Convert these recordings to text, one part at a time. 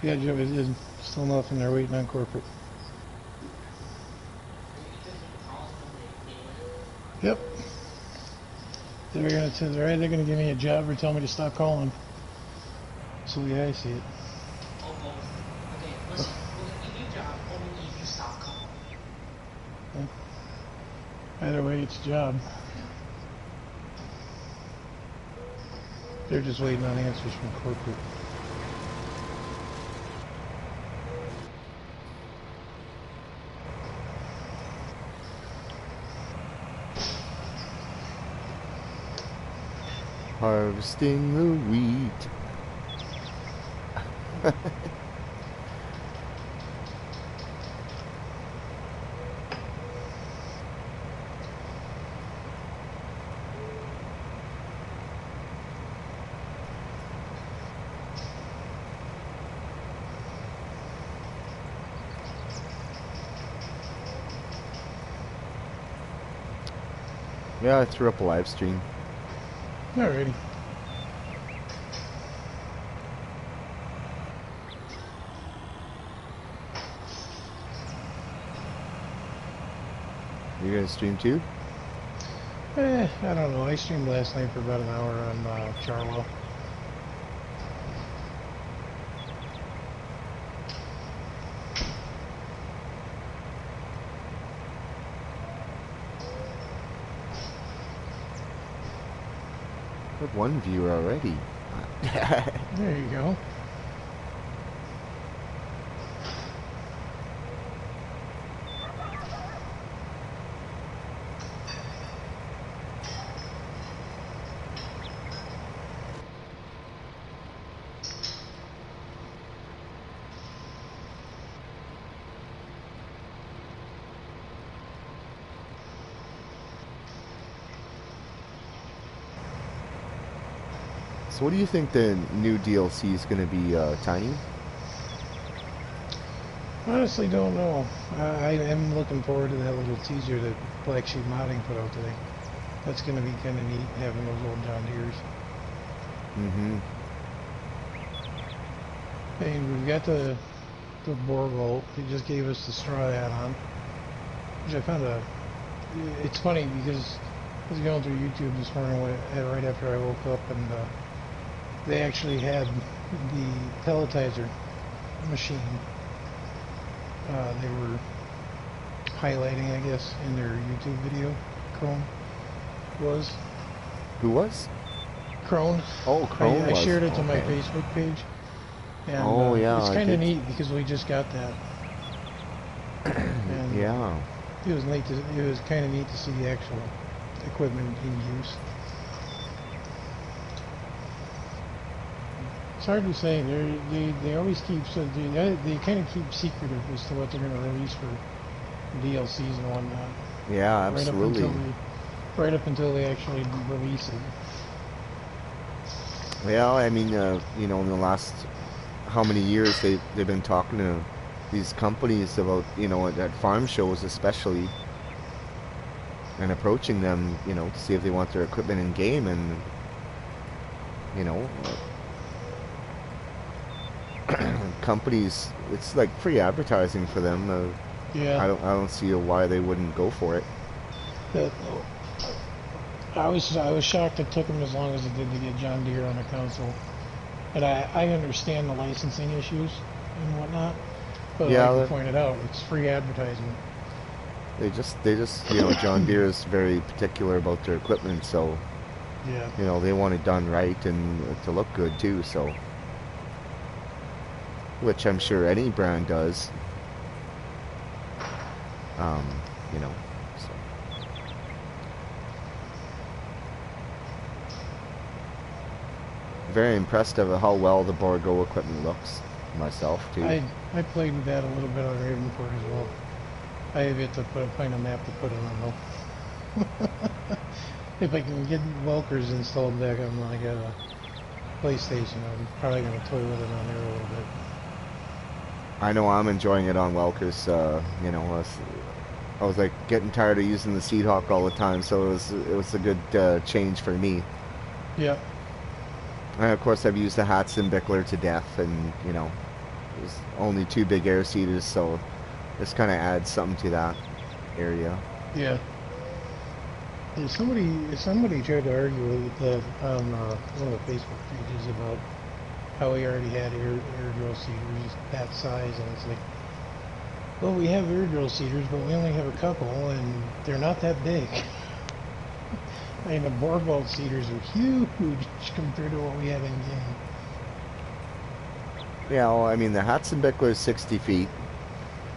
Yeah, Joe, it is still nothing. They're waiting on corporate. Yep. They're gonna give me a job or tell me to stop calling. So yeah, I see it. Or both. Okay, listen, we'll give you a new job only if you stop calling. Yeah. Either way, it's a job. They're just waiting on answers from corporate. Harvesting the wheat. Yeah, I threw up a live stream. Alrighty. You gonna stream too? I don't know. I streamed last night for about an hour on Charlo. I have one viewer already. There you go. So what do you think the new DLC is gonna be, Tiny? Honestly, don't know. I am looking forward to that little teaser that Black Sheep Modding put out today. That's going to be kind of neat, having those old John Deeres. Mm-hmm. Hey, we've got the Borgol. He just gave us the straw add-on, which I found it's funny because I was going through YouTube this morning right after I woke up, and they actually had the pelletizer machine. They were highlighting, I guess, in their YouTube video. Crone was. Who was? Crone. Oh, Chrome I was. shared it to my Okay. Facebook page. And Oh yeah, it's I kind of did. neat because we just got that. And Yeah. it was kind of neat to see the actual equipment in use. It's hard to say. They always keep they kind of keep secretive as to what they're going to release for DLCs and whatnot. Yeah, Right absolutely. right up until they actually release it. Yeah, I mean, you know, in the last how many years they've been talking to these companies about, you know, at farm shows especially, and approaching them, you know, to see if they want their equipment in game, and you know, companies, it's like free advertising for them. Yeah. I don't see why they wouldn't go for it. That, I was shocked it took them as long as it did to get John Deere on the console. And I understand the licensing issues and whatnot, but like you Yeah, pointed out, it's free advertising. they just, you know, John Deere is very particular about their equipment, so Yeah. you know they want it done right and to look good too. So, which I'm sure any brand does. Um, you know, so. Very impressed of how well the Borgo equipment looks myself too. I played with that a little bit on Ravenport as well. I have yet to find a map to put it on though. If I can get Welkers installed back on like a PlayStation, I'm probably gonna toy with it on there a little bit. I know I'm enjoying it on Welkers. You know, I was like getting tired of using the Seedhawk all the time, so it was a good change for me. Yeah. And of course, I've used the Hatson Bickler to death, and you know, There's only 2 big air seeders, so this kind of adds something to that area. Yeah. And somebody tried to argue with that on one of the Facebook pages about how we already had air drill seeders that size, and it's like, well, we have air drill seeders, but we only have a couple, and they're not that big. I mean, the bore bolt seeders are huge compared to what we have in game. Yeah, well, I mean, the Hatzenbickler is 60 feet,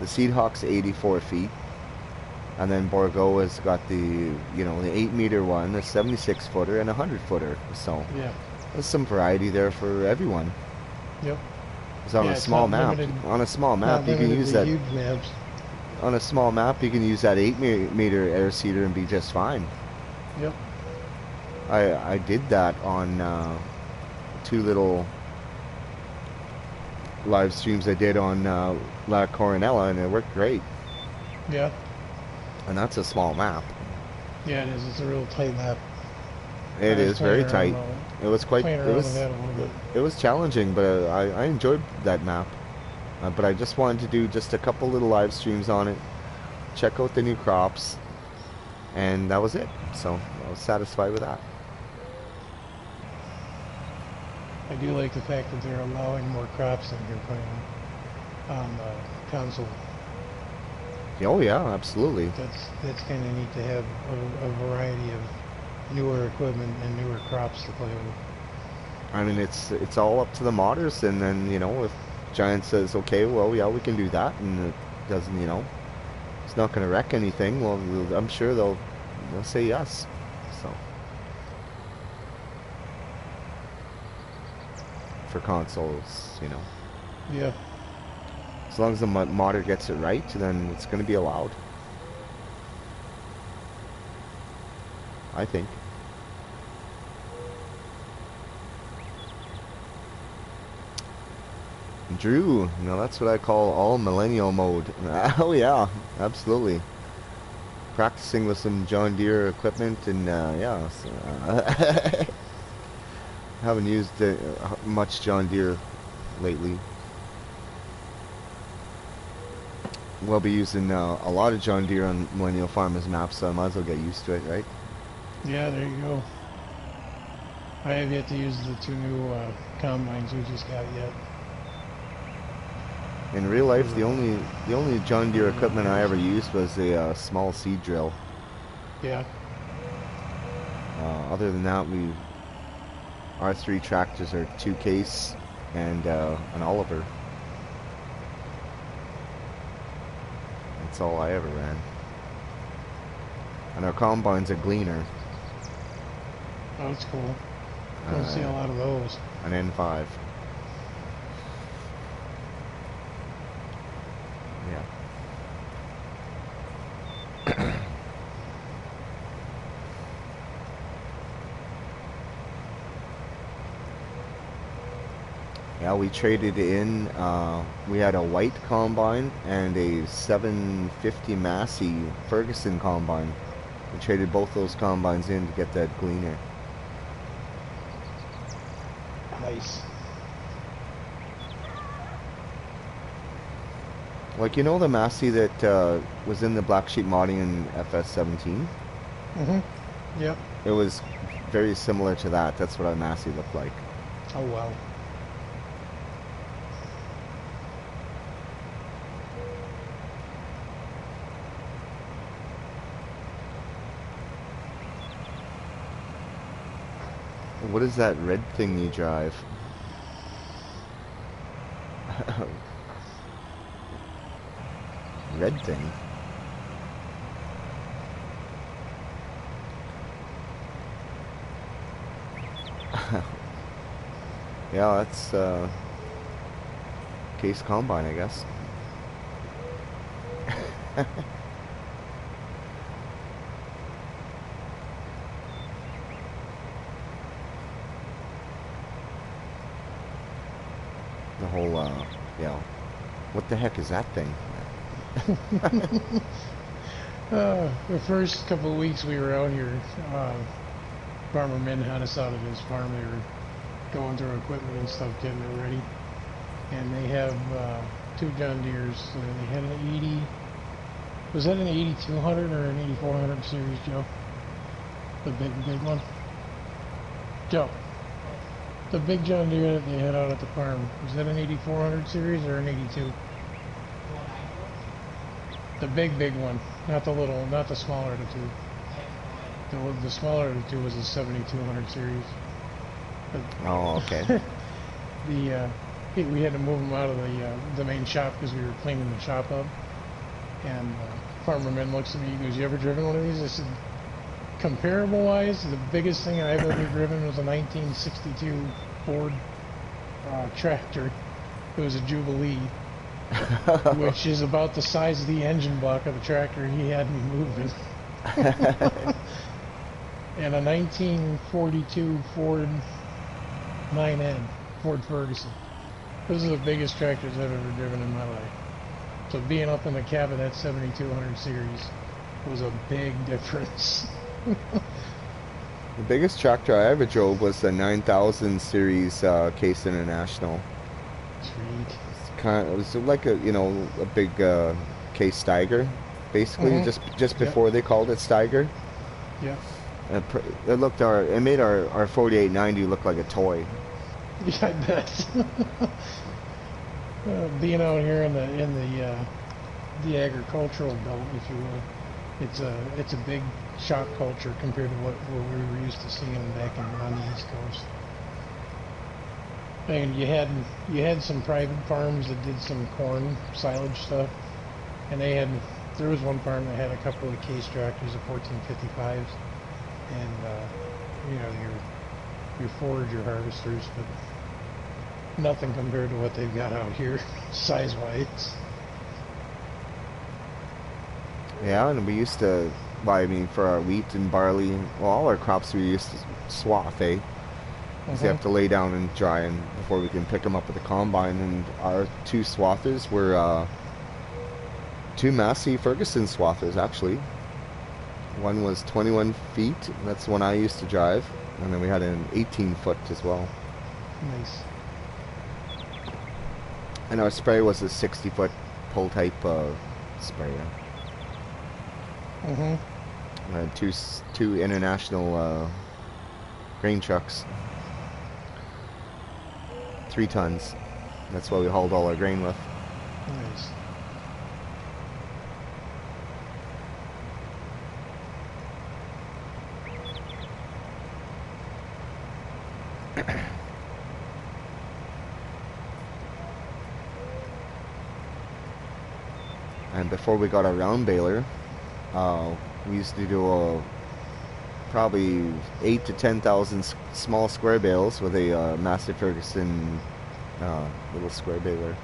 the Seedhawk's 84 feet, and then Borgo has got the 8-meter one, a 76 footer, and a 100 footer. So Yeah. there's some variety there for everyone. Yep. It's on Yeah, a it's small not map. limited- On a small Not map, you can limited use to that. huge maps. On a small map, you can use that 8-meter air seeder and be just fine. Yep. I did that on 2 little live streams I did on La Coronella, and it worked great. Yeah. And that's a small map. Yeah, it is. It's a real tight map. It I was is very playing tight. around It was quite. Playing It around was. with that a little bit. It was challenging, but I enjoyed that map. But I just wanted to do just a couple little live streams on it, check out the new crops, and that was it. So I was satisfied with that. I do like the fact that they're allowing more crops than you're putting on the console. Oh yeah, absolutely. That's kind of neat to have a variety of newer equipment and newer crops to play with. I mean, it's all up to the modders, and then if Giant says okay, well yeah, we can do that, and it doesn't, it's not going to wreck anything. Well, I'm sure they'll say yes. So for consoles, Yeah. as long as the modder gets it right, then it's going to be allowed. I think. Drew, that's what I call all millennial mode. Oh yeah, absolutely. Practicing with some John Deere equipment, and yeah, so, haven't used much John Deere lately. We'll be using a lot of John Deere on Millennial Farmers maps, so I might as well get used to it, right? Yeah, there you go. I have yet to use the 2 new combines we just got yet. In real life, the only John Deere equipment I ever used was a small seed drill. Yeah. Other than that, our 3 tractors are 2 Case and an Oliver. That's all I ever ran. And our combine's a Gleaner. Oh, that's cool. Don't see a lot of those. An N5. Yeah. Yeah, we traded in, we had a white combine and a 750 Massey Ferguson combine. We traded both those combines in to get that Gleaner. Nice. Like, the Massey that was in the Black Sheep modding in FS17? Mm-hmm. Yep. It was very similar to that. That's what our Massey looked like. Oh, wow. What is that red thing you drive? Red thing? Yeah, that's Case Combine, I guess. The whole, what the heck is that thing? The first couple of weeks we were out here, Farmer Min had us out at his farm. They were going through equipment and stuff, getting it ready. and they have two John Deeres. They had an 80. Was that an 8200 or an 8400 series, Joe? The big one. Joe, the big John Deere that they had out at the farm, was that an 8400 series or an 82? The big one, not the little, not the smaller of the two. The smaller of the two was the 7200 series. But Oh, okay. we had to move them out of the main shop because we were cleaning the shop up. And Farmerman looks at me, he goes, "You ever driven one of these?" I said, comparable wise, the biggest thing I've ever driven was a 1962 Ford tractor. It was a Jubilee, which is about the size of the engine block of the tractor he had me moving. And a 1942 Ford 9N, Ford Ferguson. Those are the biggest tractors I've ever driven in my life. So being up in the cab of that 7200 series was a big difference. The biggest tractor I ever drove was the 9000 series Case International. Sweet. It was like a a big Case Steiger, basically just before they called it Steiger. Yeah. It made our 4890 look like a toy. Yeah, I bet. Being out here in the agricultural belt, if you will, it's a big shock culture compared to what we were used to seeing back on the East Coast. And you had some private farms that did some corn silage stuff, and there was one farm that had a couple of Case tractors, the 1455s, and your forager harvesters, but nothing compared to what they've got out here, size-wise. Yeah, and we used to, for our wheat and barley, all our crops we used to swath, eh? Because you have to lay down and dry and before we can pick them up with the combine. And our two swathers were two Massey Ferguson swathers, actually. One was 21 feet, that's the one I used to drive, and then we had an 18-foot as well. Nice. And our sprayer was a 60-foot pull-type sprayer. Two international grain trucks. 3 tons. That's what we hauled all our grain with. Nice. And before we got a round baler, we used to do probably 8 to 10,000 small square bales with a Massey Ferguson little square baler.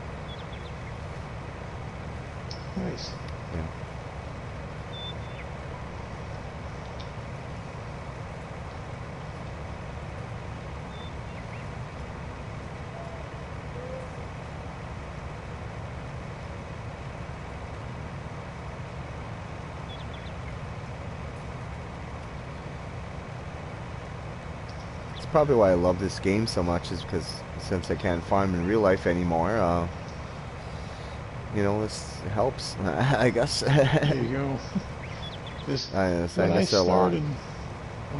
Nice. Yeah. Probably why I love this game so much is because since I can't farm in real life anymore, this helps, I guess. There you go. When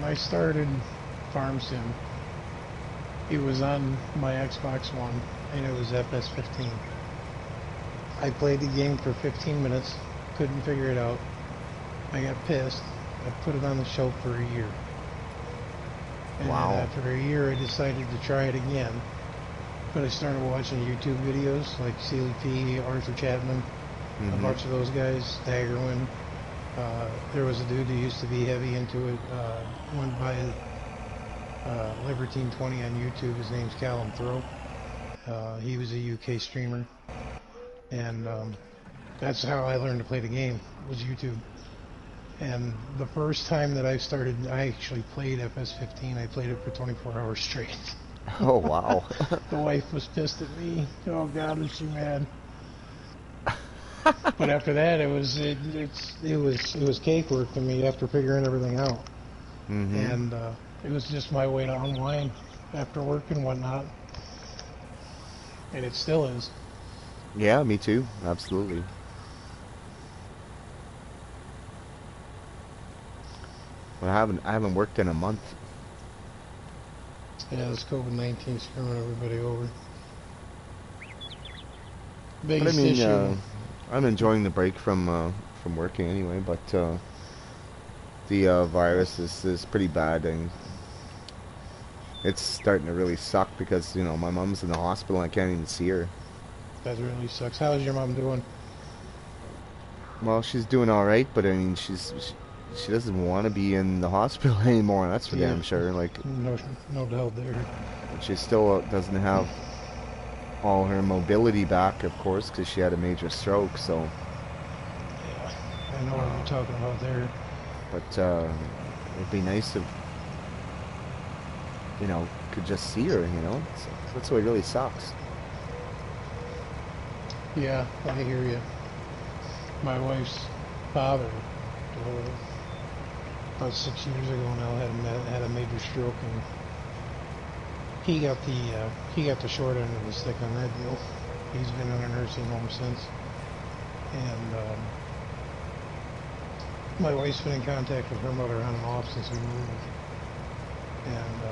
I started Farm Sim, it was on my Xbox One, and it was FS15. I played the game for 15 minutes, couldn't figure it out. I got pissed. I put it on the shelf for a year. And wow. After a year, I decided to try it again. But I started watching YouTube videos like Sealy P, Arthur Chapman, a bunch of those guys, Daggerwin. There was a dude who used to be heavy into it, went by Libertine 20 on YouTube. His name's Callum Throw. He was a UK streamer. And that's how I learned to play the game, was YouTube. And the first time that I actually played FS15, I played it for 24 hours straight. Oh, wow. The wife was pissed at me. Oh, God, was she mad. But after that, it was cakework to me after figuring everything out. And it was just my way to unwind after work and whatnot. and it still is. Yeah, me too. Absolutely. But I haven't worked in a month. Yeah, this COVID-19 screwing everybody over. But I Biggest mean, issue. I'm enjoying the break from working anyway. But the virus is pretty bad, and it's starting to really suck because my mom's in the hospital and I can't even see her. That really sucks. How's your mom doing? Well, she's doing all right, but I mean, she doesn't want to be in the hospital anymore. That's for Yeah, damn sure. Like, no, no doubt there. she still doesn't have all her mobility back, of course, because she had a major stroke. So, Yeah, I know what you're talking about there. but it'd be nice if could just see her. So that's what really sucks. Yeah, I hear you. My wife's father, about 6 years ago now, had a major stroke, and he got the short end of the stick on that deal. He's been in a nursing home since, and my wife's been in contact with her mother on and off since we moved. And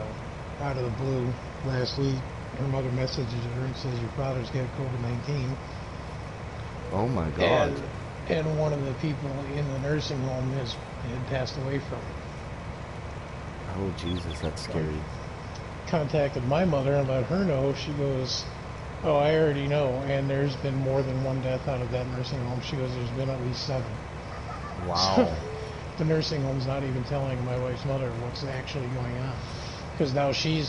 out of the blue, last week, her mother messages her and says, "Your father's got COVID-19." Oh my God. And one of the people in the nursing home had passed away from it. Oh Jesus, that's scary. Contacted my mother and let her know. She goes, "Oh, I already know." And there's been more than one death out of that nursing home. She goes, "There's been at least 7." So Wow. the nursing home's not even telling my wife's mother what's actually going on, because now she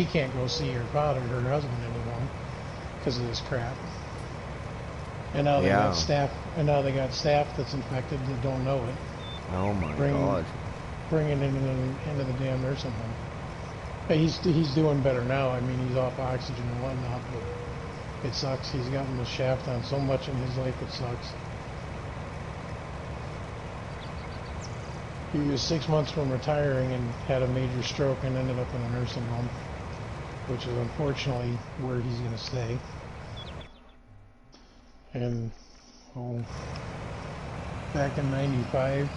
can't go see her father, her husband, anymore because of this crap. And now Yeah. they got staff that's infected that don't know it. Oh my Bring God. Bringing it into the damn nursing home. Hey, he's doing better now. I mean, he's off oxygen and whatnot, but it sucks. He's gotten the shaft on so much in his life. It sucks. He was 6 months from retiring and had a major stroke and ended up in a nursing home, which is unfortunately where he's going to stay. And back in '95,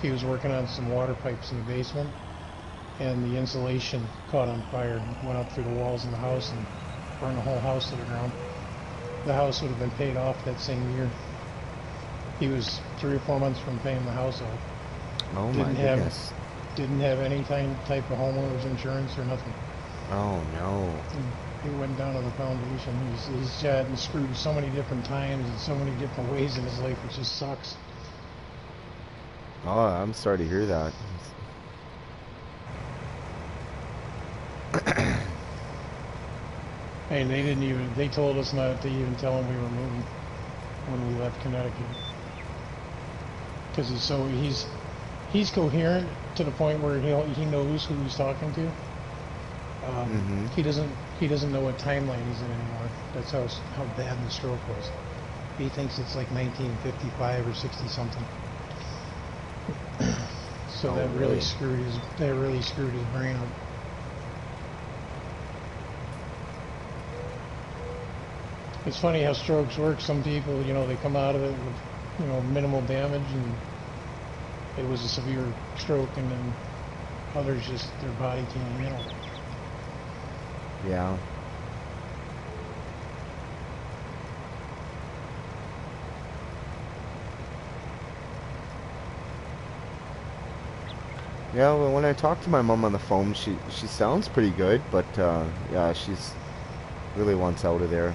he was working on some water pipes in the basement, and the insulation caught on fire and went up through the walls of the house and burned the whole house to the ground. The house would have been paid off that same year. He was 3 or 4 months from paying the house off. Oh my goodness. Didn't have any type of homeowner's insurance or nothing. Oh no. He went down to the foundation. He's gotten screwed so many different times in so many different ways in his life. It just sucks. Oh, I'm sorry to hear that. And they told us not to even tell him we were moving when we left Connecticut. Because he's coherent to the point where he knows who he's talking to. He doesn't know what timeline he's in anymore. That's how bad the stroke was. He thinks it's like 1955 or 60 something. So Oh, that really really? screwed his brain up. It's funny how strokes work. Some people, they come out of it with, minimal damage, and it was a severe stroke, and then others just their body can't handle it. Yeah. Yeah, well, when I talk to my mom on the phone, she sounds pretty good, but yeah, she's really wants out of there.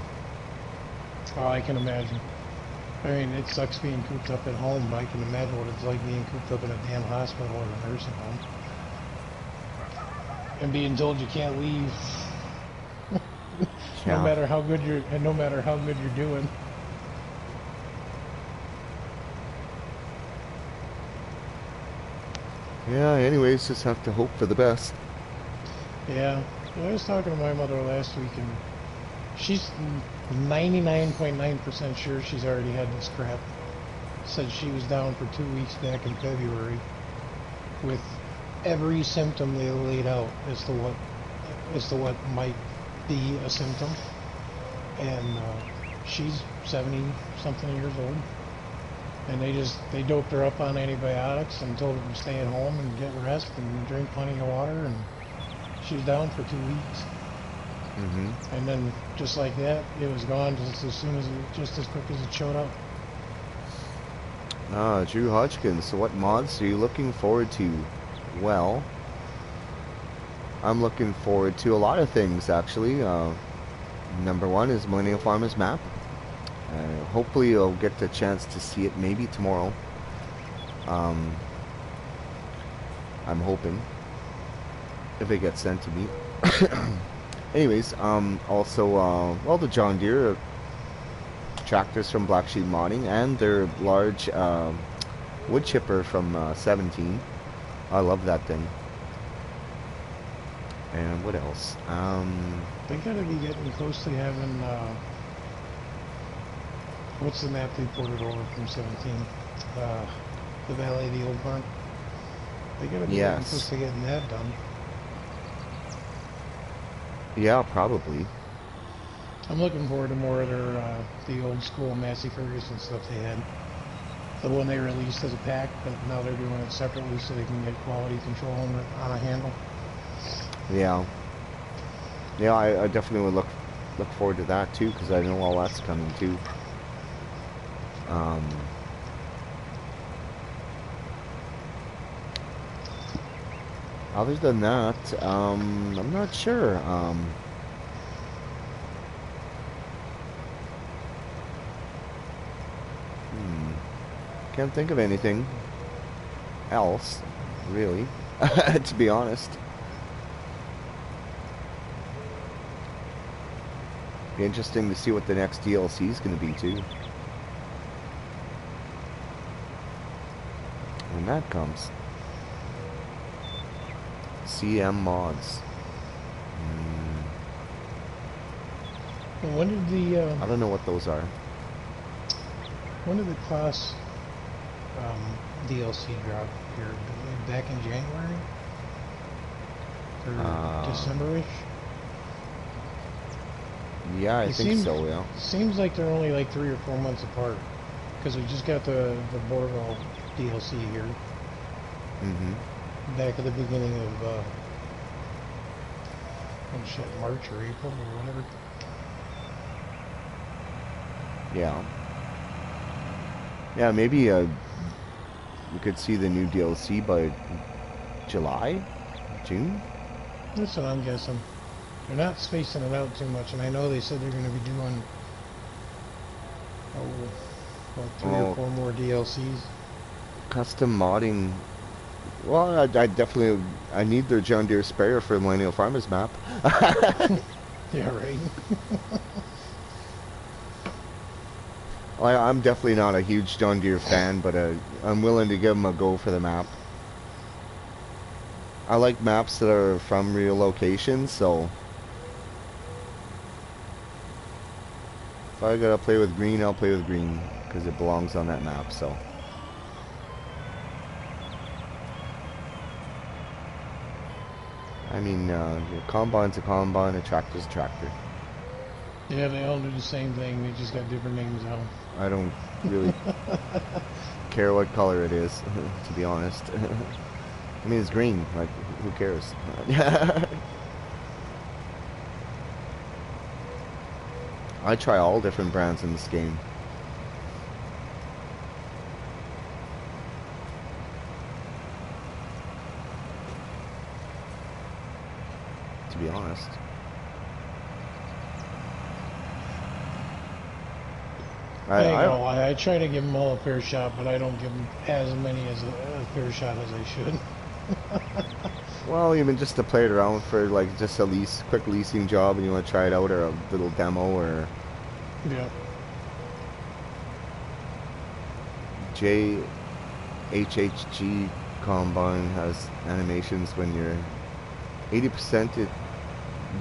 Oh, I can imagine. I mean, it sucks being cooped up at home, but I can imagine what it's like being cooped up in a damn hospital or a nursing home. And being told you can't leave, no Yeah. matter how good you're doing. Yeah, anyways, just have to hope for the best. Yeah. I was talking to my mother last week, and she's 99.9% sure she's already had this crap. Said she was down for 2 weeks back in February with every symptom they laid out as to what might be a symptom, and she's 70 something years old, and they doped her up on antibiotics and told her to stay at home and get rest and drink plenty of water, and she was down for 2 weeks. And then just like that, it was gone just as quick as it showed up. Drew Hodgkins, so what mods are you looking forward to? Well, I'm looking forward to a lot of things, actually. Number one is Millennial Farmers map. Hopefully I'll get the chance to see it maybe tomorrow. I'm hoping, if it gets sent to me. Anyways, also, well, the John Deere tractors from Black Sheep Modding and their large wood chipper from 17. I love that thing. And what else? They gotta be getting close to having, what's the map they ported over from 17? The Valley of the Old Barn. They gotta be getting close to getting that done. Yeah, probably. I'm looking forward to more of their, the old school Massey Ferguson stuff they had. The one they released as a pack, but now they're doing it separately so they can get quality control on a handle. Yeah. Yeah, I definitely would look forward to that too, because I know all that's coming too. Other than that, I'm not sure. Can't think of anything else, really, to be honest. Be interesting to see what the next DLC is going to be too. When that comes. CM mods. When did the I don't know what those are. when did the class DLC drop here? Back in January or December-ish? Yeah, I think so. Yeah. Seems like they're only like 3 or 4 months apart, because we just got the Borgo DLC here. Back at the beginning of oh shit, March or April or whatever. Yeah. Yeah, maybe we could see the new DLC by July, June. That's what I'm guessing. They're not spacing it out too much, and I know they said they're going to be doing like 3 or 4 more DLCs. Custom modding. Well, I definitely need their John Deere sprayer for the Millennial Farmers map. Yeah, right. I'm definitely not a huge John Deere fan, but I'm willing to give them a go for the map. I like maps that are from real locations, so if I gotta play with green, I'll play with green, because it belongs on that map, so. I mean, a combine's a combine, a tractor's a tractor. Yeah, they all do the same thing, they just got different names now. I don't really care what color it is, to be honest. I mean, it's green, like, who cares? I try all different brands in this game. To be honest. I try to give them all a fair shot, but I don't give them as many as a fair shot as I should. Well, even just to play it around for like just a quick leasing job, and you want to try it out, or a little demo, or yeah. JHHG combine has animations when you're 80%, it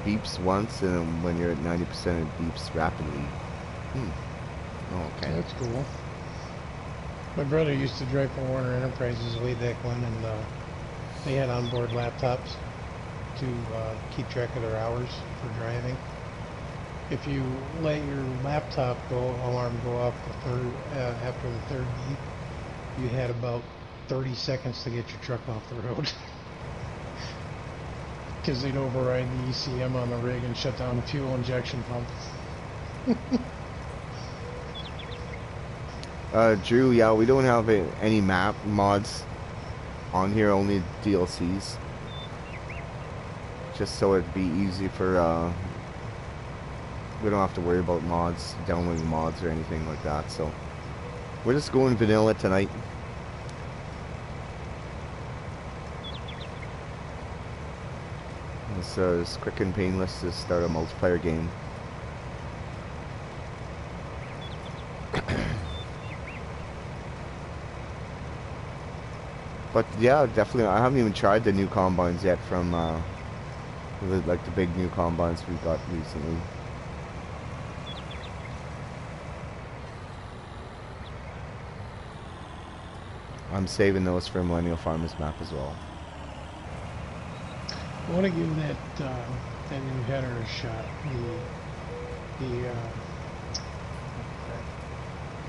beeps once, and when you're at 90%, it beeps rapidly. Oh, okay. That's cool. My brother used to drive for Warner Enterprises way back when, and they had onboard laptops. to keep track of their hours for driving. If you let your laptop alarm go off after the third beep, you had about 30 seconds to get your truck off the road. Because they'd override the ECM on the rig and shut down the fuel injection pump. Drew, yeah, we don't have any map mods on here, only DLCs. Just so it'd be easy for, we don't have to worry about mods, downloading mods or anything like that, so we're just going vanilla tonight. It's quick and painless to start a multiplayer game. But yeah, definitely, I haven't even tried the new combines yet from like the big new combines we got recently. I'm saving those for Millennial Farmers map as well. I want to give that that new header a shot. I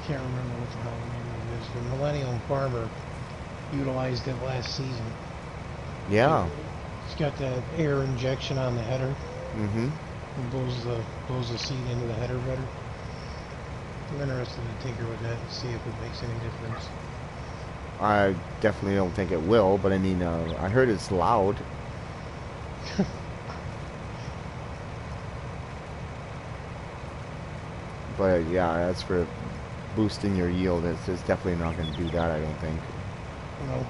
can't remember what the hell the name of it is. The Millennial Farmer utilized it last season. Yeah. It's got that air injection on the header. Mm-hmm. And blows the seat into the header better. I'm interested to tinker with that and see if it makes any difference. I definitely don't think it will, but I mean, I heard it's loud. But yeah, as for boosting your yield, it's definitely not going to do that, I don't think. No.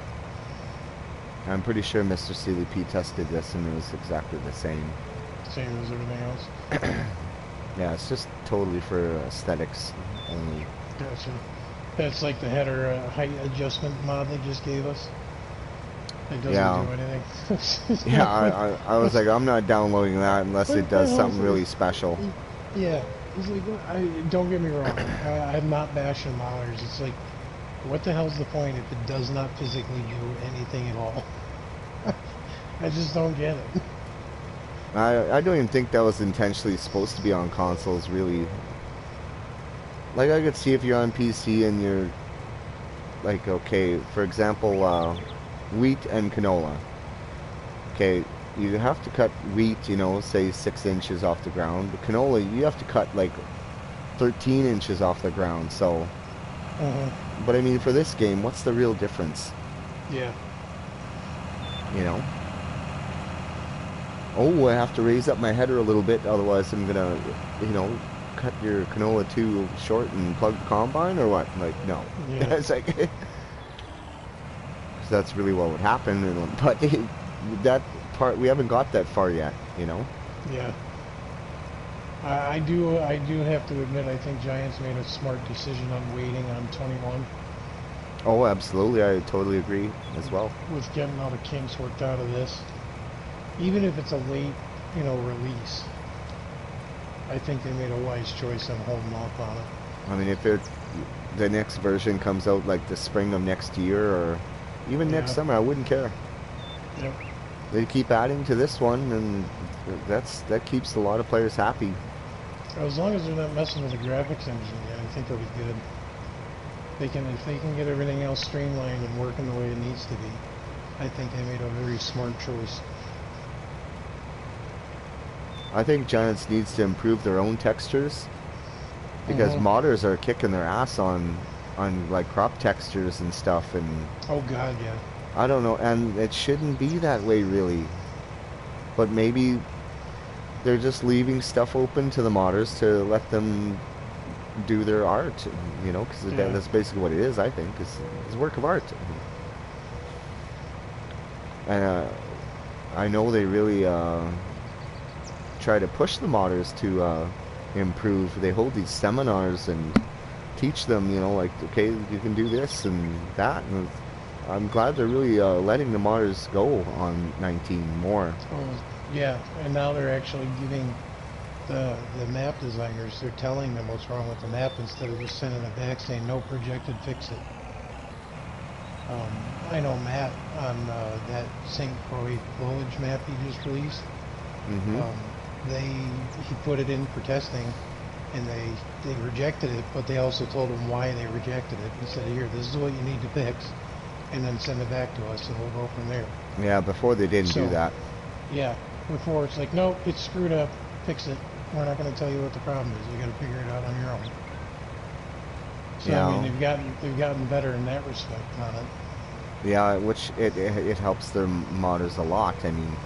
I'm pretty sure Mr. Sealy P tested this and it was exactly the same. Same as everything else. Yeah, it's just totally for aesthetics only. Gotcha. That's like the header height adjustment mod they just gave us. It doesn't do anything. Yeah, I was like, I'm not downloading that unless it does something really special. Yeah, it's like, don't get me wrong, I'm not bashing modders. It's like, what the hell's the point if it does not physically do anything at all? I just don't get it. I don't even think that was intentionally supposed to be on consoles, really. Like, I could see if you're on PC and you're, like, okay, for example, wheat and canola. Okay, you have to cut wheat, you know, say 6 inches off the ground. But canola, you have to cut, like, 13 inches off the ground, so... But, I mean, for this game, what's the real difference? Yeah. You know? Oh, I have to raise up my header a little bit, otherwise I'm gonna, you know, cut your canola too short and plug the combine, or what? Like, no. Yeah. It's like, that's really what would happen, but that part, we haven't got that far yet, you know? Yeah. I do have to admit, I think Giants made a smart decision on waiting on 21. Oh, absolutely, I totally agree as well. With getting all the kinks worked out of this. Even if it's a late, you know, release, I think they made a wise choice on holding off on it. I mean, if the next version comes out like the spring of next year or even next summer, I wouldn't care. Yep. They keep adding to this one, and that keeps a lot of players happy. As long as they're not messing with the graphics engine, yeah, I think they'll be good. If they can get everything else streamlined and working the way it needs to be, I think they made a very smart choice. I think Giants needs to improve their own textures, because modders are kicking their ass on like crop textures and stuff, and oh god, yeah. I don't know, and it shouldn't be that way really, but maybe they're just leaving stuff open to the modders to let them do their art, you know, because that's basically what it is. I think it's a work of art, and I know they really try to push the modders to improve. They hold these seminars and teach them, you know, like, okay, you can do this and that, and I'm glad they're really letting the modders go on 19 more. Oh, yeah, and now they're actually giving the map designers, they're telling them what's wrong with the map instead of just sending it back saying, no, projected, fix it. Um, I know Matt on that St. Croix Village map he just released. Mm-hmm. Um, he put it in for testing, and they rejected it, but they also told him why they rejected it. He said, "Here, this is what you need to fix, and then send it back to us, and we'll go from there." Yeah, before they didn't do So, that. yeah, before it's like, nope, it's screwed up, fix it. We're not going to tell you what the problem is. You got to figure it out on your own. So I mean, Yeah, they've gotten better in that respect on it. yeah, which it helps their modders a lot. I mean,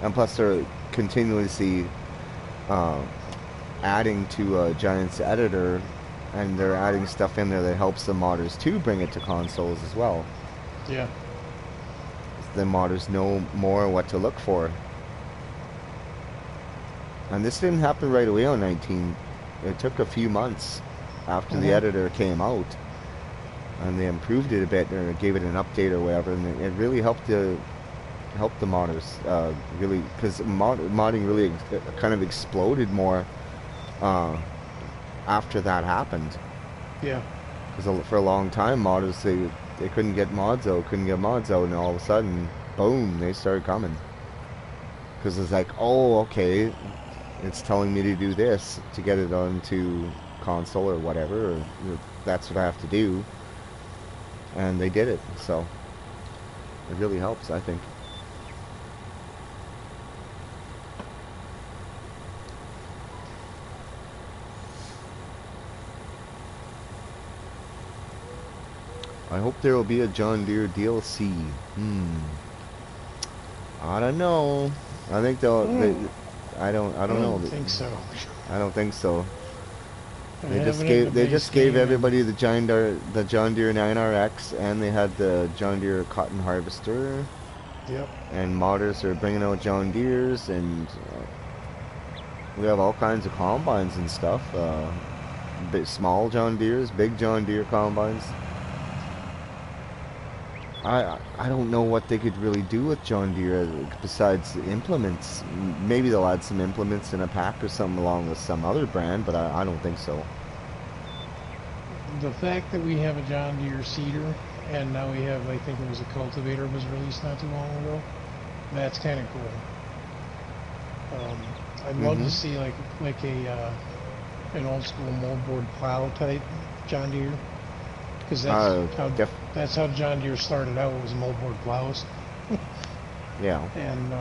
and plus they're continuously uh, adding to Giant's editor, and they're adding stuff in there that helps the modders to bring it to consoles as well. Yeah, The modders know more what to look for. And this didn't happen right away on 19. It took a few months after the hmm editor came out, and they improved it a bit or gave it an update or whatever, and it really helped the modders really, because modding really kind of exploded more uh, after that happened. yeah, Because for a long time, modders they couldn't get mods out, and all of a sudden, boom, they started coming. Because it's like, oh, okay, it's telling me to do this to get it onto console or whatever, or that's what I have to do, and they did it. So it really helps, I think. I hope there will be a John Deere DLC. I don't know. I think they'll. I don't know. don't think so. I don't think so. They have it in the They base just gave game, everybody the John Deere 9RX, and they had the John Deere Cotton Harvester, yep. and modders are bringing out John Deeres, and we have all kinds of combines and stuff. Small John Deeres, big John Deere combines. I don't know what they could really do with John Deere besides implements. Maybe they'll add some implements in a pack or something along with some other brand, but I don't think so. The fact that we have a John Deere seeder, and now we have, I think it was a cultivator was released not too long ago, that's kind of cool. I'd love to see like an old school moldboard plow type John Deere, because that's how John Deere started out, was moldboard plows. Yeah. And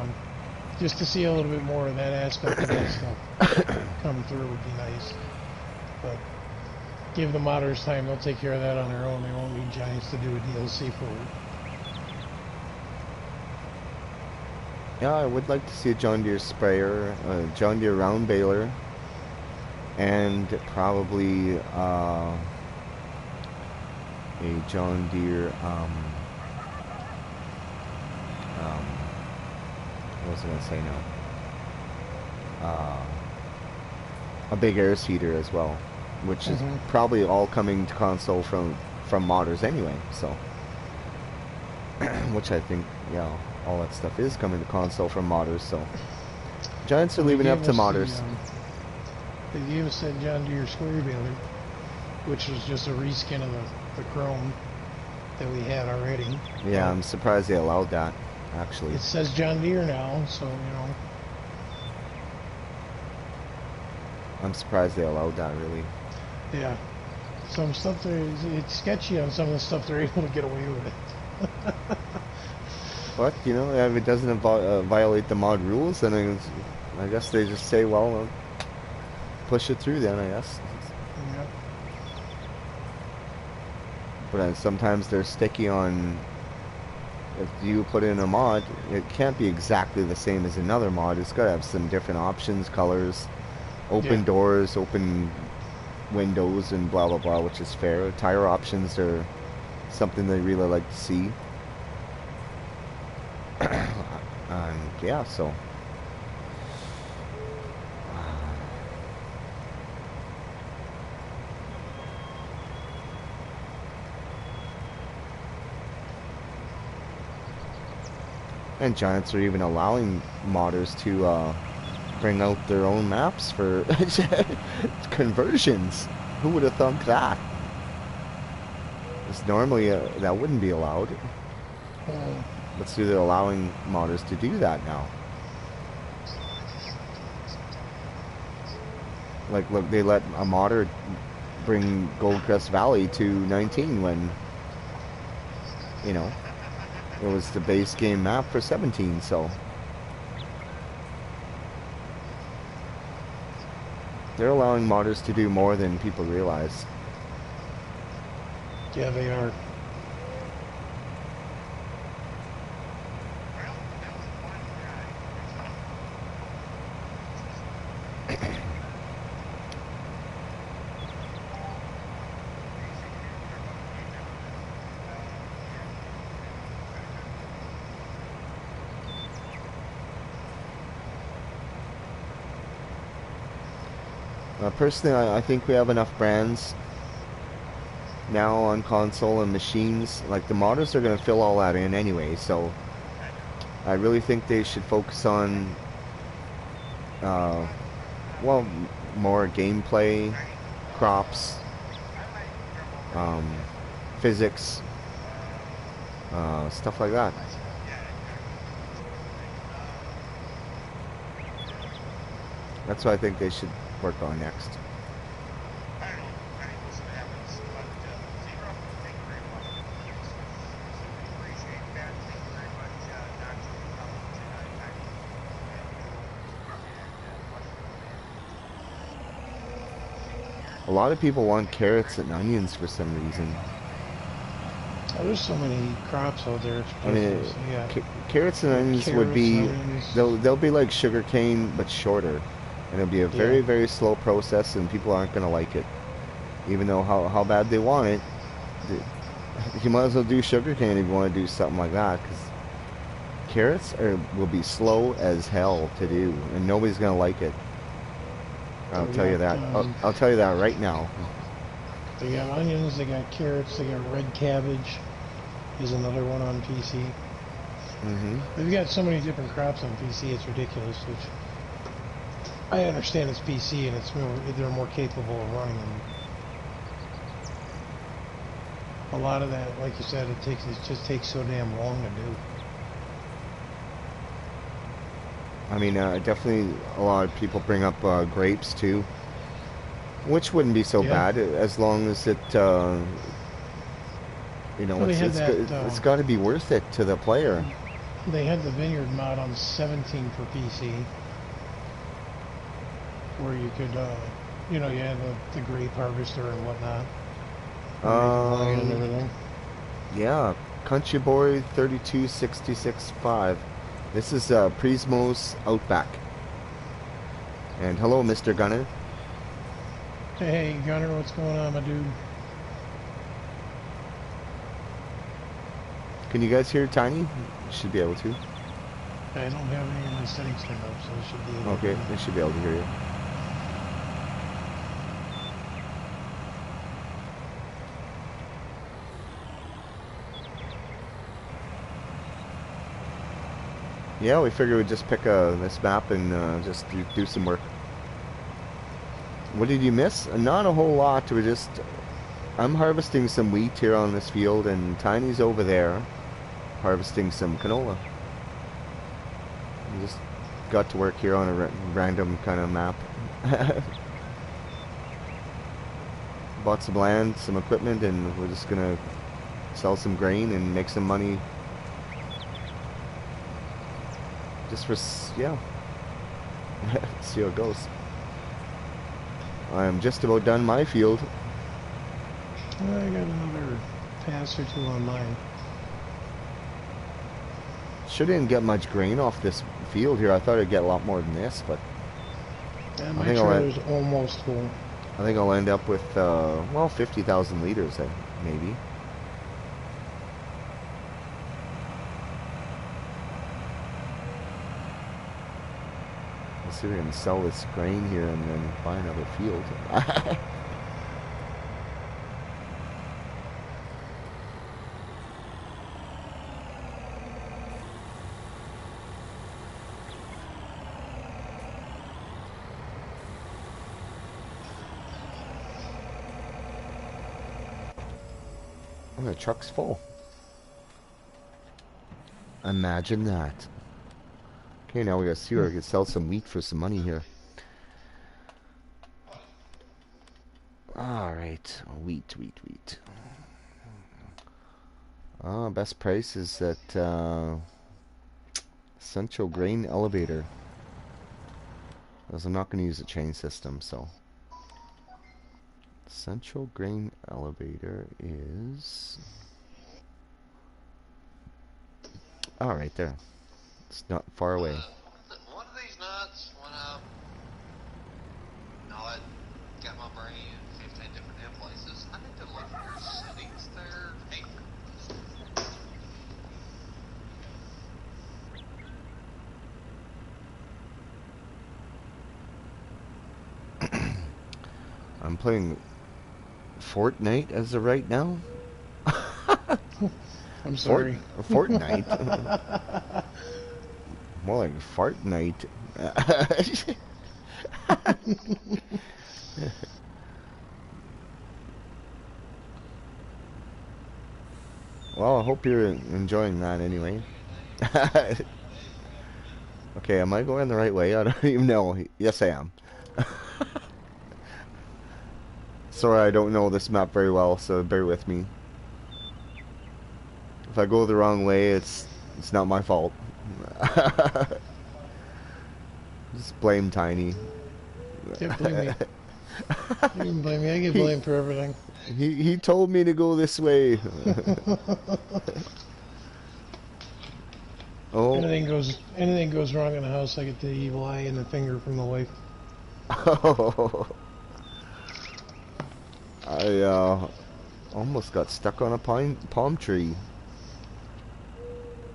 just to see a little bit more of that aspect of that stuff come through would be nice. But give the modders time; they'll take care of that on their own. They won't need Giants to do a DLC for it. Yeah, I would like to see a John Deere sprayer, a John Deere round baler, and probably a John Deere, what was I going to say now? A big air seeder as well, which is probably all coming to console from modders anyway, so. Which I think, yeah, all that stuff is coming to console from modders, so. Giants are leaving it up to modders. They gave us that John Deere square baler, which was just a reskin of the Chrome that we had already. Yeah, I'm surprised they allowed that, actually. It says John Deere now, so, you know. I'm surprised they allowed that, really. Yeah. Some stuff, it's sketchy on some of the stuff they're able to get away with it. But, you know, if it doesn't violate the mod rules, then I guess they just say, well, push it through then, I guess. Yeah. But sometimes they're sticky on, if you put in a mod, it can't be exactly the same as another mod. It's got to have some different options, colors, open doors, open windows, and blah blah blah, which is fair. Tire options are something they really like to see. And yeah, so and Giants are even allowing modders to bring out their own maps for conversions. Who would have thunk that? Because normally that wouldn't be allowed. Uh, But see, they're allowing modders to do that now. Like, look, they let a modder bring Goldcrest Valley to 19 when, you know, it was the base game map for 17, so. They're allowing modders to do more than people realize. yeah, they are. Personally, I think we have enough brands now on console and machines. Like, the modders are going to fill all that in anyway, so I really think they should focus on, well, more gameplay, crops, physics, stuff like that. That's what I think they should work on next. A lot of people want carrots and onions for some reason. Oh, there's so many crops out there. It's I mean, ridiculous. Yeah. carrots and onions would Carrots be, and onions. they'll be like sugar cane but shorter, and it'll be a very Yeah. very slow process, and people aren't gonna like it, even though how bad they want it. You might as well do sugar cane if you want to do something like that, because carrots will be slow as hell to do, and nobody's gonna like it. I'll We tell you got, that. I'll tell you that right now. They got onions, they got carrots, they got red cabbage. Is another one on PC. Hmm. They've got so many different crops on PC, it's ridiculous. Which I understand it's PC and they're more capable of running them. A lot of that, like you said, it just takes so damn long to do. I mean, definitely a lot of people bring up grapes too, which wouldn't be so Yeah. bad as long as it, you know, Well, they had it's got to be worth it to the player. They had the vineyard mod on 17 for PC, where you could, you had the grape harvester and whatnot. Where you could buy it and everything. Yeah, Country Boy 32665. This is Prismo's Outback. And hello, Mr. Gunner. Hey, Gunner, what's going on, my dude? Can you guys hear Tiny? You should be able to. I don't have any of my settings turned up, so I should be able Okay, to. they should be able to hear you. Yeah, we figured we'd just pick this map and just do some work. What did you miss? Not a whole lot. I'm harvesting some wheat here on this field, and Tiny's over there harvesting some canola. We just got to work here on a random kind of map. Bought some land, some equipment, and we're just gonna sell some grain and make some money. Just for, yeah. See how it goes. I'm just about done my field. I got another pass or two on mine. Sure didn't get much grain off this field here. I thought I'd get a lot more than this, but And I my think trailer's almost full. I think I'll end up with, well, 50,000 liters, maybe. Let's see if we can sell this grain here and then buy another field. Oh, the truck's full. Imagine that. Okay, now we gotta see where we can sell some wheat for some money here. Alright, wheat, wheat, wheat. Best price is at Central Grain Elevator. Because I'm not going to use a chain system, so. Central Grain Elevator is... Oh, right there. It's not far away. One of these nuts went up. Now that got my brain in 15 different damn places. I need to look at your settings there. Hey. I'm playing Fortnite as of right now. I'm sorry. Fortnite? More like Fartnite. Well, I hope you're enjoying that anyway. Okay, am I going the right way? I don't even know. Yes, I am. Sorry, I don't know this map very well, so bear with me. If I go the wrong way, it's not my fault. Just blame Tiny. Can't blame me. You can blame me. I get blamed for everything. He told me to go this way. Oh. Anything goes wrong in the house, I get the evil eye and the finger from the wife. Oh. I almost got stuck on a palm tree.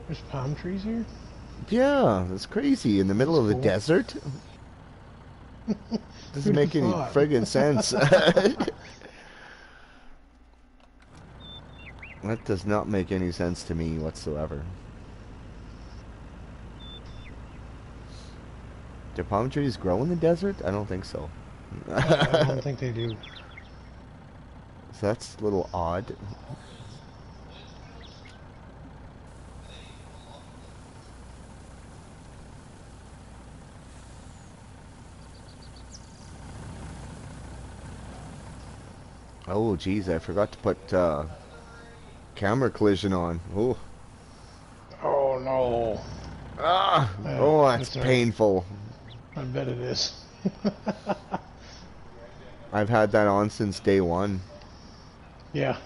There's palm trees here? Yeah, that's crazy. In the middle of the desert? Doesn't make any friggin' sense. That does not make any sense to me whatsoever. Do palm trees grow in the desert? I don't think so. I don't think they do. So that's a little odd. Oh, geez, I forgot to put camera collision on. Oh. Oh, no. Ah! Oh, that's painful. I bet it is. I've had that on since day one. Yeah.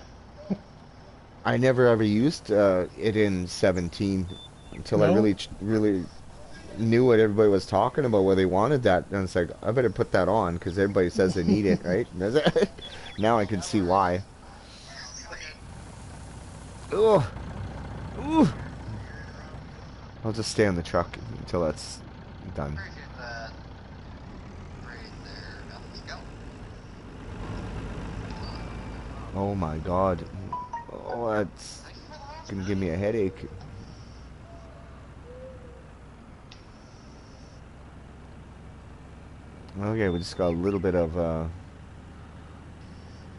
I never ever used it in 17 until I really knew what everybody was talking about, where they wanted that, and it's like, I better put that on because everybody says they need it, right? Now I can see why. Ugh. Ooh. I'll just stay on the truck until that's done. Oh my god. Oh, that's gonna give me a headache. Okay, we just got a little bit of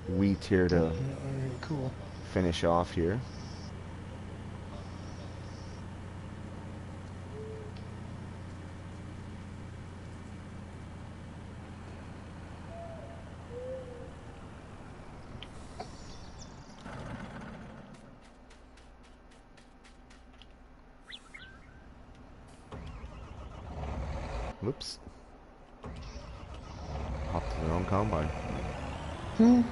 wheat here to cool. finish off here. Whoops. Hopped to the wrong combine. Wrong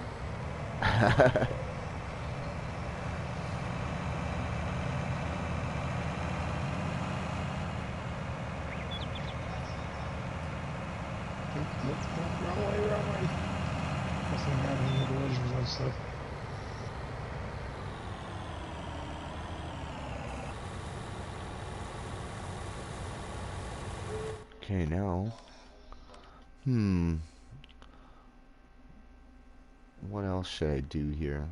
way. Guess I'm having the collisions and stuff. Okay, now. What else should I do here?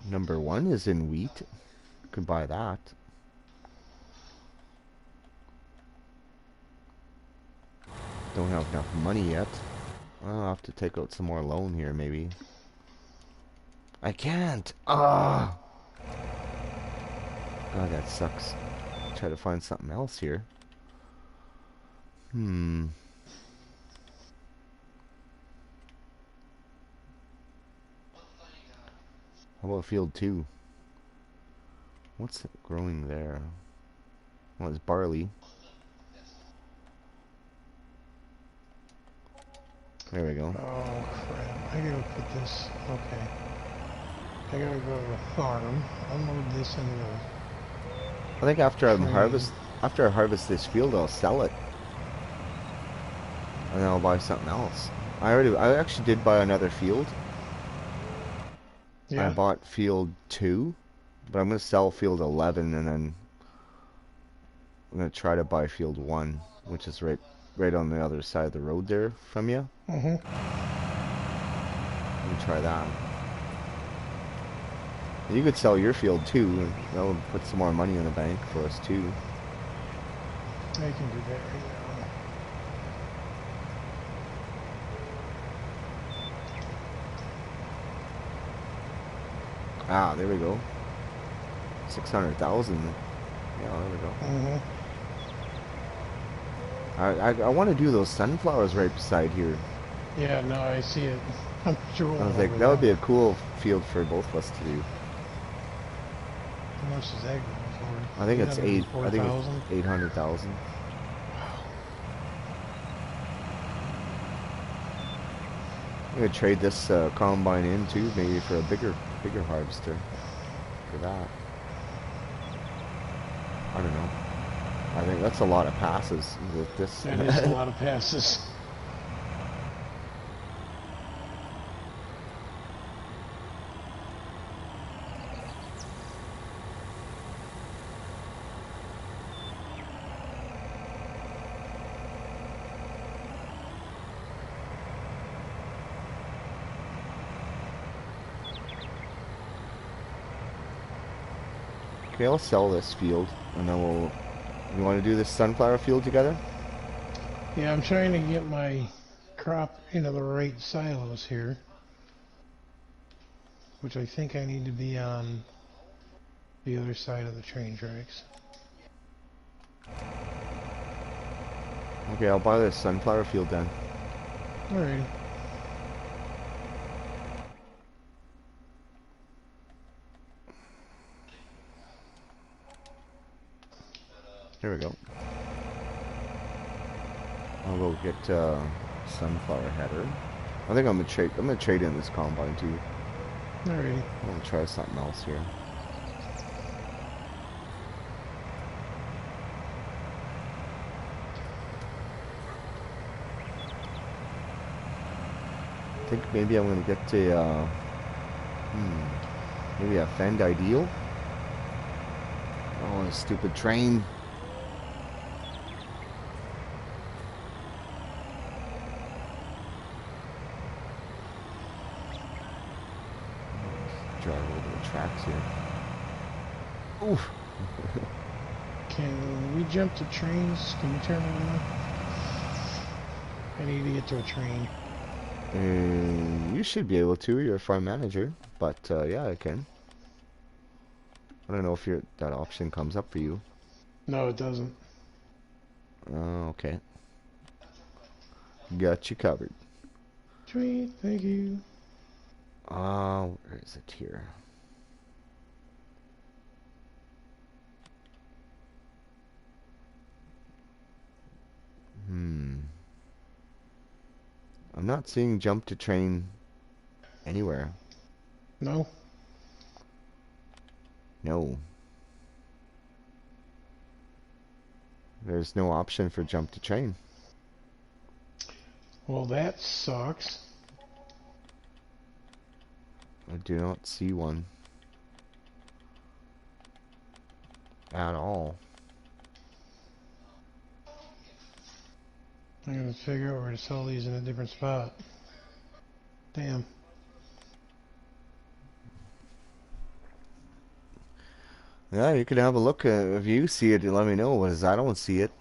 Number 1 is in wheat. Could buy that. Don't have enough money yet. I'll have to take out some more loan here, maybe. I can't! Ah! God, that sucks. Try to find something else here. Hmm. How about field 2? What's growing there? Well, it's barley. There we go. Oh crap! I gotta put this. Okay. I gotta go to the farm, unload this into the I think after train. I harvest this field, I'll sell it, and then I'll buy something else. I actually did buy another field. I Yeah. bought field 2, but I'm gonna sell field 11, and then I'm gonna try to buy field 1, which is right on the other side of the road there from you. Mm-hmm. Let me try that. You could sell your field too, and that would put some more money in the bank for us too. I can do that right now. Ah, there we go. 600,000. Yeah, there we go. Mm-hmm. I want to do those sunflowers right beside here. Yeah, no, I see it. I'm I was drooling like, over that would that. be a cool field for both of us to do. How much is that going I for? think it's eight. I think it's 804,000? 800,000. I'm gonna trade this combine in too, maybe for a bigger harvester. For that, I don't know. I think that's a lot of passes with this. That is a lot of passes. Okay, I'll sell this field, and then we'll. You want to do this sunflower field together? Yeah, I'm trying to get my crop into the right silos here, which I think I need to be on the other side of the train tracks. Okay, I'll buy this sunflower field then. Alrighty. Here we go. I'll go get sunflower header. I think I'm gonna trade. I'm gonna trade in this combine too. Alrighty. I'm gonna try something else here. I think maybe I'm gonna get a maybe a Fend Ideal. Oh, a stupid train. Drive over the tracks here. Oof. Can we jump to trains? Can you turn it on? I need to get to a train. You should be able to. You're a farm manager, but yeah, I can. I don't know if that option comes up for you. No, it doesn't. Oh, okay. Got you covered. Sweet, thank you. Where is it here? I'm not seeing jump to train anywhere. No? No. There's no option for jump to train. Well, that sucks. I do not see one at all. I'm gonna figure out where to sell these in a different spot. Damn. Yeah, you can have a look. If you see it, let me know. As I don't see it.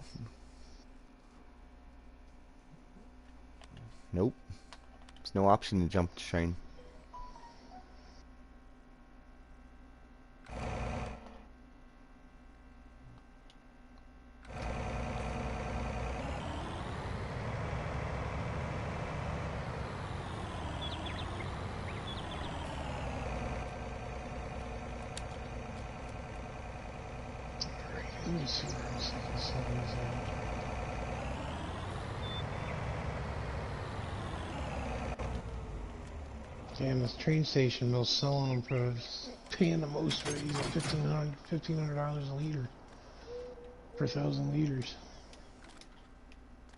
There's no option to jump the train. Let me see where else I can sell these at. Damn, this train station mill's selling them for paying the most for these at $1,500 a liter per 1,000 liters.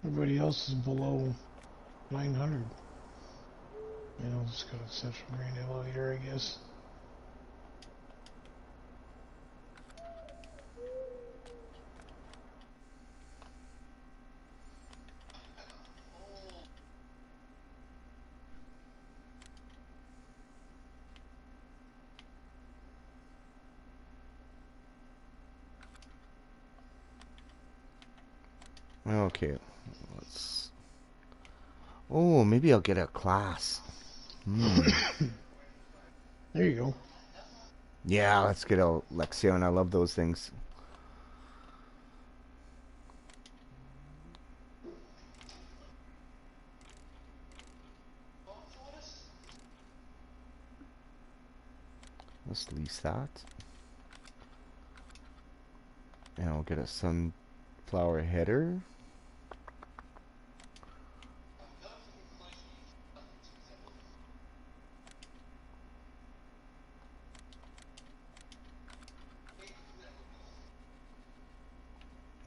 Everybody else is below 900. You know, just go to Central Grain Elevator, I guess. Okay, let's... Oh, maybe I'll get a class. There you go. Yeah, let's get a Lexion. I love those things. Let's lease that. And I'll get a sunflower header.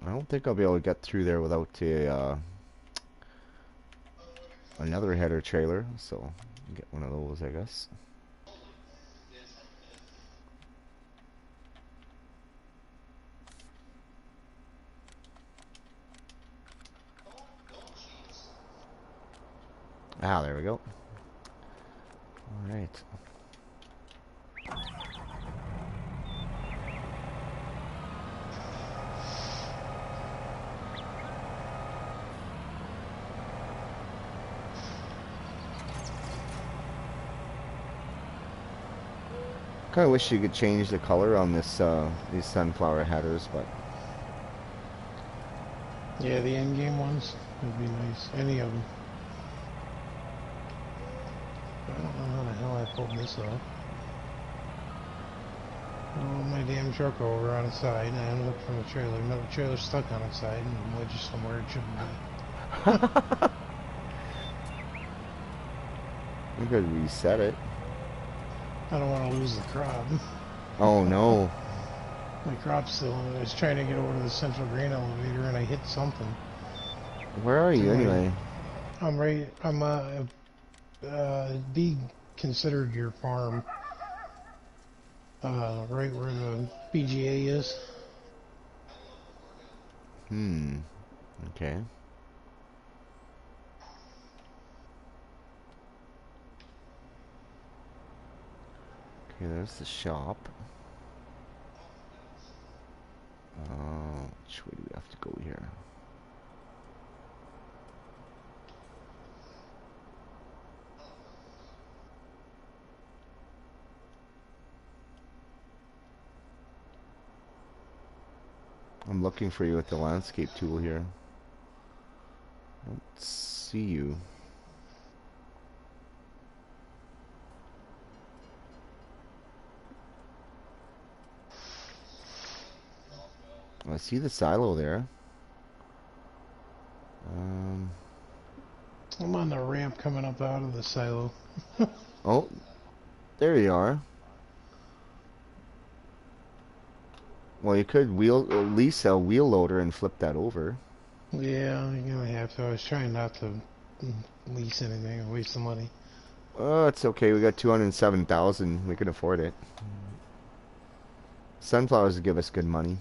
I don't think I'll be able to get through there without a another header trailer, so get one of those, I guess. Ah, there we go. All right. Kind of wish you could change the color on this these sunflower headers, but Yeah, the end game ones would be nice. Any of them. I don't know how the hell I pulled this off. I rolled my damn truck over on its side, and I ended up from the trailer. Another trailer stuck on its side, and wedged somewhere it shouldn't be. we could reset it. I don't want to lose the crop. Oh no. My crop's still on it. I was trying to get over to the Central Grain Elevator, and I hit something. Where are you anyway? I'm right. I'm be considered your farm. Right where the BGA is. Okay. Okay, there's the shop. Which way do we have to go here? I'm looking for you with the landscape tool here. I don't see you. I see the silo there. I'm on the ramp coming up out of the silo. Oh, there you are. Well, you could lease a wheel loader and flip that over. Yeah, I'm gonna have to. I was trying not to lease anything or waste the money. Oh, it's okay. We got 207,000. We can afford it. Sunflowers give us good money.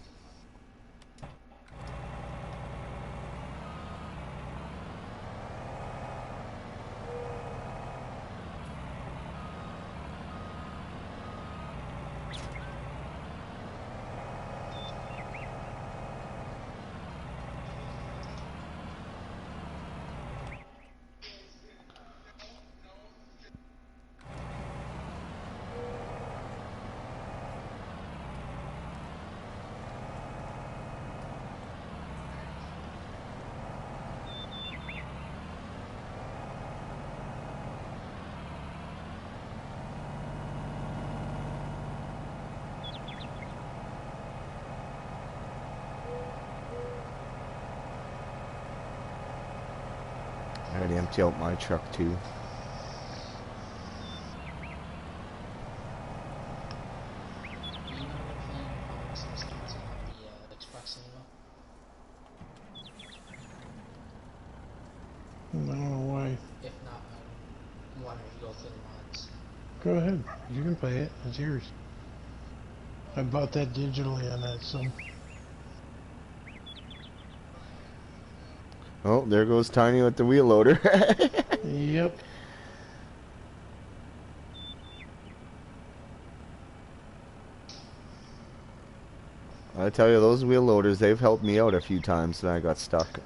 empty out my truck too. You know what plan some sponsored on the Express anymore? I don't know why. If not, I'm wondering if you go through the mods. Go ahead. You can play it. It's yours. I bought that digitally on that, so. Oh, there goes Tiny with the wheel loader. Yep. I tell you, those wheel loaders, they've helped me out a few times when I got stuck.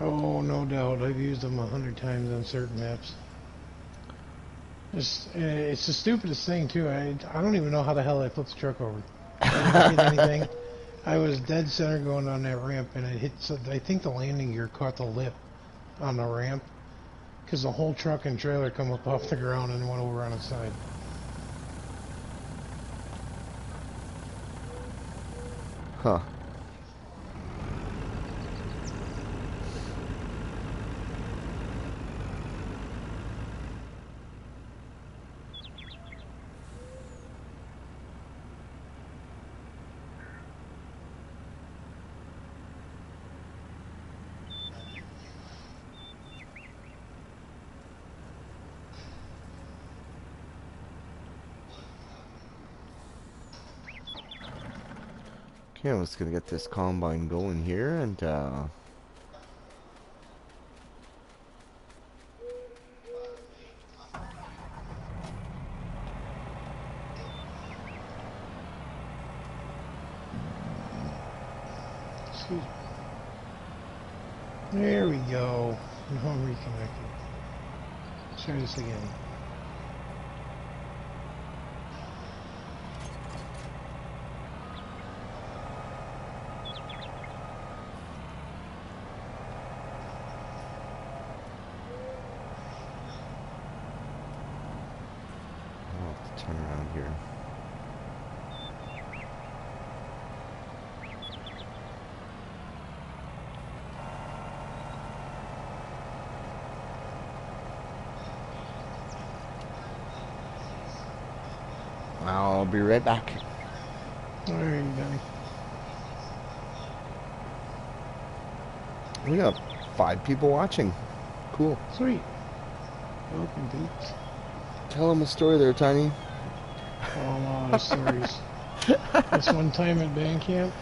Oh, no doubt. I've used them 100 times on certain maps. It's the stupidest thing, too. I don't even know how the hell I flipped the truck over. I didn't hit anything. I was dead center going on that ramp, and it hit. So I think the landing gear caught the lip on the ramp, because the whole truck and trailer come up off the ground and went over on its side. Huh. Okay, I'm just gonna get this combine going here, and Excuse me. There we go. Now I'm reconnected. Let's try this again. I'll have to turn around here. I'll be right back. Alright, Donnie. We got 5 people watching. Cool. Sweet. Welcome, peeps. Tell them a story there, Tiny. Oh, a lot of stories. This one time at band camp.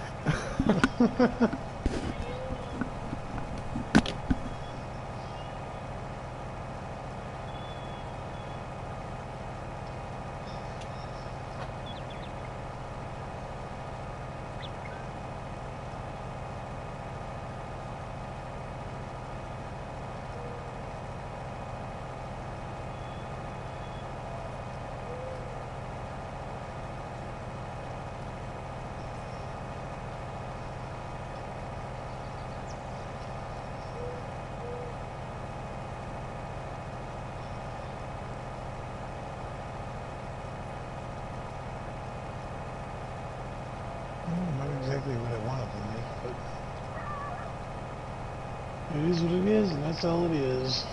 Not exactly what I wanted to make, but it is what it is, and that's all it is.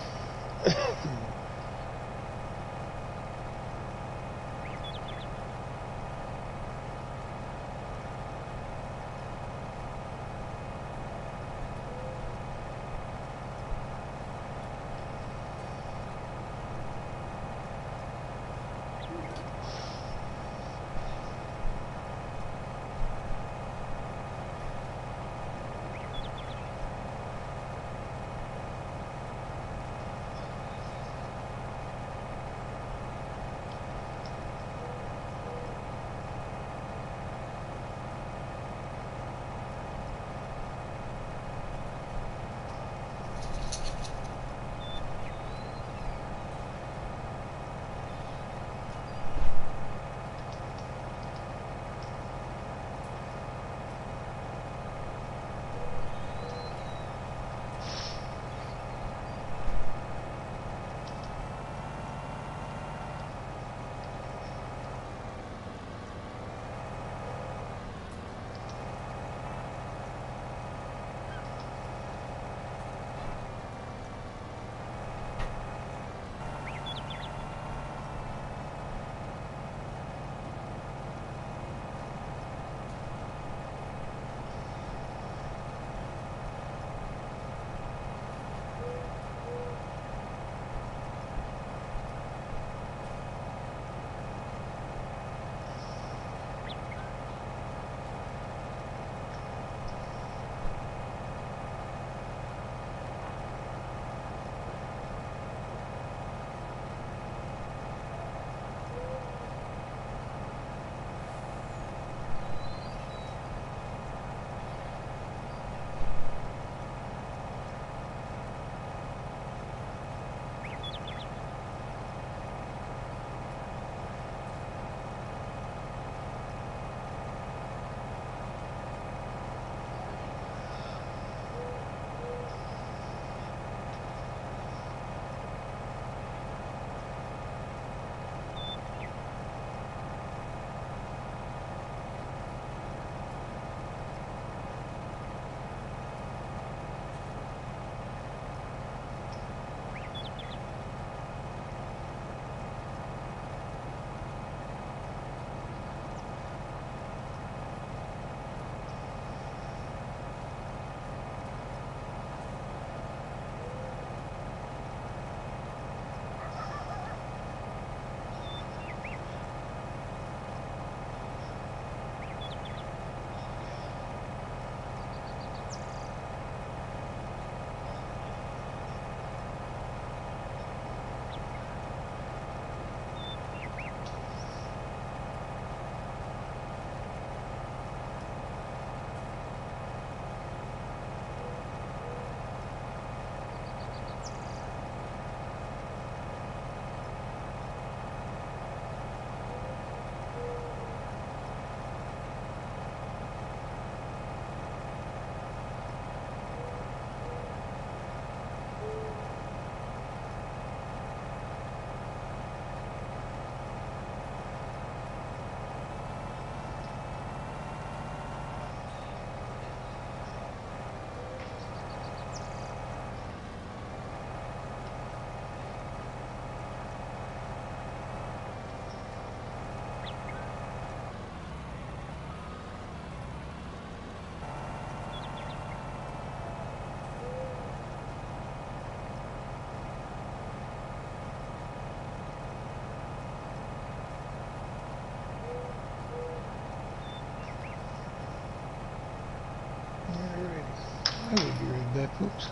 I will be right back, folks.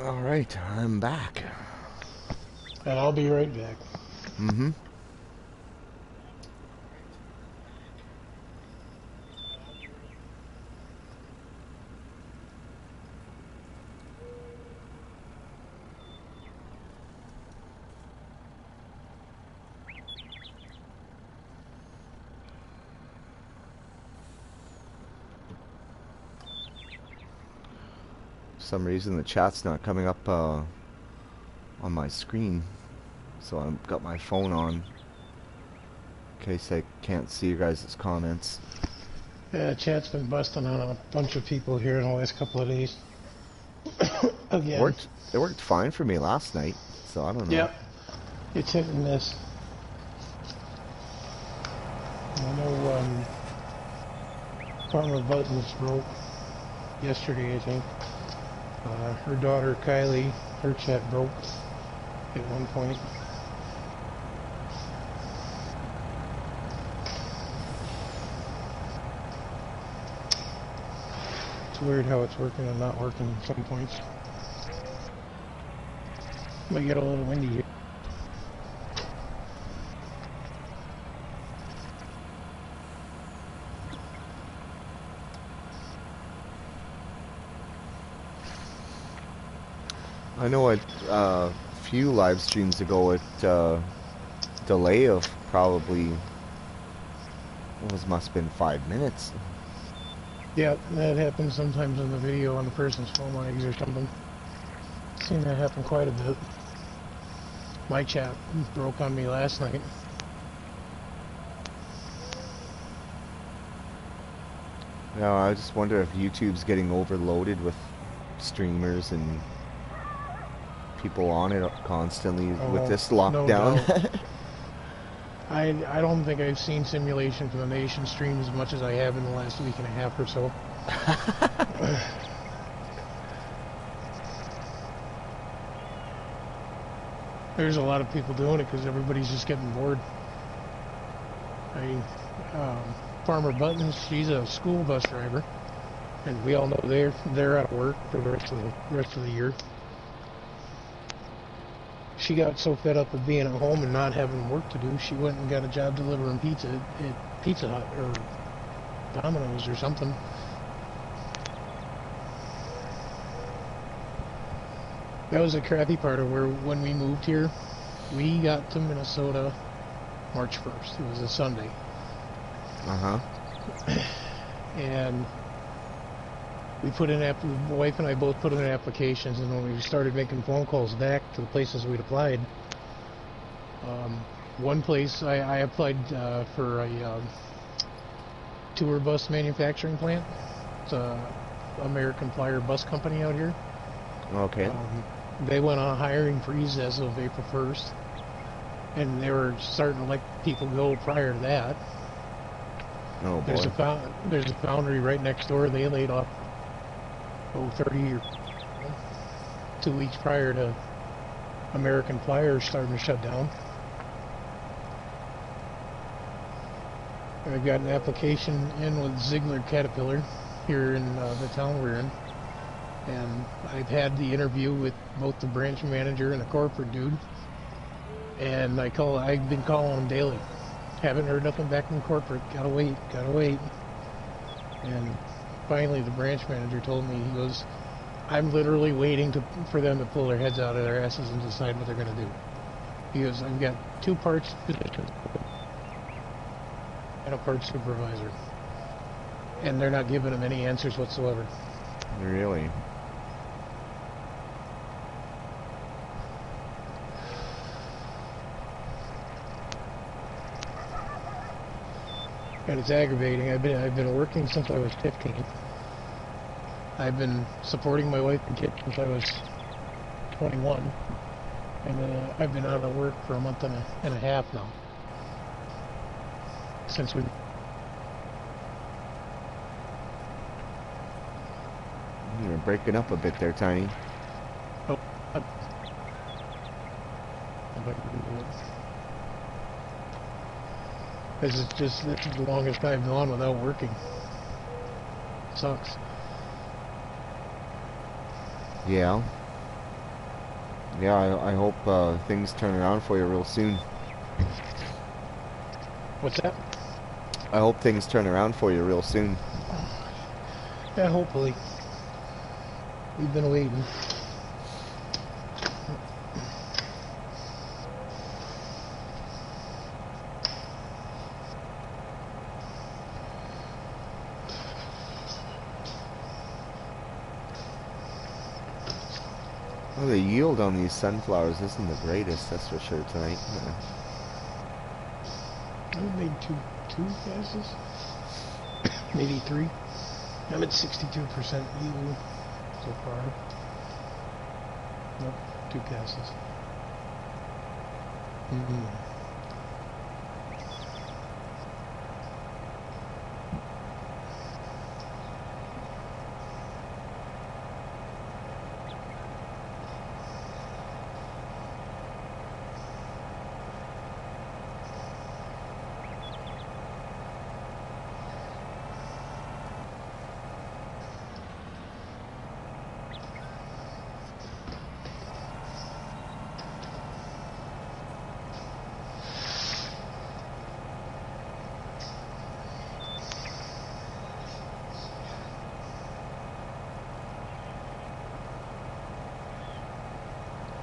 All right, I'm back. And I'll be right back. Mm-hmm. For some reason the chat's not coming up on my screen, so I've got my phone on in case I can't see you guys' comments. Yeah, chat's been busting on a bunch of people here in the last couple of days. Again. It worked fine for me last night, so I don't know. Yep. It's hit and miss. I know Farmer Buttons broke yesterday, I think. Her daughter Kylie, her chat broke at one point. It's weird how it's working and not working at some points. Might get a little windy here. I know a few live streams ago it delay of probably must have been 5 minutes. Yeah, that happens sometimes in the video on the person's phone lags or something. Seen that happen quite a bit. My chat broke on me last night. Yeah, I just wonder if YouTube's getting overloaded with streamers and people on it constantly with this lockdown. No I don't think I've seen Simulation for the Nation stream as much as I have in the last week and a half or so. There's a lot of people doing it because everybody's just getting bored. I mean, Farmer Buttons, she's a school bus driver, and we all know they're out of work for the rest of the year. She got so fed up with being at home and not having work to do, she went and got a job delivering pizza at Pizza Hut or Domino's or something. That was the crappy part of when we moved here. We got to Minnesota March 1st. It was a Sunday. Uh-huh. And we put in my wife and I both put in applications, and when we started making phone calls back to the places we'd applied, one place I applied for a tour bus manufacturing plant. It's a American Flyer bus company out here. Okay. They went on a hiring freeze as of April 1st, and they were starting to let people go prior to that. Oh boy. There's a foundry right next door. They laid off 30 or 2 weeks prior to American Flyer starting to shut down. I've got an application in with Ziegler Caterpillar here in the town we're in, and I've had the interview with both the branch manager and the corporate dude, and I've been calling them daily. Haven't heard nothing back from corporate. Gotta wait. And finally the branch manager told me, he goes, I'm literally waiting for them to pull their heads out of their asses and decide what they're going to do. He goes, I've got 2 parts positions and a parts supervisor, and they're not giving them any answers whatsoever. Really? And it's aggravating. I've been working since I was 15. I've been supporting my wife and kids since I was 21, and I've been out of work for a month and a half now. Since we. You're breaking up a bit there, Tiny. Oh. This is the longest I've gone without working. It sucks. Yeah. Yeah, I hope things turn around for you real soon. What's that? I hope things turn around for you real soon. Yeah, hopefully. We've been waiting. Well, the yield on these sunflowers isn't the greatest, that's for sure, tonight. I've made two passes, maybe 3. I'm at 62% yield so far. Nope, 2 passes.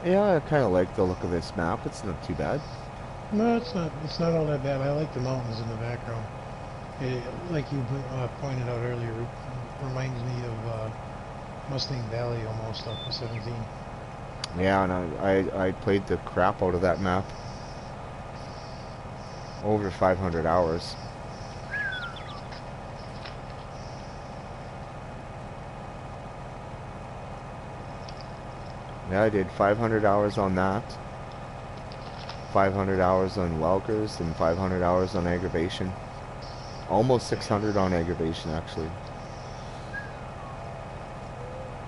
Yeah, I kind of like the look of this map. It's not too bad. No, it's not. It's not all that bad. I like the mountains in the background. It, like you pointed out earlier, it reminds me of Mustang Valley almost off of 17. Yeah, and I played the crap out of that map. Over 500 hours. Yeah, I did 500 hours on that. 500 hours on Welkers and 500 hours on aggravation. Almost 600 on aggravation, actually.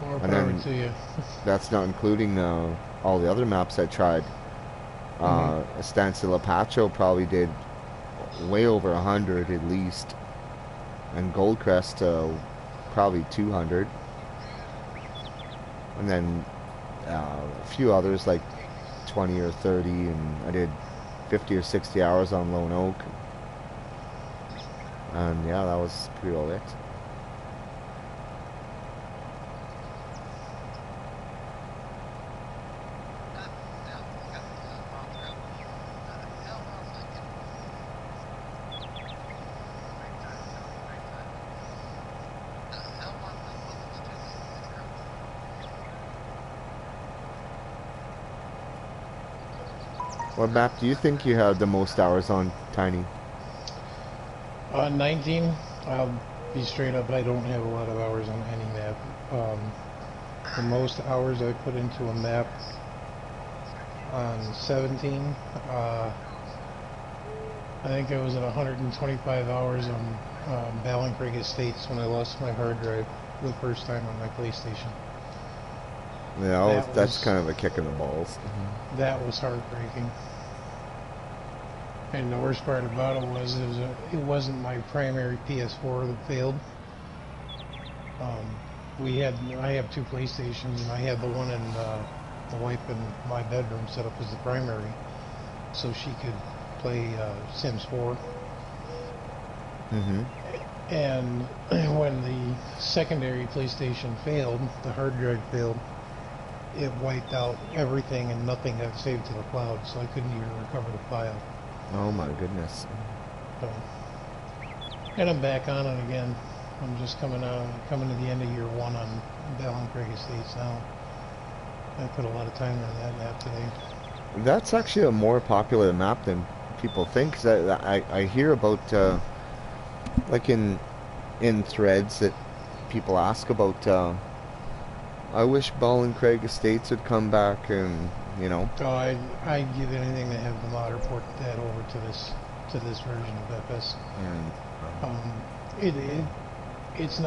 More And power then to you. that's not including all the other maps I tried. Estancia La Pacho probably did way over 100 at least. And Goldcrest probably 200. And then a few others like 20 or 30, and I did 50 or 60 hours on Lone Oak. And yeah, that was pretty well it. What map do you think you have the most hours on, Tiny? 19, I'll be straight up, I don't have a lot of hours on any map. The most hours I put into a map on 17, I think I was at 125 hours on Ballincraig Estates when I lost my hard drive the first time on my PlayStation. Yeah, that's kind of a kick in the balls. That was heartbreaking. And the worst part about it was it wasn't my primary PS4 that failed. I have two PlayStations, and I had the one in the wife in my bedroom set up as the primary, so she could play Sims 4. Mm-hmm. And when the secondary PlayStation failed, the hard drive failed, it wiped out everything and nothing got saved to the cloud, so I couldn't even recover the file. Oh my goodness. So, and I'm back on it again. I'm just coming to the end of year 1 on Ballincraig Estates now. I put a lot of time on that map today. That's actually a more popular map than people think. 'Cause I hear about like in threads that people ask about. I wish Ballincraig Estates would come back, and you know. So I'd give anything to have the modder port that over to this version of FS. And It's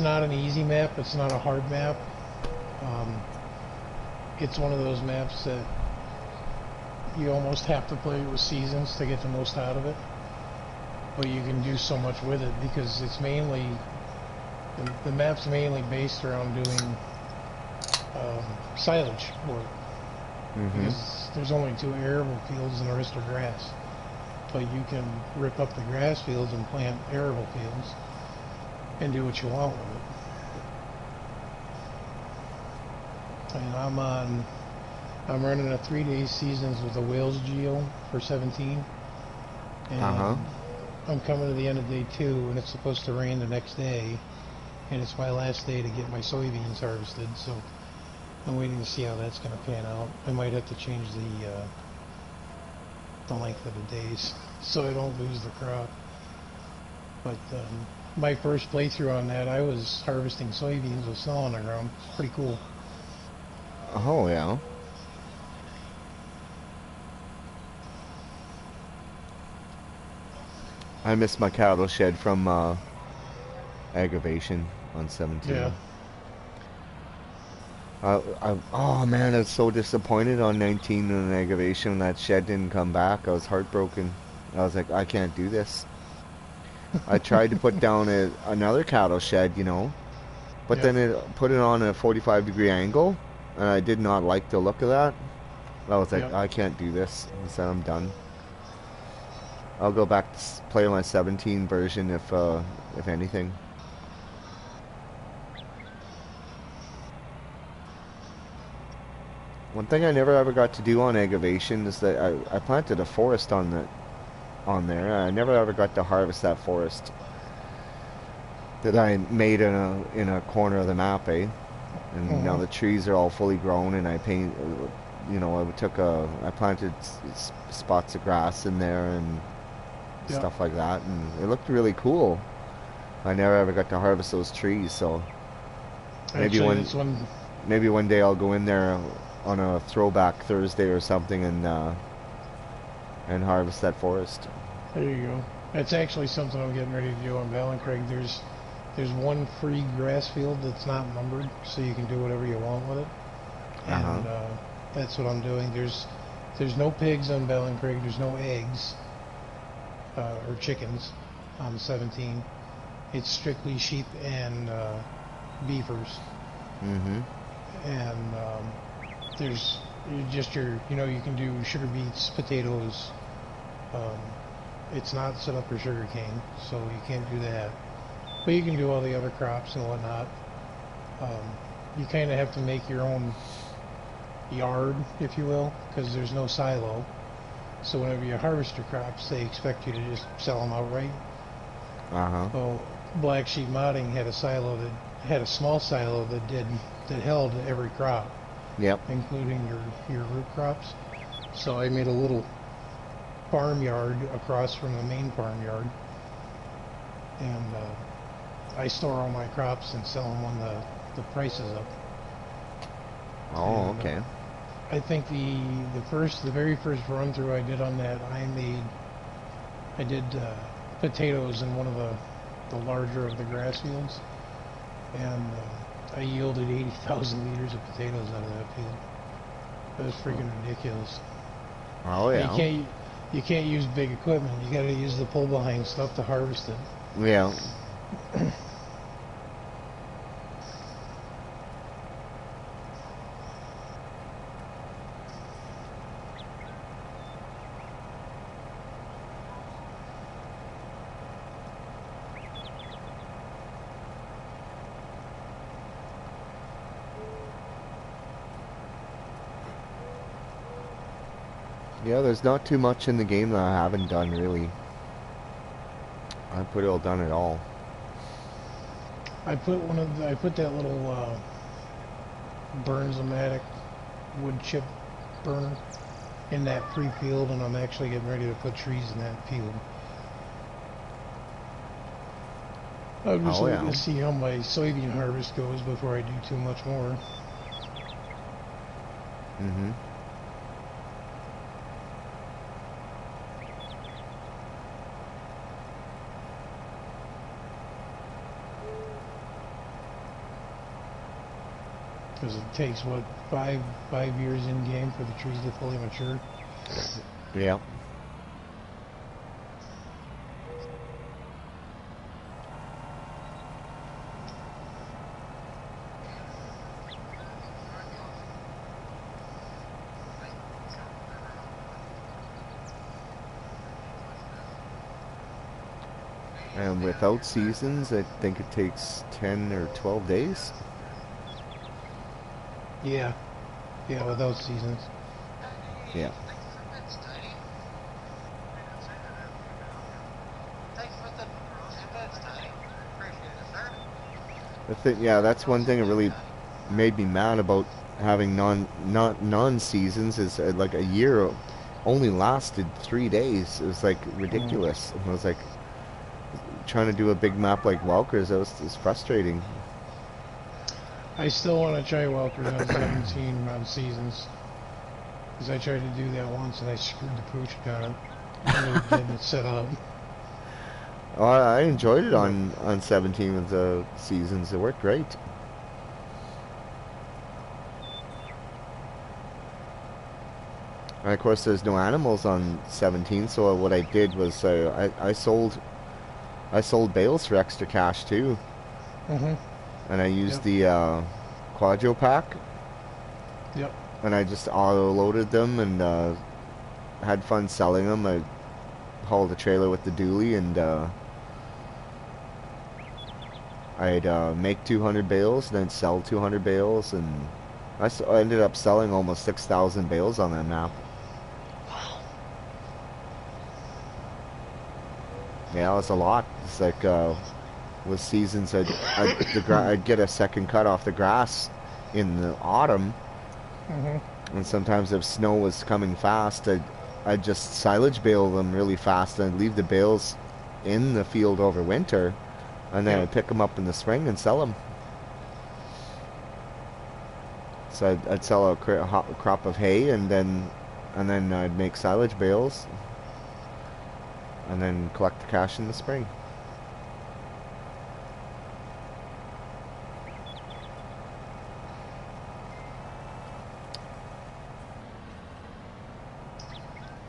not an easy map. It's not a hard map. It's one of those maps that you almost have to play with seasons to get the most out of it. But you can do so much with it because it's mainly the map's mainly based around doing silage work. Because there's only 2 arable fields and the rest are grass. But you can rip up the grass fields and plant arable fields and do what you want with it. And I'm running a 3-day seasons with the Wales Geo for 17. And I'm coming to the end of day 2 and it's supposed to rain the next day. And it's my last day to get my soybeans harvested, so I'm waiting to see how that's going to pan out. I might have to change the length of the days so I don't lose the crop. But my first playthrough on that, I was harvesting soybeans with snow on the ground. It's pretty cool. Oh yeah. I missed my cattle shed from aggravation on 17. Yeah. Oh man, I was so disappointed on 19 in an aggravation when that shed didn't come back. I was heartbroken. I was like, I can't do this. I tried to put down another cattle shed, you know, but then it put it on a 45-degree angle, and I did not like the look of that. I was like, I can't do this. I said, I'm done. I'll go back to play my 17 version if anything. One thing I never ever got to do on aggravation is that I planted a forest on there. I never ever got to harvest that forest that I made in a corner of the map, eh? And now the trees are all fully grown, and I planted spots of grass in there and stuff like that, and it looked really cool. I never ever got to harvest those trees, so maybe one day I'll go in there on a throwback Thursday or something and harvest that forest. There you go. That's actually something I'm getting ready to do on Ballincraig. There's one free grass field that's not numbered, so you can do whatever you want with it. And that's what I'm doing. There's no pigs on Ballincraig. There's no eggs or chickens on 17. It's strictly sheep and beavers. And there's just you can do sugar beets, potatoes. It's not set up for sugar cane, so you can't do that. But you can do all the other crops and whatnot. You kind of have to make your own yard, if you will, because there's no silo. So whenever you harvest your crops, they expect you to just sell them outright. So Black Sheep Modding had a small silo that held every crop. Yep. including your root crops. So I made a little farmyard across from the main farmyard, and I store all my crops and sell them when the price is up. Oh, And okay. I think the very first run through I did on that, I did potatoes in one of the larger of the grass fields, and I yielded 80,000 liters of potatoes out of that field. It was freaking ridiculous. Oh, But yeah. you can't use big equipment. You got to use the pull behind stuff to harvest it. Yeah. Yeah, there's not too much in the game that I haven't done, really. I pretty well done it all. I put that little Burns-O-Matic wood chip burner in that pre-field, and I'm actually getting ready to put trees in that field. I'm just Oh, looking yeah. to see how my soybean harvest goes before I do too much more. Mm-hmm. Because it takes, what, five years in game for the trees to fully mature. Yeah. And without seasons, I think it takes 10 or 12 days. Yeah, yeah, without seasons. Yeah. Thanks for bits, Tiny. Thanks for the 2 bits, Tiny. Appreciate it, sir. Yeah, that's one thing that really made me mad about having non-seasons is like a year only lasted 3 days. It was like Mm. ridiculous. I was like trying to do a big map like Welker's. It was frustrating. I still want to try Welkers on 17 on seasons. Because I tried to do that once and I screwed the pooch on it. Ended up getting it set up. Oh, I enjoyed it But on 17 with the seasons. It worked great. And of course, there's no animals on 17. So what I did was I sold bales for extra cash too, mm-hmm. and I used Yep. the Quadro pack, Yep. and I just auto loaded them and had fun selling them. I hauled a trailer with the dually, and I'd make 200 bales, and then sell 200 bales, and I ended up selling almost 6,000 bales on that map. Yeah, it was a lot. It's like with seasons, I'd get a second cut off the grass in the autumn, Mm-hmm. and sometimes if snow was coming fast, I'd just silage bale them really fast, and I'd leave the bales in the field over winter, and then Yep. I'd pick them up in the spring and sell them. So I'd sell a crop of hay, and then I'd make silage bales, and then collect the cash in the spring.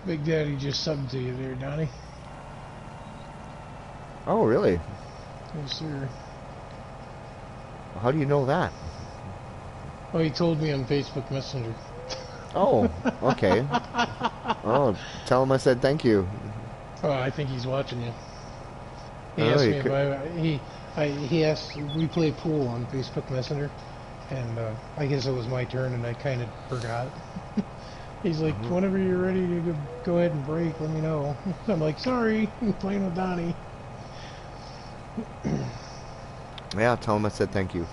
Big Daddy just subbed to you there, Donnie. Oh, really? Yes, sir. How do you know that? Oh, he told me on Facebook Messenger. Oh, okay. Oh, tell him I said thank you. Oh, I think he's watching you. He Oh, asked you me if he asked, we play pool on Facebook Messenger, and I guess it was my turn, and I kind of forgot. He's like, whenever you're ready to go ahead and break, let me know. I'm like, sorry, I'm playing with Donnie. Yeah, tell him I said thank you.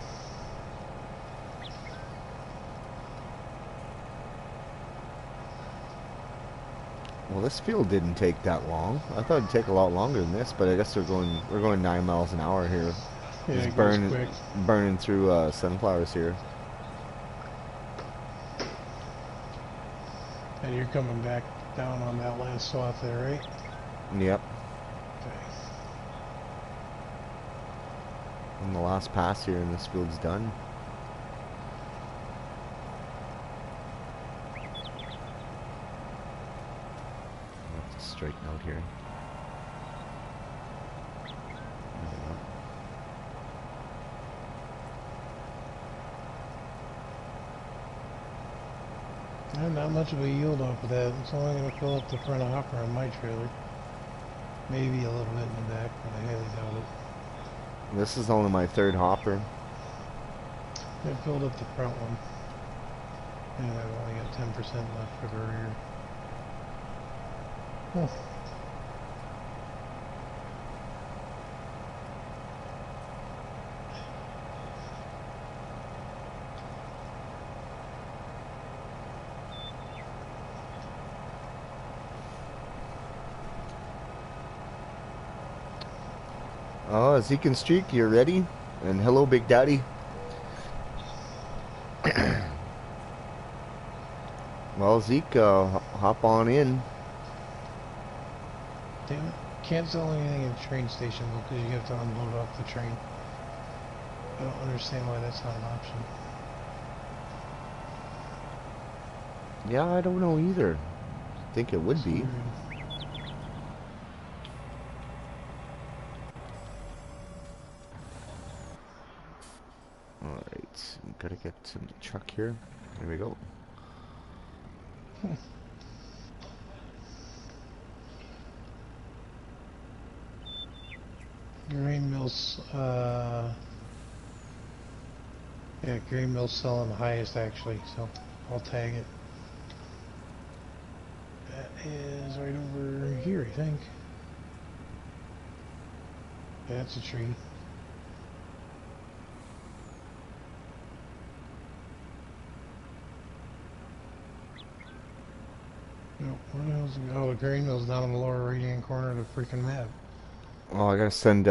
Well, this field didn't take that long. I thought it'd take a lot longer than this, but I guess we're going 9 miles an hour here. Yeah, Just it goes quick. burning through sunflowers here. And you're coming back down on that last swath there, right? Yep. Okay. And the last pass here and this field's done. I'll have to straighten out here. There we go. Not much of a yield off of that. It's only going to fill up the front hopper on my trailer. Maybe a little bit in the back, but I highly doubt it. This is only my third hopper. It filled up the front one. And I've only got 10% left for the rear. Huh. Oh, Zeke and Streak, you're ready? And hello, Big Daddy. Well, Zeke, hop on in. Damn it. Can't sell anything at the train station because you have to unload off the train. I don't understand why that's not an option. Yeah, I don't know either. I think it would be. Alright, gotta get to the truck here. There we go. Grain mills, yeah, grain mill's selling the highest actually, so I'll tag it. That is right over here, I think. Yeah, that's a tree. No, where the hell's it? Oh, the grain mill's down in the lower right hand corner of the freaking map. Oh, I gotta send,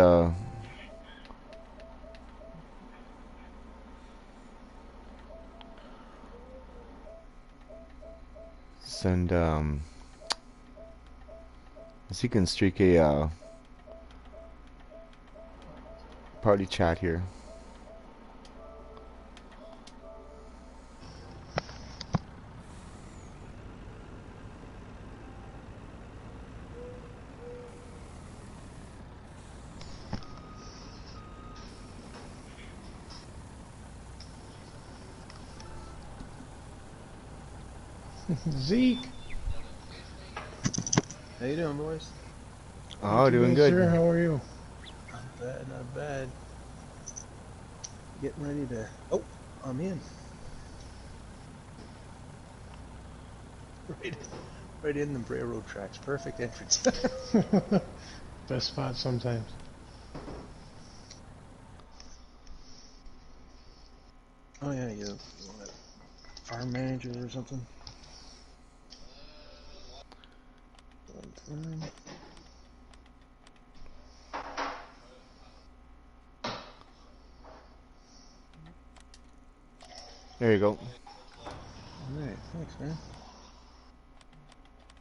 Zeke and Streak a, party chat here. Zeke! How you doing, boys? Oh, doing good. Sir, how are you? Not bad, not bad. Getting ready to... Oh, I'm in. Right in the railroad tracks. Perfect entrance. Best spot sometimes. Oh yeah, you want a farm manager or something? Farm. There you go. Alright, thanks, man.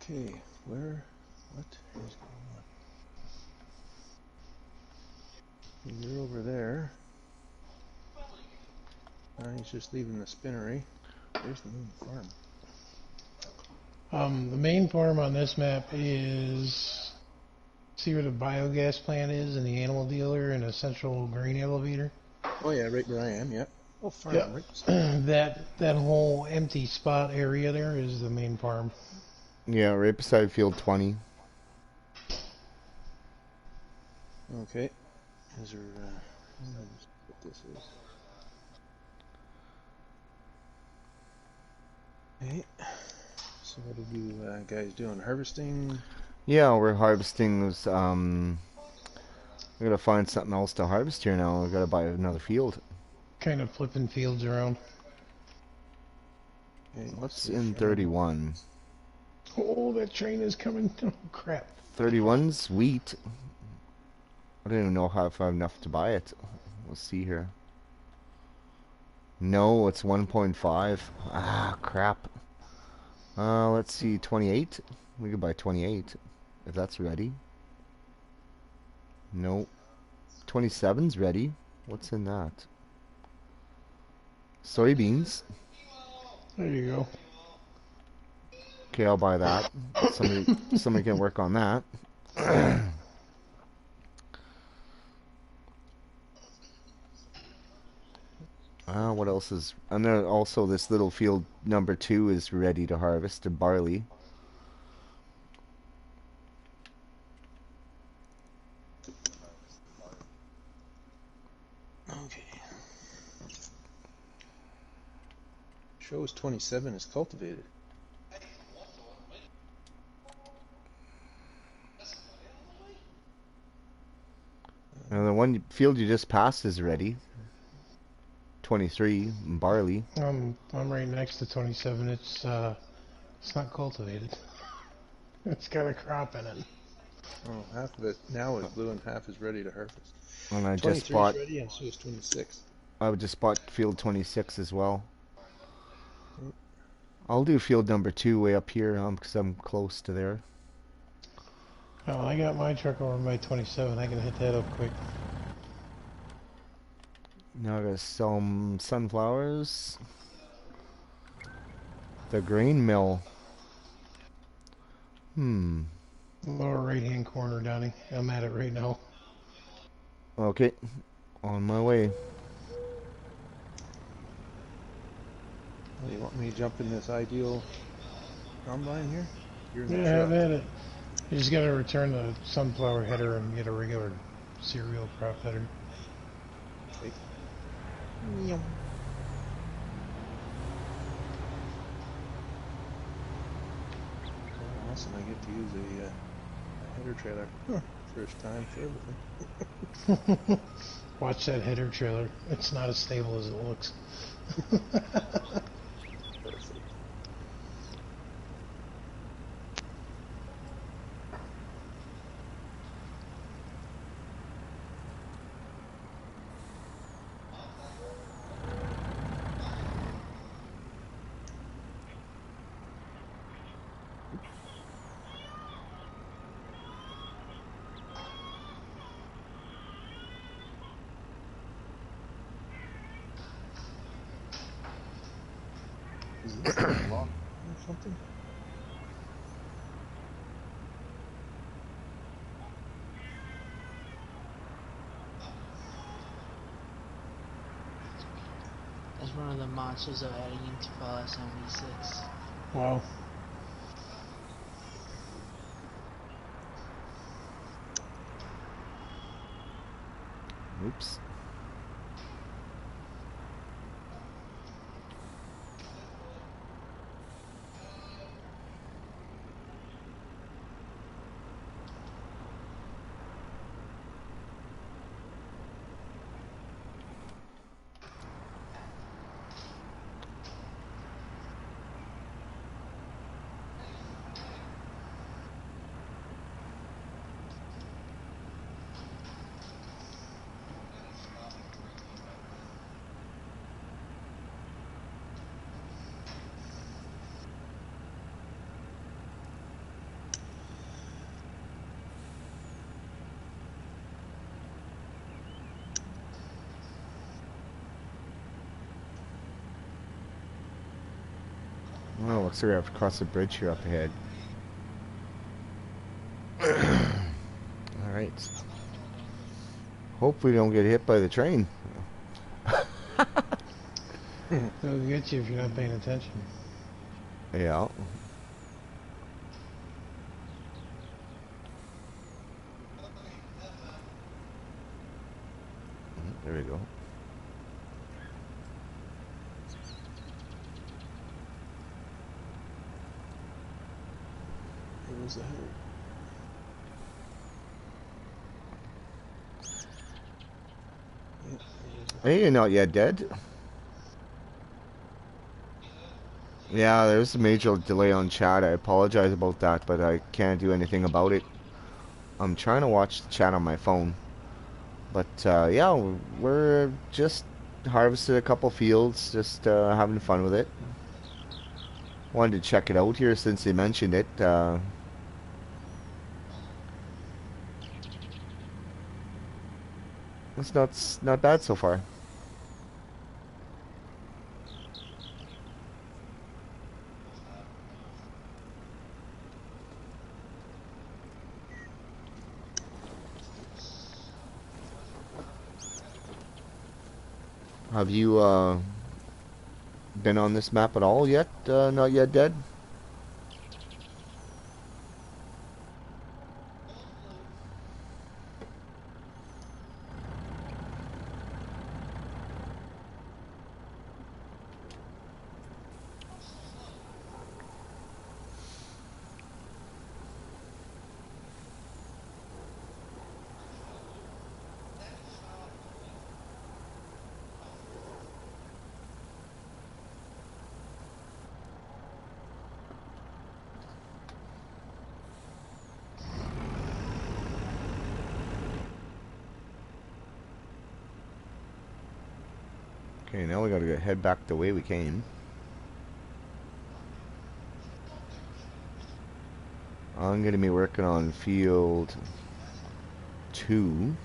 Okay, what is going on? You're over there. He's just leaving the spinnery. There's the main farm. The main farm on this map is... See where the biogas plant is and the animal dealer and a central grain elevator? Oh yeah, right where I am, yeah. Oh, farm, Yeah. right. that whole empty spot area there is the main farm. Yeah, right beside field 20. Okay. Is there, what this is. Okay. So what are you guys doing? Harvesting? Yeah, we're harvesting those, we gotta find something else to harvest here now. We gotta buy another field. Kind of flipping fields around. Okay, What's in 31? Oh, that train is coming. Oh, crap. 31's wheat. I don't even know if I have enough to buy it. We'll see here. No, it's 1.5. Ah, crap. Let's see, 28. We could buy 28 if that's ready. No. 27's ready. What's in that? Soybeans. There you go. Okay, I'll buy that. Somebody can work on that. What else is... And then also this little field number 2 is ready to harvest a barley. Okay. Shows 27 is cultivated. And the one field you just passed is ready. 23, barley. I'm right next to 27. It's not cultivated. It's got a crop in it. Oh, half of it now is blue and half is ready to harvest. And I just 23 bought... is ready and so is 26. I just bought field 26 as well. I'll do field number 2 way up here because I'm close to there. Oh, I got my truck over by 27. I can hit that up quick. Now I gotta sell some sunflowers. The grain mill. Lower right-hand corner, Donnie. I'm at it right now. Okay, on my way. Oh, you want me to jump in this ideal combine here? You're in the Yeah, have truck. at it. You just gotta return the sunflower header and get a regular cereal crop header. Okay. Oh, awesome, I get to use a header trailer. Huh. First time for everything. Watch that header trailer. It's not as stable as it looks. Perfect. Is this thing locked or something? That's one of the monsters of adding into Fallout 76. Wow. Oops. Oh, looks like I have to cross the bridge here up ahead. Alright. Hope we don't get hit by the train. It'll get you if you're not paying attention. Yeah. There we go. It was a header. Yeah, Hey, you're not yet dead. Yeah, there's a major delay on chat. I apologize about that, but I can't do anything about it. I'm trying to watch the chat on my phone. But yeah, we're just harvested a couple fields, just having fun with it. Wanted to check it out here since they mentioned it. It's not bad so far. Have you been on this map at all yet? Not yet dead? Okay, now we gotta head back the way we came. I'm gonna be working on field 2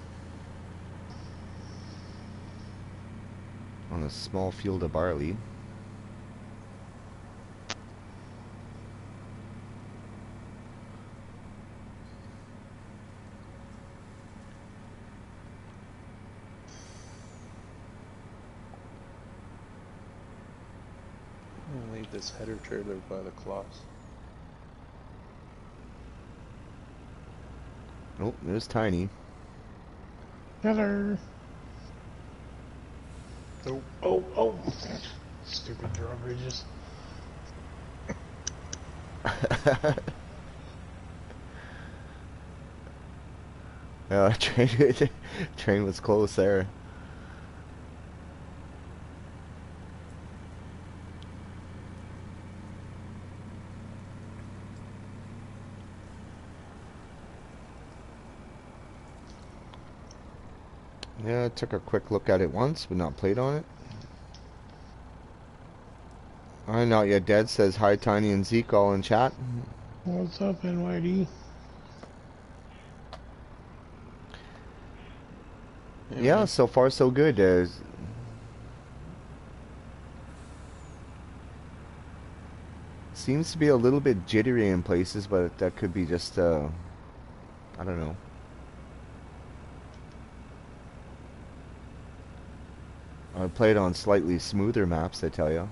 on a small field of barley. I'm gonna leave this header trailer by the cloths. Oh, there's Tiny. Hello. Oh, oh, oh. Stupid drawbridges. Train was close there. Yeah, I took a quick look at it once, but not played on it. I'm not yet dead, says hi Tiny and Zeke all in chat. What's up, NYD? Yeah, so far so good. Seems to be a little bit jittery in places, but that could be just, I don't know. I played on slightly smoother maps, I tell you.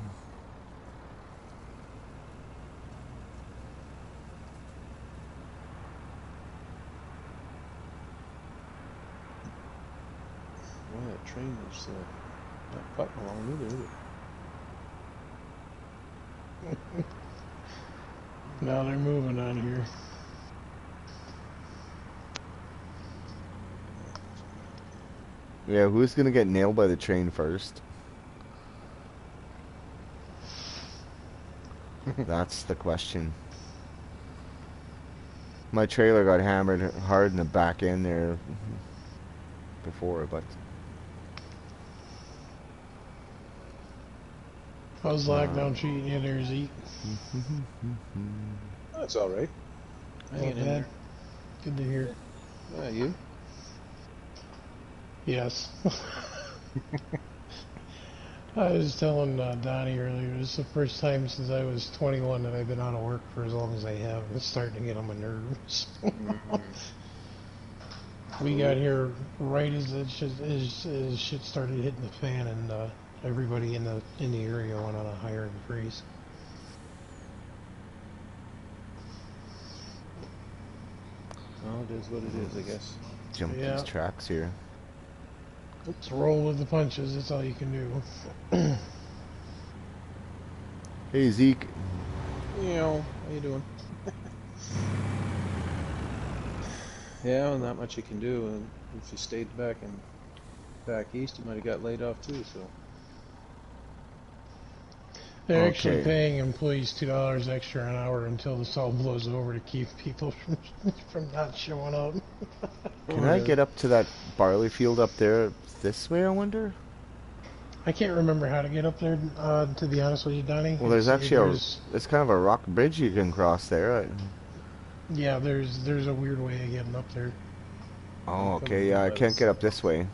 Well, that train is not putting along either, is it? Now they're moving on here. Yeah, who's gonna get nailed by the train first? That's the question. My trailer got hammered hard in the back end there before, but How's lockdown treating you there, Zeke? That's all right. Not Hanging in bad. there. Good to hear. You? Yes. I was telling Donnie earlier, this is the first time since I was 21 that I've been out of work for as long as I have. It's starting to get on my nerves. We got here right as as shit started hitting the fan, and everybody in the area went on a hiring freeze. Well, it is what it is, I guess. jump Yeah. these tracks here. Let's roll with the punches. That's all you can do. Hey Zeke. How you doing? Yeah, well, not much you can do. And if you stayed back east, you might have got laid off too. So They're actually Okay. paying employees $2 extra an hour until this all blows over to keep people from not showing up. Can I get up to that barley field up there this way, I wonder? I can't remember how to get up there, to be honest with you, Donnie. Well, there's actually there's it's kind of a rock bridge you can cross there. yeah, there's a weird way of getting up there. Oh, Coming okay, in yeah, I by can't the get up silos. this way.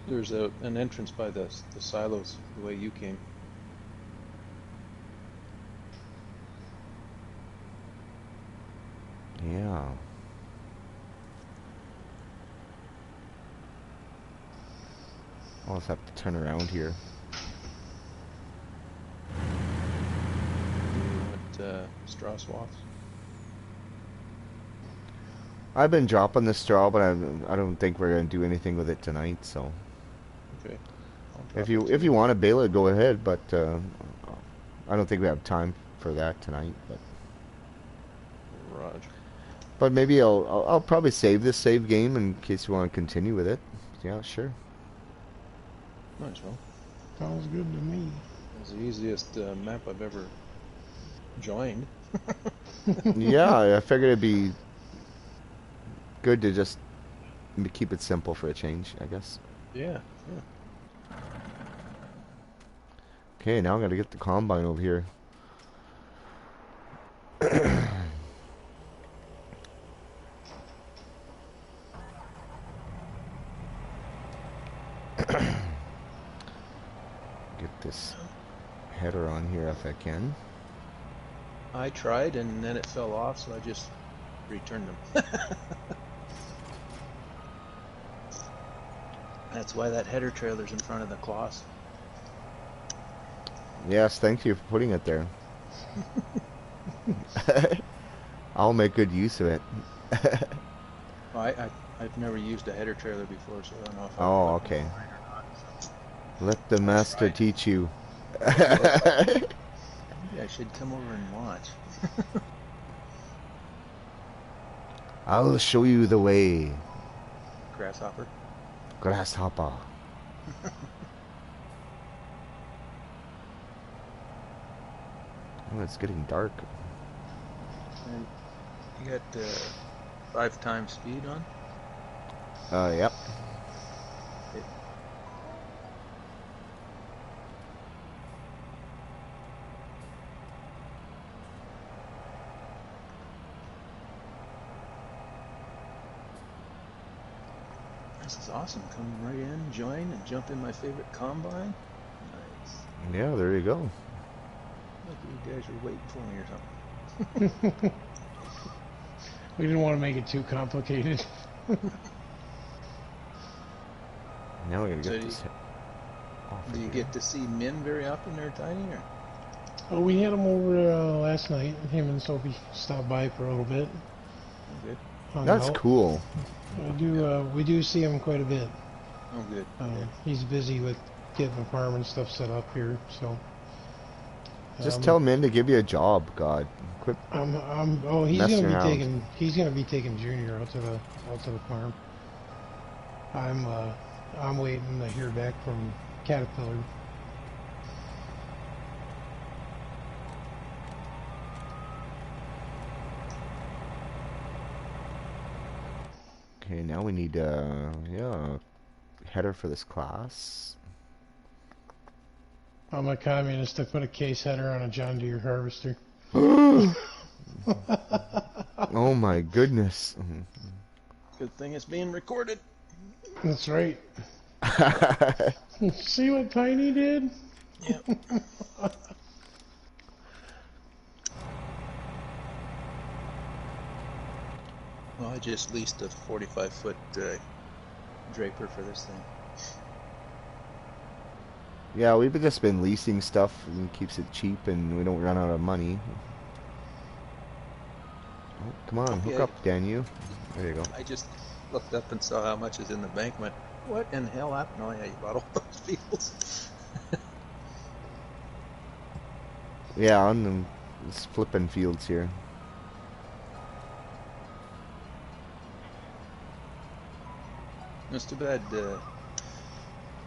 There's an entrance by the silos the way you came. Yeah. I'll just have to turn around here. Do you want straw swaths? I've been dropping the straw, but I don't think we're gonna do anything with it tonight. So Okay. I'll if drop you it if to you want to bale it, go ahead. But I don't think we have time for that tonight. Raj. But maybe I'll probably save this save game in case you want to continue with it. Yeah, sure. Might as well. Sounds good to me. It's the easiest map I've ever joined. Yeah, I figured it'd be good to just keep it simple for a change, I guess. Yeah. Okay, now I'm gonna get the combine over here. Get this header on here if I can. I tried and then it fell off, so I just returned them. That's why that header trailer's in front of the cloth. Yes, thank you for putting it there. I'll make good use of it. I've never used a header trailer before, so I don't know if Oh, I'll put okay. them online or not. So Let the master teach you. maybe I should come over and watch. I'll show you the way, Grasshopper. grasshopper. Oh, it's getting dark. And you got 5 times speed on? Yep. Okay. This is awesome. Come right in, join, and jump in my favorite combine. Nice. Yeah, there you go. Like you guys were waiting for me or something. We didn't want to make it too complicated. Now we're gonna So get this off Do you of get to see Min very often there, Tiny? Or? Oh, we had him over last night. Him and Sophie stopped by for a little bit. Oh, good. Hung That's out. cool. We do see him quite a bit. Oh, good. Yeah. He's busy with getting the farm and stuff set up here, so. Just tell Min to give you a job, God. Quit. He's messing gonna be around. taking Junior out to the farm. I'm waiting to hear back from Caterpillar. Okay, now we need a header for this class. I'm a communist. I put a case header on a John Deere harvester. Oh my goodness. Good thing it's being recorded. That's right. See what Tiny did? Yep. Well, I just leased a 45-foot draper for this thing. Yeah, we've just been leasing stuff and keeps it cheap and we don't run out of money. Oh, come on, hook Yeah. up, Daniel. There you go. I just looked up and saw how much is in the bank and went, what in hell happened? Oh, yeah, you bought all those fields. Yeah, on the flipping fields here. It's too bad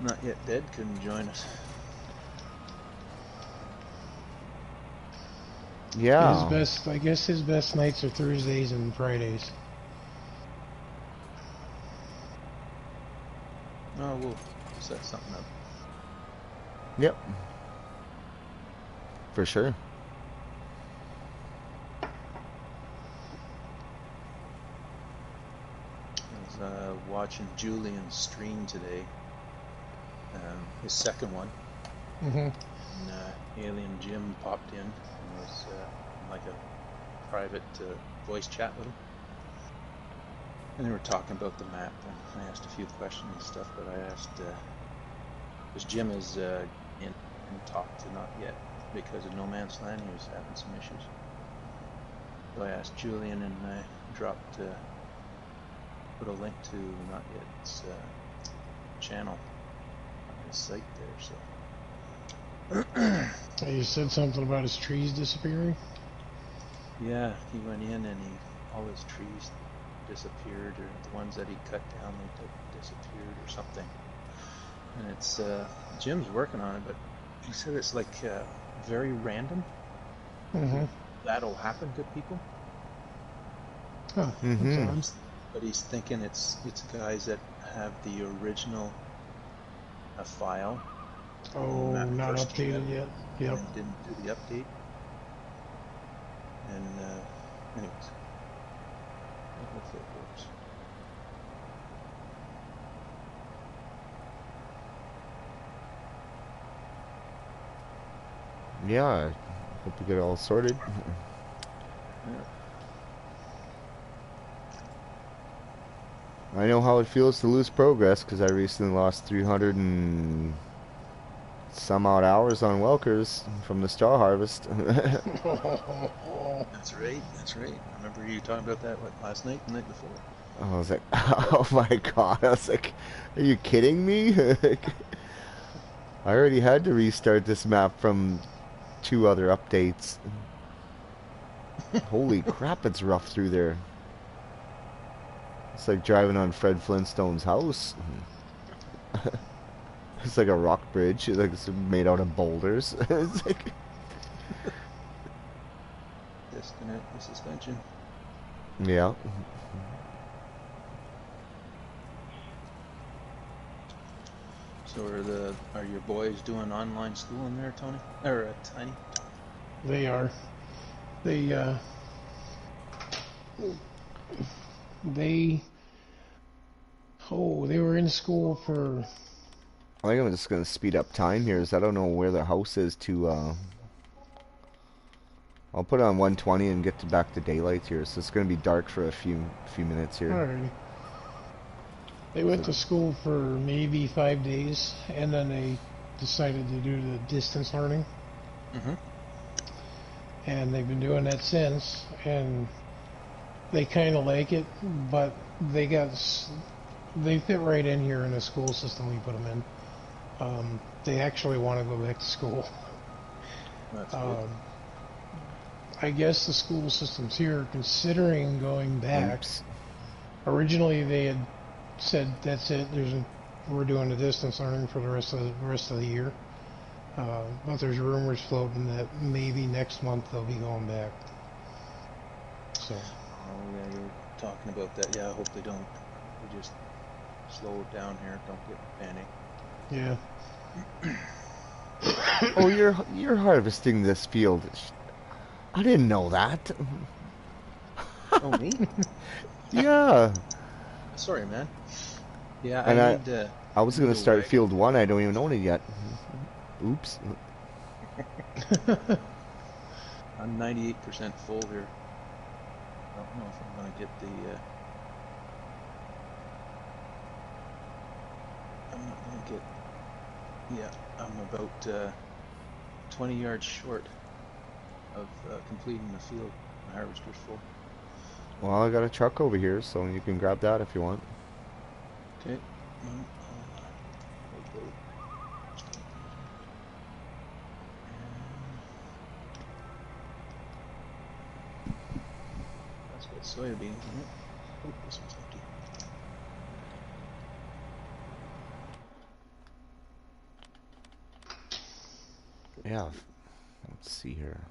Not Yet Dead couldn't join us. His Yeah. best, I guess his best nights are Thursdays and Fridays. Oh, we'll set something up. Yep. For sure. I was watching Julian's stream today, his second one, Mm-hmm. and Alien Jim popped in and was like a private voice chat with him. And they were talking about the map, and I asked a few questions and stuff, but I asked, because Jim is in talk to Not Yet because of No Man's Land. He was having some issues. So I asked Julian, and I dropped, put a link to Not Yet's channel on his site there. So You said something about his trees disappearing? yeah, he went in and all his trees disappeared, or the ones that he cut down they disappeared or something. And it's Jim's working on it, but he said it's like very random. Mm-hmm. That'll happen to people. Huh, Mm-hmm. that's odd. But he's thinking it's guys that have the original file. Oh, Map not first came updated out, yet. Yep. and didn't do the update. And anyways, hopefully it works. Yeah. I hope you get it all sorted. Yeah. I know how it feels to lose progress because I recently lost 300 and some odd hours on Welkers from the Star Harvest. That's right. That's right. I remember you talking about that last night, the night before. I was like, oh my god. I was like, are you kidding me? I already had to restart this map from 2 other updates. Holy crap, it's rough through there. It's like driving on Fred Flintstone's house. It's like a rock bridge. Like it's made out of boulders. It's like... Disconnect the suspension. Yeah. So are your boys doing online school in there, Tony? Or Tiny? They are. They they were in school for. I think I'm just gonna speed up time here, as I don't know where the house is to. I'll put it on 120 and get back to daylight here, so it's gonna be dark for a few minutes here. Alrighty. They went to school for maybe 5 days, and then they decided to do the distance learning, Mm-hmm. and they've been doing that since. And they kind of like it, but they fit right in here in the school system we put them in. They actually want to go back to school. That's good. I guess the school systems here are considering going back. Oops. Originally, they had said that's it. We're doing the distance learning for the rest of the year. But there's rumors floating that maybe next month they'll be going back. So. Oh yeah, you were talking about that. Yeah, I hope they don't. We just slow it down here. Don't get panic. Yeah. Oh, you're harvesting this field. I didn't know that. Oh, me? Yeah. Sorry, man. Yeah, And I need. I was gonna start wagon. field 1. I don't even own it yet. Oops. I'm 98% full here. I don't know if I'm gonna get the. I'm not gonna get. Yeah, I'm about 20 yards short of completing the field. My harvester's full. Well, I got a truck over here, so you can grab that if you want. Okay. That's got soybeans in it. Oh, this one's empty. Yeah. Let's see here.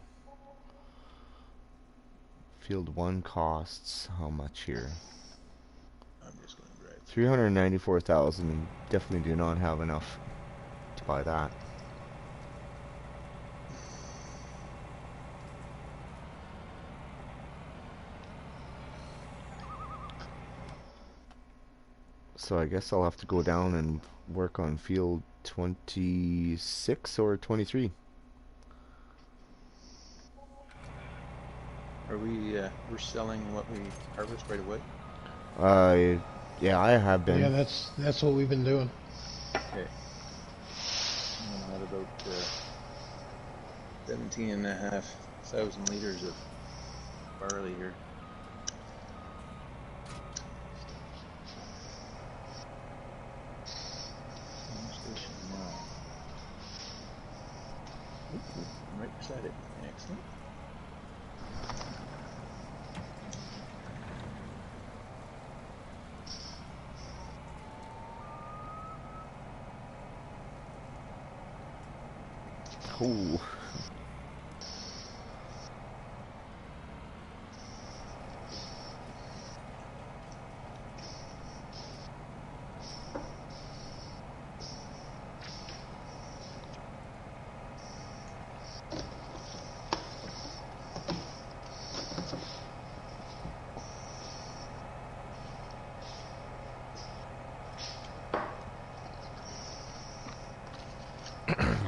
Field 1 costs how much here? I'm just gonna drive through. 394,000. Definitely do not have enough to buy that. So I guess I'll have to go down and work on field 26 or 23. Are we, we're selling what we harvest right away? Yeah, I have been. Yeah, that's what we've been doing. Okay. I'm gonna have about 17,500 liters of barley here. Station 9. Oop, oop, I'm right beside it. Excellent. Ooh.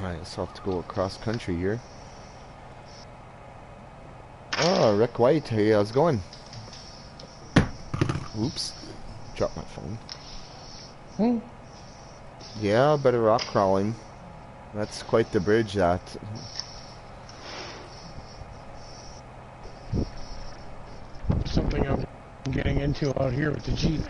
I just have to go across country here. Oh, Rick White, hey, how's it going? Oops, dropped my phone. Hmm. Yeah, a bit of rock crawling. That's quite the bridge, that. Something I'm getting into out here with the Jeep.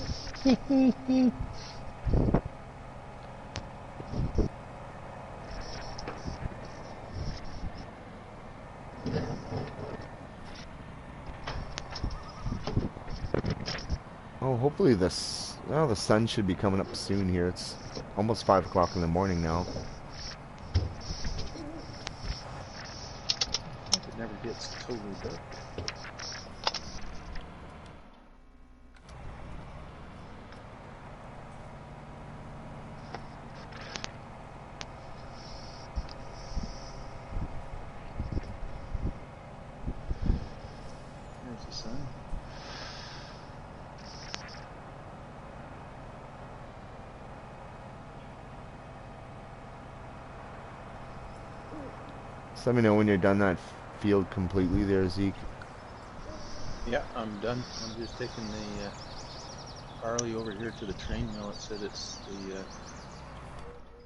Oh, hopefully this. Well, the sun should be coming up soon here. It's almost 5 o'clock in the morning now. I think it never gets totally dark. There's the sun. Just let me know when you're done that field completely there, Zeke. Yeah, I'm done. I'm just taking the barley over here to the train mill. It said it's the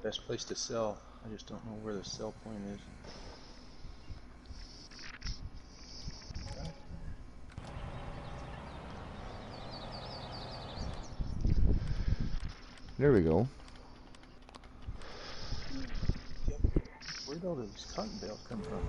best place to sell. I just don't know where the sell point is. There we go. Yep. Where'd all those cotton bales come from?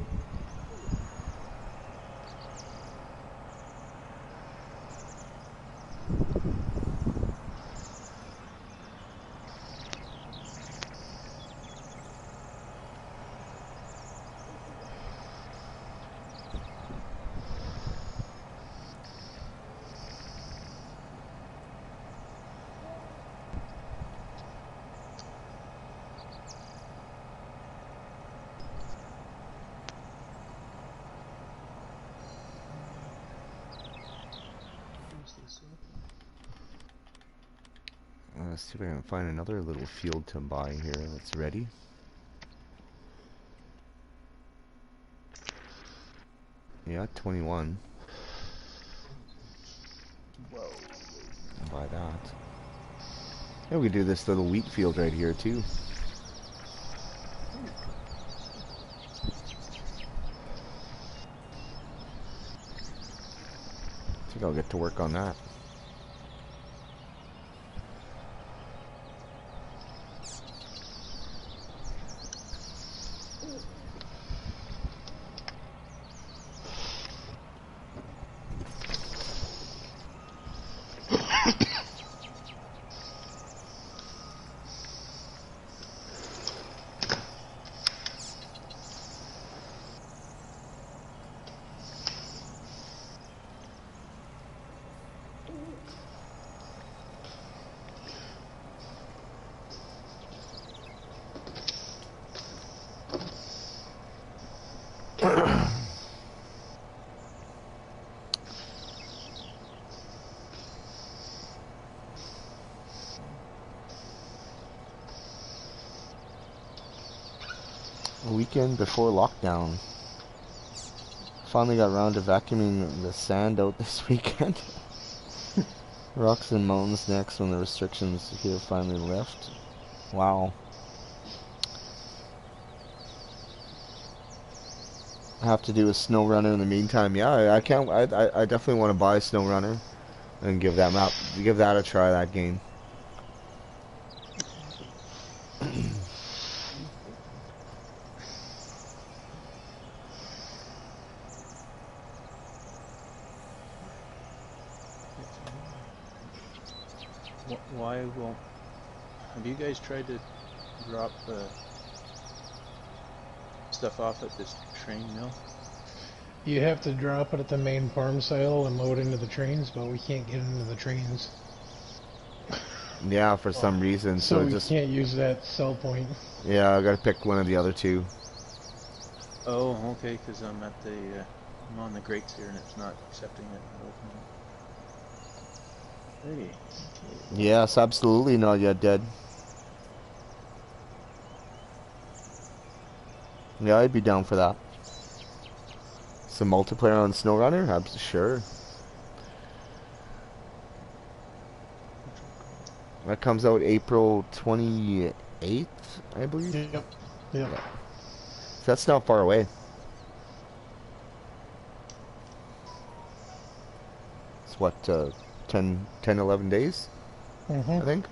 Let's see if I can find another little field to buy here that's ready. Yeah, 21. Whoa. I'll buy that. Yeah, we do this little wheat field right here too. I think I'll get to work on that. a weekend before lockdown. Finally got around to vacuuming the sand out this weekend. Rocks and mountains next when the restrictions here finally lift. Wow. I have to do a snow runner in the meantime. Yeah, I can't. I definitely want to buy a snow runner and give that a try. That game. Why won't... Have you guys tried to drop stuff off at this train mill? You have to drop it at the main farm sale and load into the trains, but we can't get into the trains. Yeah, for some reason. So we just can't use that sell point. yeah, I gotta pick one of the other two. Oh, okay, because I'm at the... I'm on the grates here and it's not accepting it. Hey, okay. Yes, absolutely not yet dead. Yeah, I'd be down for that. Some multiplayer on SnowRunner? Sure. That comes out April 28th, I believe. Yep. Yep. So that's not far away. It's what, 10, 11 days? I think.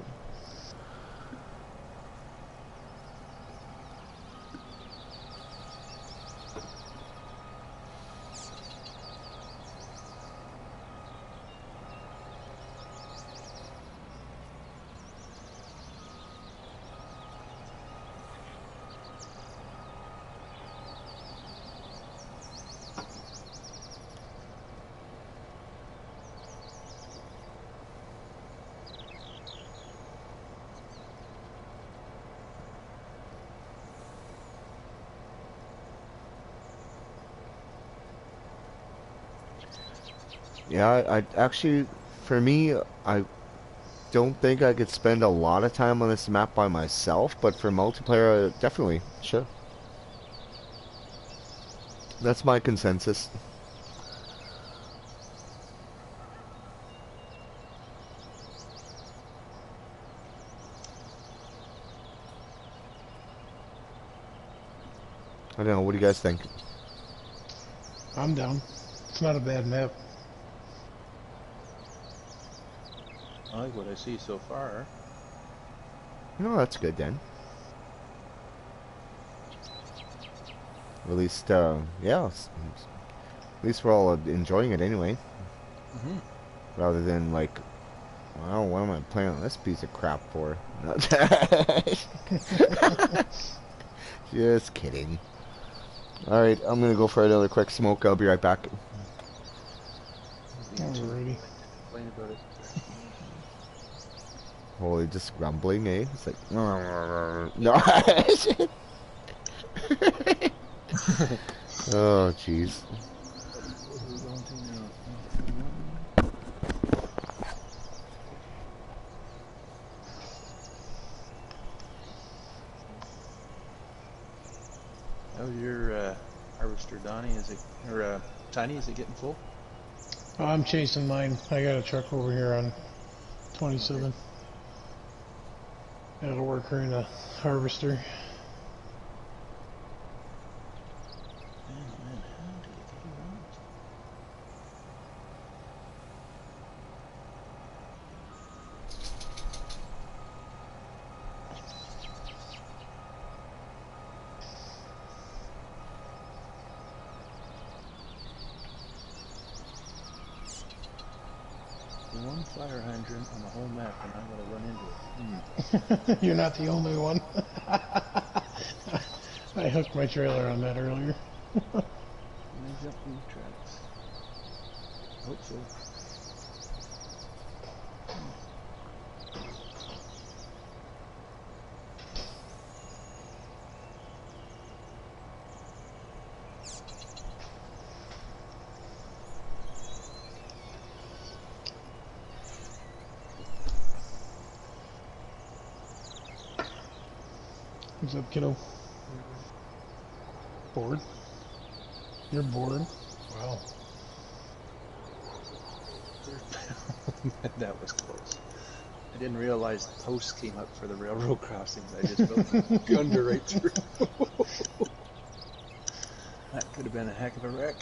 Yeah, I actually, for me, I don't think I could spend a lot of time on this map by myself, but for multiplayer, definitely, sure. That's my consensus. I don't know, what do you guys think? I'm down. It's not a bad map. I like what I see so far. No, that's good then. At least, yeah, at least we're all enjoying it anyway. Rather than like, well, what am I playing on this piece of crap for? Just kidding. Alright, I'm gonna go for another quick smoke. I'll be right back. Alrighty. Complain about it. Holy, just grumbling, eh? It's like, no. Oh, jeez. What are we going to now? How's your harvester, Donnie? Is it, or Tiny? Is it getting full? I'm chasing mine. I got a truck over here on 27. That'll work her in a harvester. Man, oh man, how do you get around? One fire hydrant on the whole map, and I'm gonna run into it. You're not the only one. I hooked my trailer on that earlier. Lines up these tracks. Hope so. What's up, kiddo? Bored? You're bored? Wow. That was close. I didn't realize posts came up for the railroad crossings. I just built under right through. That could have been a heck of a wreck.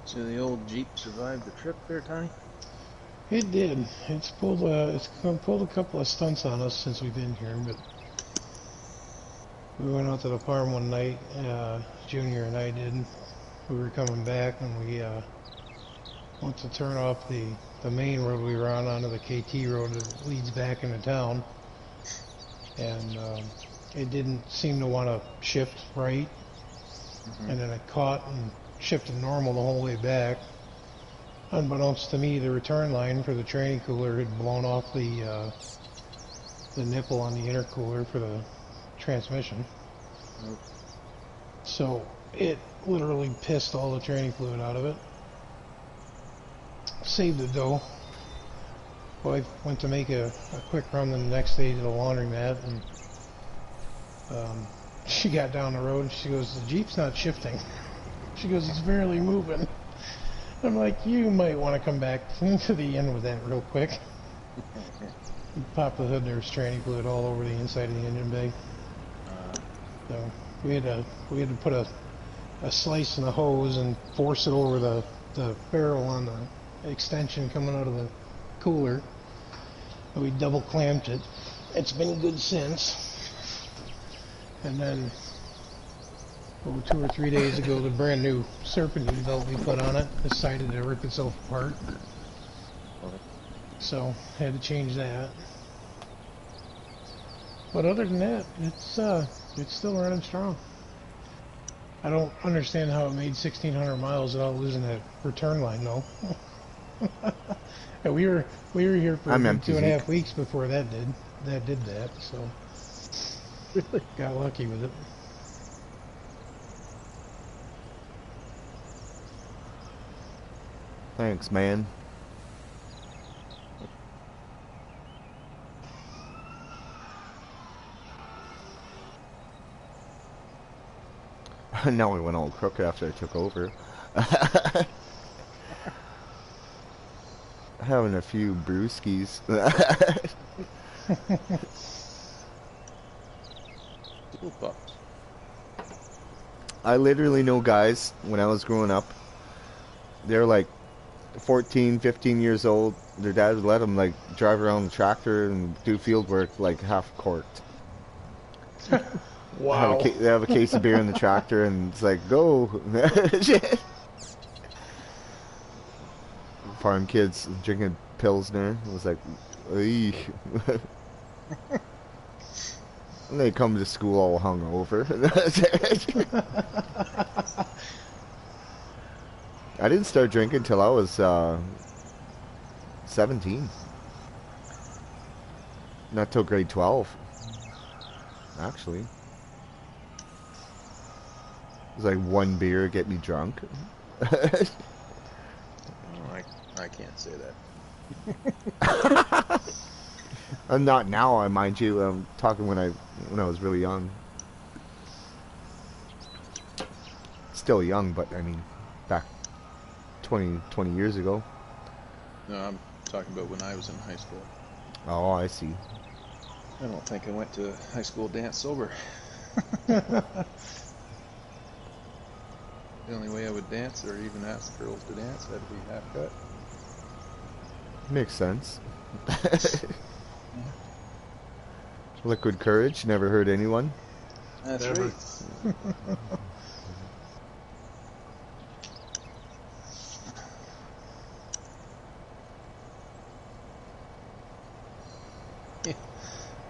So the old Jeep survived the trip there, Tony? It did. It's pulled a couple of stunts on us since we've been here, but we went out to the farm one night, Junior and I did. We were coming back and we went to turn off the main road we were on onto the KT road that leads back into town. And it didn't seem to want to shift right. And then it caught and shifted normal the whole way back. Unbeknownst to me, the return line for the training cooler had blown off the nipple on the intercooler for the transmission. So it literally pissed all the training fluid out of it. Saved it though. Wife went to make a quick run the next day to the laundromat, and she got down the road and she goes, "The Jeep's not shifting." She goes, "He's barely moving." I'm like, "You might want to come back to the end with that real quick." Pop the hood, there's training fluid all over the inside of the engine bay. So we had to put a slice in the hose and force it over the barrel on the extension coming out of the cooler. We double clamped it. It's been good since. And then 2 or 3 days ago, the brand new serpentine belt we put on it decided to rip itself apart. So had to change that. But other than that, it's still running strong. I don't understand how it made 1,600 miles without losing that return line though. And we were here for 2.5 weeks before that did that. So really got lucky with it. Thanks, man. Now we went all crooked after I took over. Having a few brewskis. I literally know guys, when I was growing up, they're like 14, 15 years old. Their dad would let them like drive around the tractor and do field work like half corked. Wow. They have a case of beer in the tractor and it's like, go. Farm kids drinking Pilsner. It was like, eesh. And they come to school all hungover. I didn't start drinking till I was 17. Not till grade 12, actually. It was like one beer get me drunk. Oh, I can't say that. I'm not now, I mind you. I'm talking when I was really young. Still young, but I mean, back 20 years ago. No, I'm talking about when I was in high school. Oh, I see. I don't think I went to high school dance sober. The only way I would dance or even ask girls to dance had to be half cut. Makes sense. Liquid courage, never hurt anyone. That's Never. right.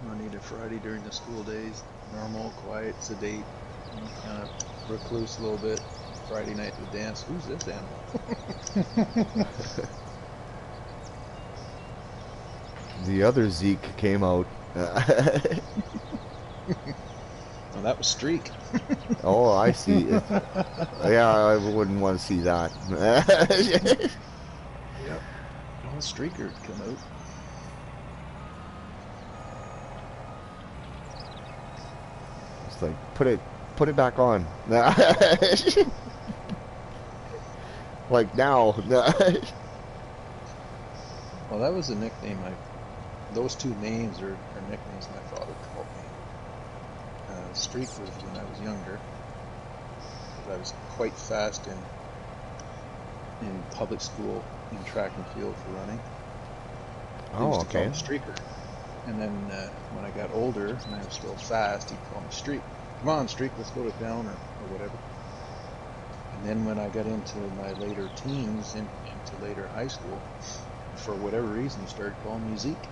Monday to Friday during the school days, normal, quiet, sedate, kind of recluse a little bit. Friday night to dance. Who's this animal? The other Zeke came out. Oh, that was Streak. Oh, I see. Yeah, I wouldn't want to see that. Yep. Well, Streaker had come out. It's like put it back on. Like now. Well, that was a nickname. Those two names are nicknames my father called me. Streak was when I was younger. I was quite fast in public school in track and field for running. They Oh, used to call okay. me Streaker. And then when I got older and I was still fast, he'd call me Streak. Come on, Streak, let's go to town or whatever. And then when I got into my later teens, into later high school, for whatever reason, he started calling me Zeke,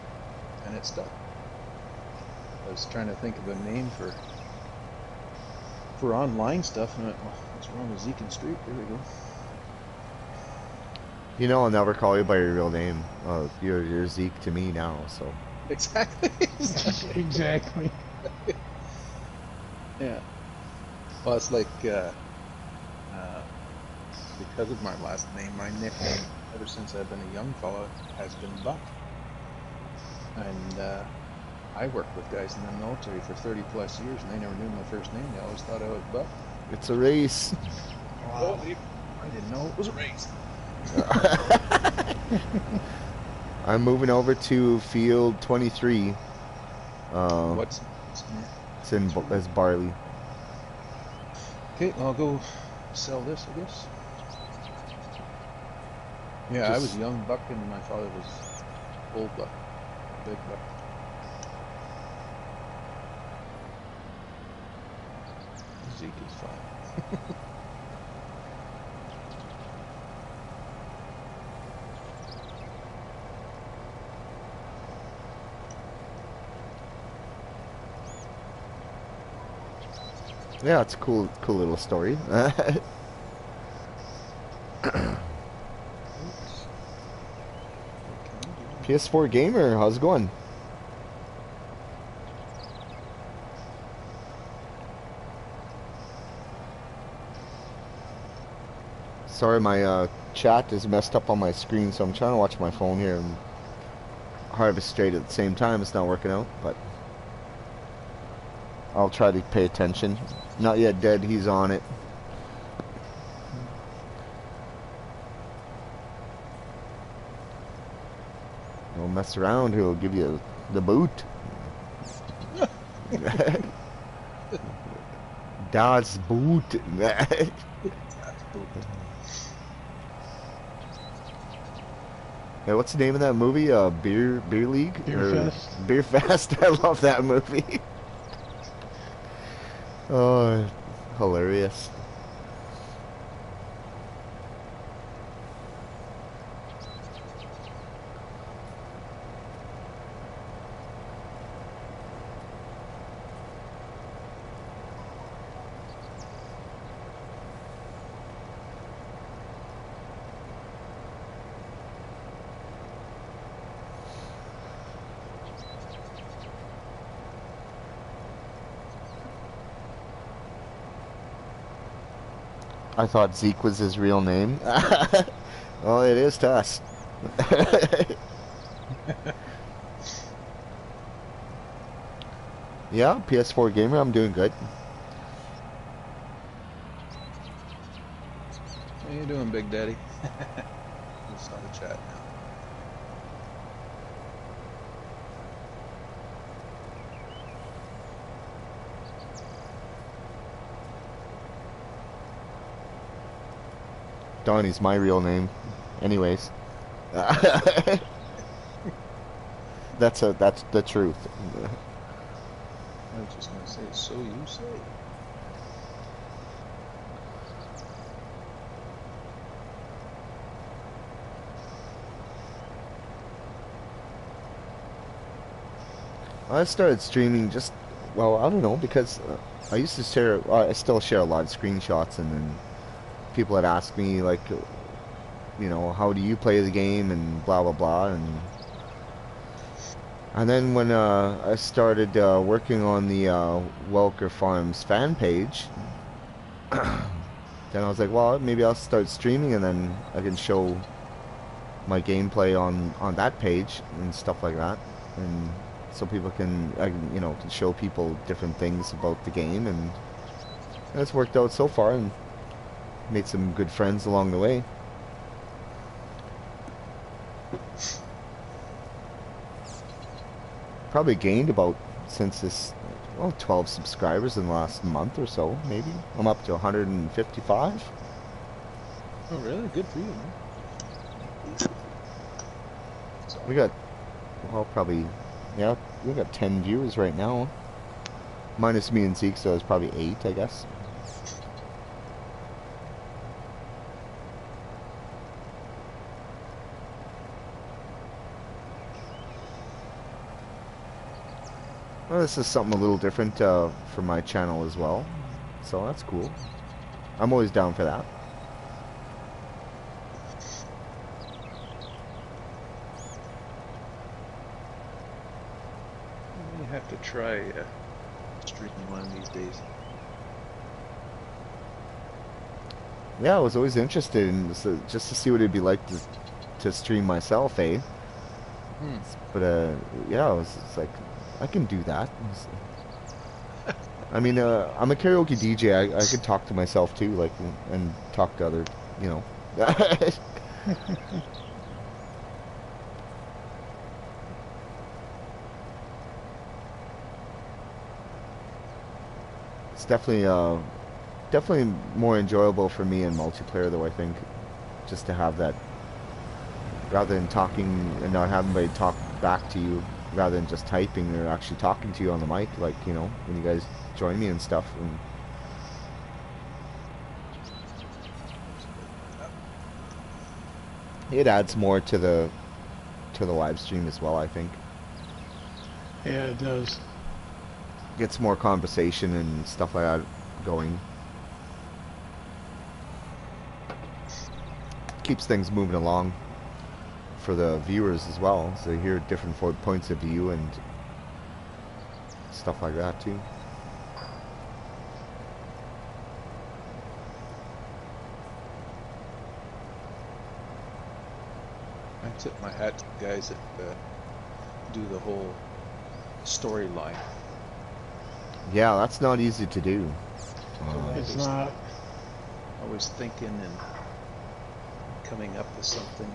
and it stuck. I was trying to think of a name for online stuff, and I went, well, what's wrong with Zeke and Streak? There we go. You know, I'll never call you by your real name. You're Zeke to me now, so. Exactly. Exactly. Yeah. Well, it's like because of my last name, my nickname ever since I've been a young fella has been Buck. And I worked with guys in the military for 30 plus years, and they never knew my first name. They always thought I was Buck. It's a race. Wow. I didn't know it was a race. I'm moving over to field 23. What's It's in it's barley. Okay, I'll go sell this, I guess. Yeah, I was young Buck, and my father was old Buck, big Buck. Zeke is fine. Yeah, it's a cool little story. PS4 gamer, how's it going? Sorry, my chat is messed up on my screen, so I'm trying to watch my phone here and harvest straight at the same time. It's not working out, but I'll try to pay attention. Not yet dead, he's on it. Don't mess around, he'll give you the boot. Das Boot. Hey, what's the name of that movie? Beer League? Beer Fest. Beer Fest. I love that movie. Oh, hilarious. I thought Zeke was his real name. Well, it is to us. Yeah, PS4 gamer, I'm doing good. How you doing, Big Daddy? We saw the chat now. Donnie's my real name. Anyways. That's the truth. I was just gonna say, so you say. I started streaming just, well, I don't know, because I used to share, I still share a lot of screenshots, and then people had asked me, like, you know, how do you play the game, and blah, blah, blah, and then when I started working on the Welker Farms fan page, then I was like, well, maybe I'll start streaming, and then I can show my gameplay on that page and stuff like that, and so people can, you know, can show people different things about the game, and it's worked out so far, and made some good friends along the way. Probably gained about, since this, well, 12 subscribers in the last month or so, maybe. I'm up to 155. Oh, really? Good for you, man. We got, well, probably, yeah, we got 10 viewers right now. Minus me and Zeke, so it's probably 8, I guess. Well, this is something a little different for my channel as well, so that's cool. I'm always down for that. You have to try streaming one of these days. Yeah, I was always interested in this, just to see what it'd be like to stream myself, eh? But yeah, it's like, I can do that. I mean, I'm a karaoke DJ. I could talk to myself too, like, and talk to other, you know. It's definitely more enjoyable for me in multiplayer, though, I think, just to have that, rather than talking and not having anybody talk back to you, rather than just typing or actually talking to you on the mic, like, you know, when you guys join me and stuff. And it adds more to the live stream as well, I think. Yeah, it does. Gets more conversation and stuff like that going. Keeps things moving along for the viewers as well, so they hear different points of view and stuff like that too. I tip my hat to the guys that do the whole storyline. Yeah, that's not easy to do. It's not. Always thinking and coming up with something.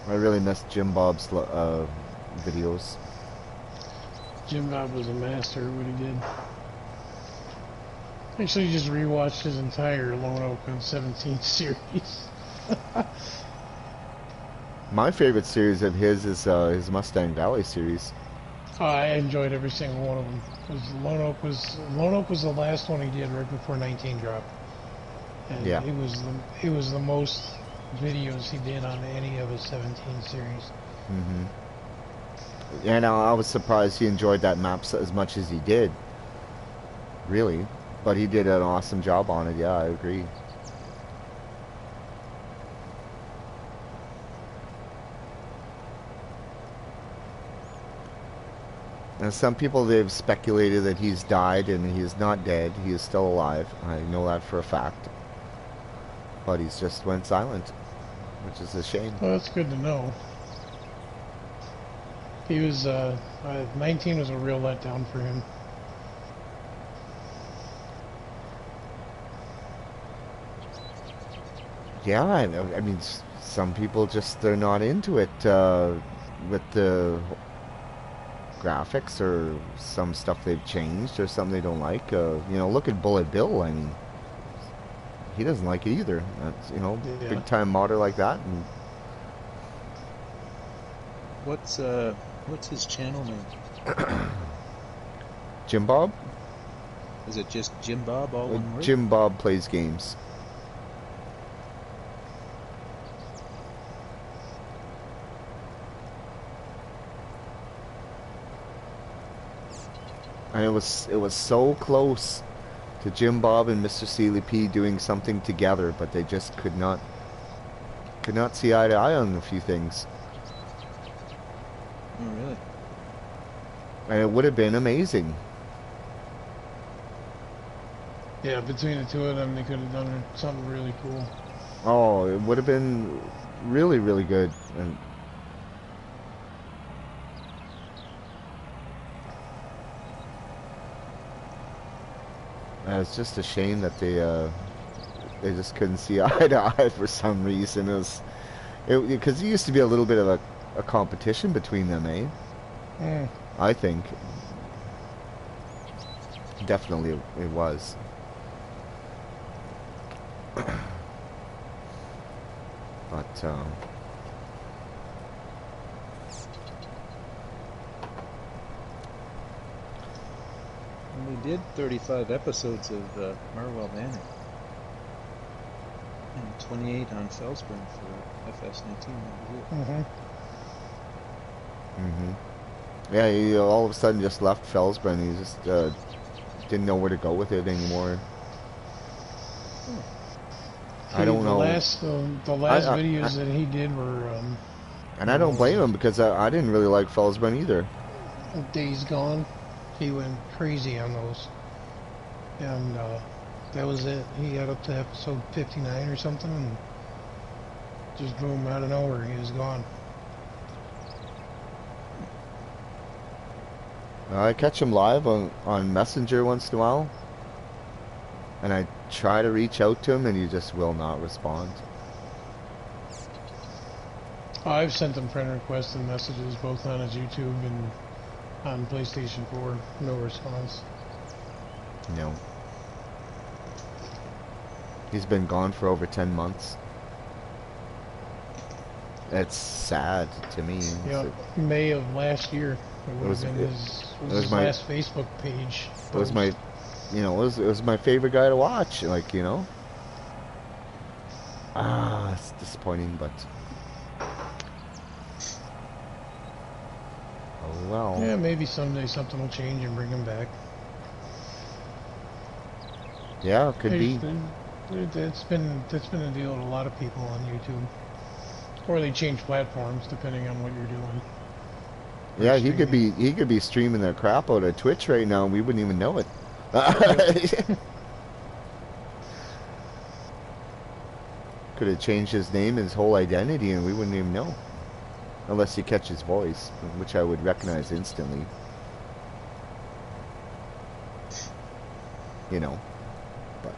I really missed Jim Bob's videos. Jim Bob was a master at what he did. Actually, just rewatched his entire Lone Oak on 17 series. My favorite series of his is his Mustang Valley series. I enjoyed every single one of them. Lone Oak was the last one he did right before 19 dropped. And Yeah. it was the most videos he did on any of his 17 series. Mm-hmm. And I was surprised he enjoyed that map as much as he did. Really. But he did an awesome job on it, yeah, I agree. And some people, they've speculated that he's died, and he is not dead. He is still alive. I know that for a fact. But he's just went silent, which is a shame. Well, that's good to know. He was, 19 was a real letdown for him. Yeah, I mean, some people just, they're not into it with the graphics or some stuff they've changed or something they don't like. You know, look at Bullet Bill. I mean, he doesn't like it either. That's, you know, Yeah. big time modder like that. And What's his channel name? Jim Bob? Is it just Jim Bob, all one word? Jim Bob plays games. And it was so close to Jim Bob and Mr. Seeley P doing something together, but they just could not see eye to eye on a few things. Oh, really? And it would have been amazing. Yeah, between the two of them, they could have done something really cool. Oh, it would have been really, really good. And it's just a shame that they just couldn't see eye to eye for some reason. Because it used to be a little bit of a competition between them, eh? Mm. I think. Definitely it was. But, And they did 35 episodes of Marwell Manor. And 28 on Felsburn for FS19. Mm-hmm. yeah, he all of a sudden just left Felsburn. He just didn't know where to go with it anymore. I don't know. The last videos that he did were and I don't blame him, because I didn't really like Felsburn either. Days Gone. He went crazy on those, and that was it. He got up to episode 59 or something, and just boom, out of nowhere, he was gone. I catch him live on Messenger once in a while, and I try to reach out to him, and he just will not respond. I've sent him friend requests and messages both on his YouTube and on PlayStation 4. No response. No. He's been gone for over 10 months. It's sad to me. Yeah, May of last year. It would was- have been it- his last Facebook page. It was my, you know, it was my favorite guy to watch. Like, you know. It's disappointing, but oh well. Yeah, maybe someday something will change and bring him back. Yeah, it could be. That's been a deal with a lot of people on YouTube. Or they change platforms depending on what you're doing. Yeah, he could be streaming the crap out of Twitch right now, and we wouldn't even know it. Could have changed his name, his whole identity, and we wouldn't even know. Unless you catch his voice, which I would recognize instantly. You know. But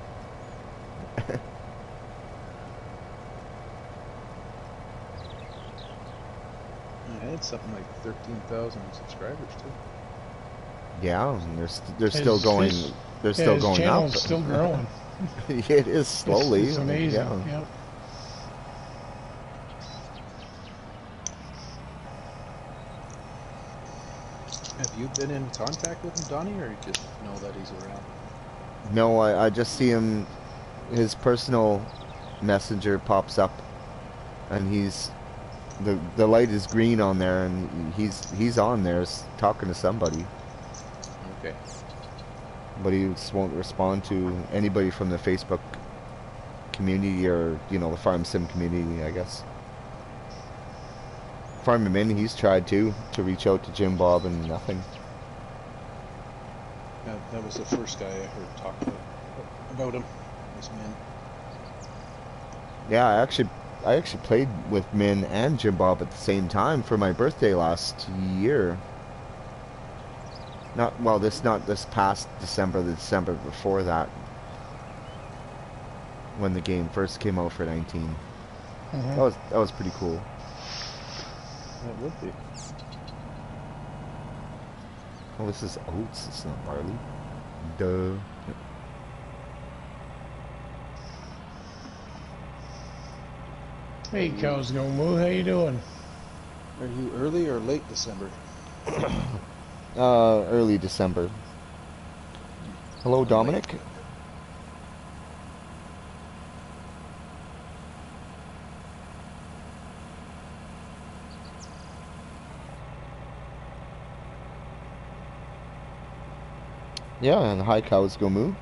I had something like 13,000 subscribers too. yeah, and they're still going. They're still his going up. channel's still growing. It is slowly. It's amazing. Yeah. Yep. Have you been in contact with him, Donnie, or you just know that he's around? No, I just see him. His personal messenger pops up, and the light is green on there, and he's on there talking to somebody, Okay. but he just won't respond to anybody from the Facebook community, or you know, the Farm Sim community, I guess. Farmer Min, he's tried to reach out to Jim Bob, and nothing. That was the first guy I heard talk about him. Was Min. Yeah, I actually played with Min and Jim Bob at the same time for my birthday last year. Not this past December, the December before that, when the game first came out for 19. That was pretty cool. That would be. Oh, this is oats. It's not barley. Duh. Hey, cows go moo. How you doing? Are you early or late December? Early December. Hello, Dominic. Yeah, and hi, cows go moo.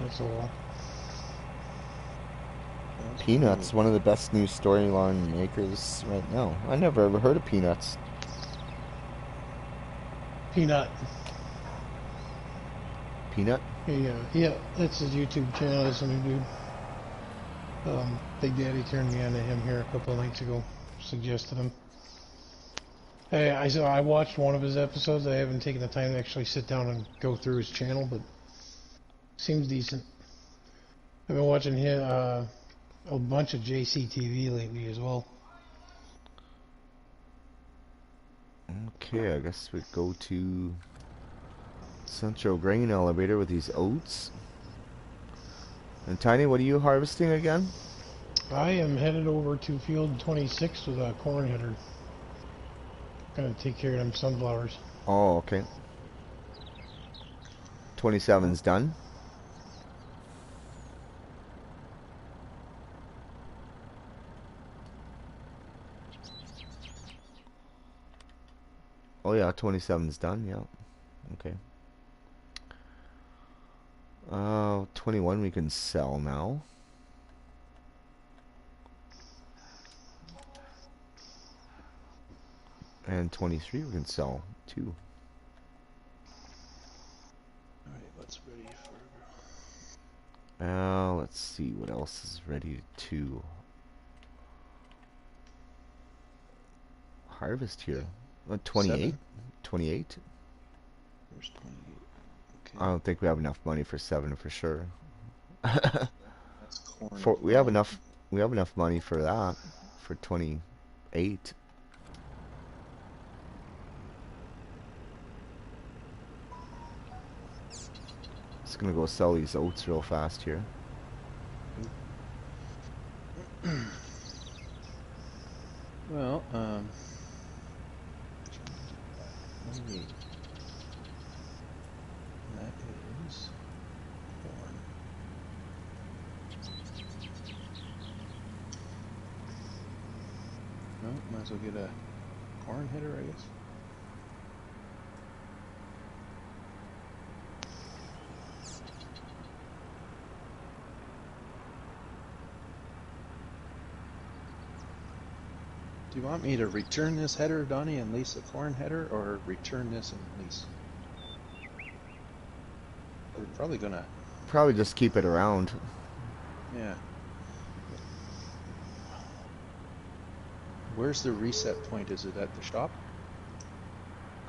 That's all. Peanuts, one of the best new storyline makers right now. I never ever heard of Peanuts. Peanut. Peanut? Yeah, that's his YouTube channel. That's a new dude. Big Daddy turned me on to him here a couple of nights ago. Suggested him. Hey, I watched one of his episodes. I haven't taken the time to actually sit down and go through his channel, but seems decent. I've been watching him, a bunch of JCTV lately as well. Okay, I guess we go to Central Grain Elevator with these oats. And Tiny, what are you harvesting again? I am headed over to field 26 with a corn header. Gonna take care of them sunflowers. Oh, okay. 27's done. Oh yeah, 27's done, yeah. Okay. 21 we can sell now. And 23 we can sell too. Alright, what's ready for... Let's see what else is ready to harvest here. 28? 28? There's 28. Okay. I don't think we have enough money for 7 for sure. That's corn. We have enough money for that for 28. Just gonna go sell these oats real fast here. Well, 28. That is corn. Well, might as well get a corn header, I guess. Do you want me to return this header, Donnie, and lease a corn header, or return this and lease? We're probably gonna... Probably just keep it around. Yeah. Where's the reset point? Is it at the shop?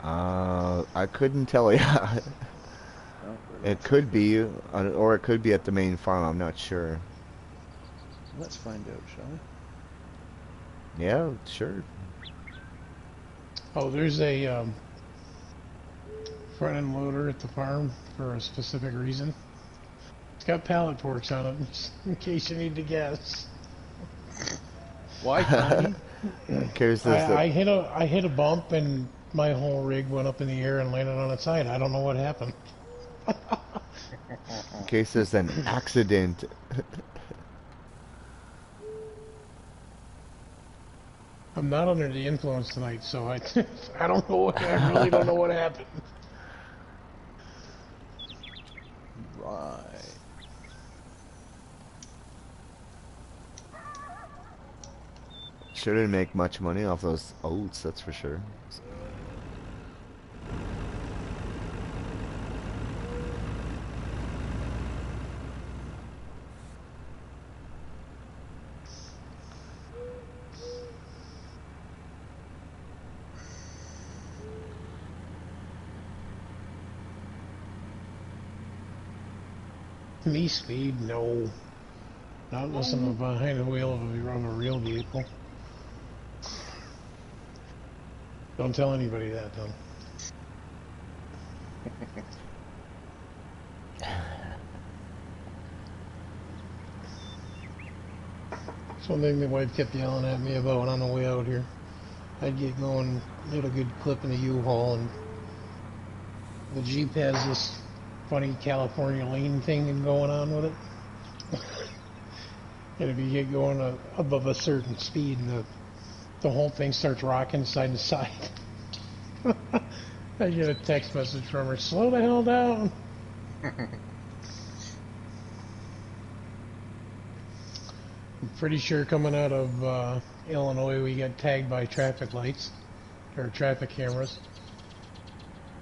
I couldn't tell you. Oh, It could be, or it could be at the main farm. I'm not sure. Let's find out, shall we? Yeah, sure. Oh, there's a front end loader at the farm for a specific reason. It's got pallet ports on it, just in case you need to guess. Why, Donnie? I hit a bump and my whole rig went up in the air and landed on its side. I don't know what happened. In case there's an accident. I'm not under the influence tonight, so I don't know what, I really don't know what happened. Right. Sure didn't make much money off those oats, that's for sure. Me speed? No. Not unless I'm behind the wheel of a real vehicle. Don't tell anybody that, though. It's one thing the wife kept yelling at me about on the way out here. I'd get going at a good clip in the U-Haul, and the Jeep has this funny California lane thing going on with it. And if you get going above a certain speed, and the whole thing starts rocking side to side. I get a text message from her, slow the hell down. I'm pretty sure coming out of Illinois we got tagged by traffic lights, or traffic cameras.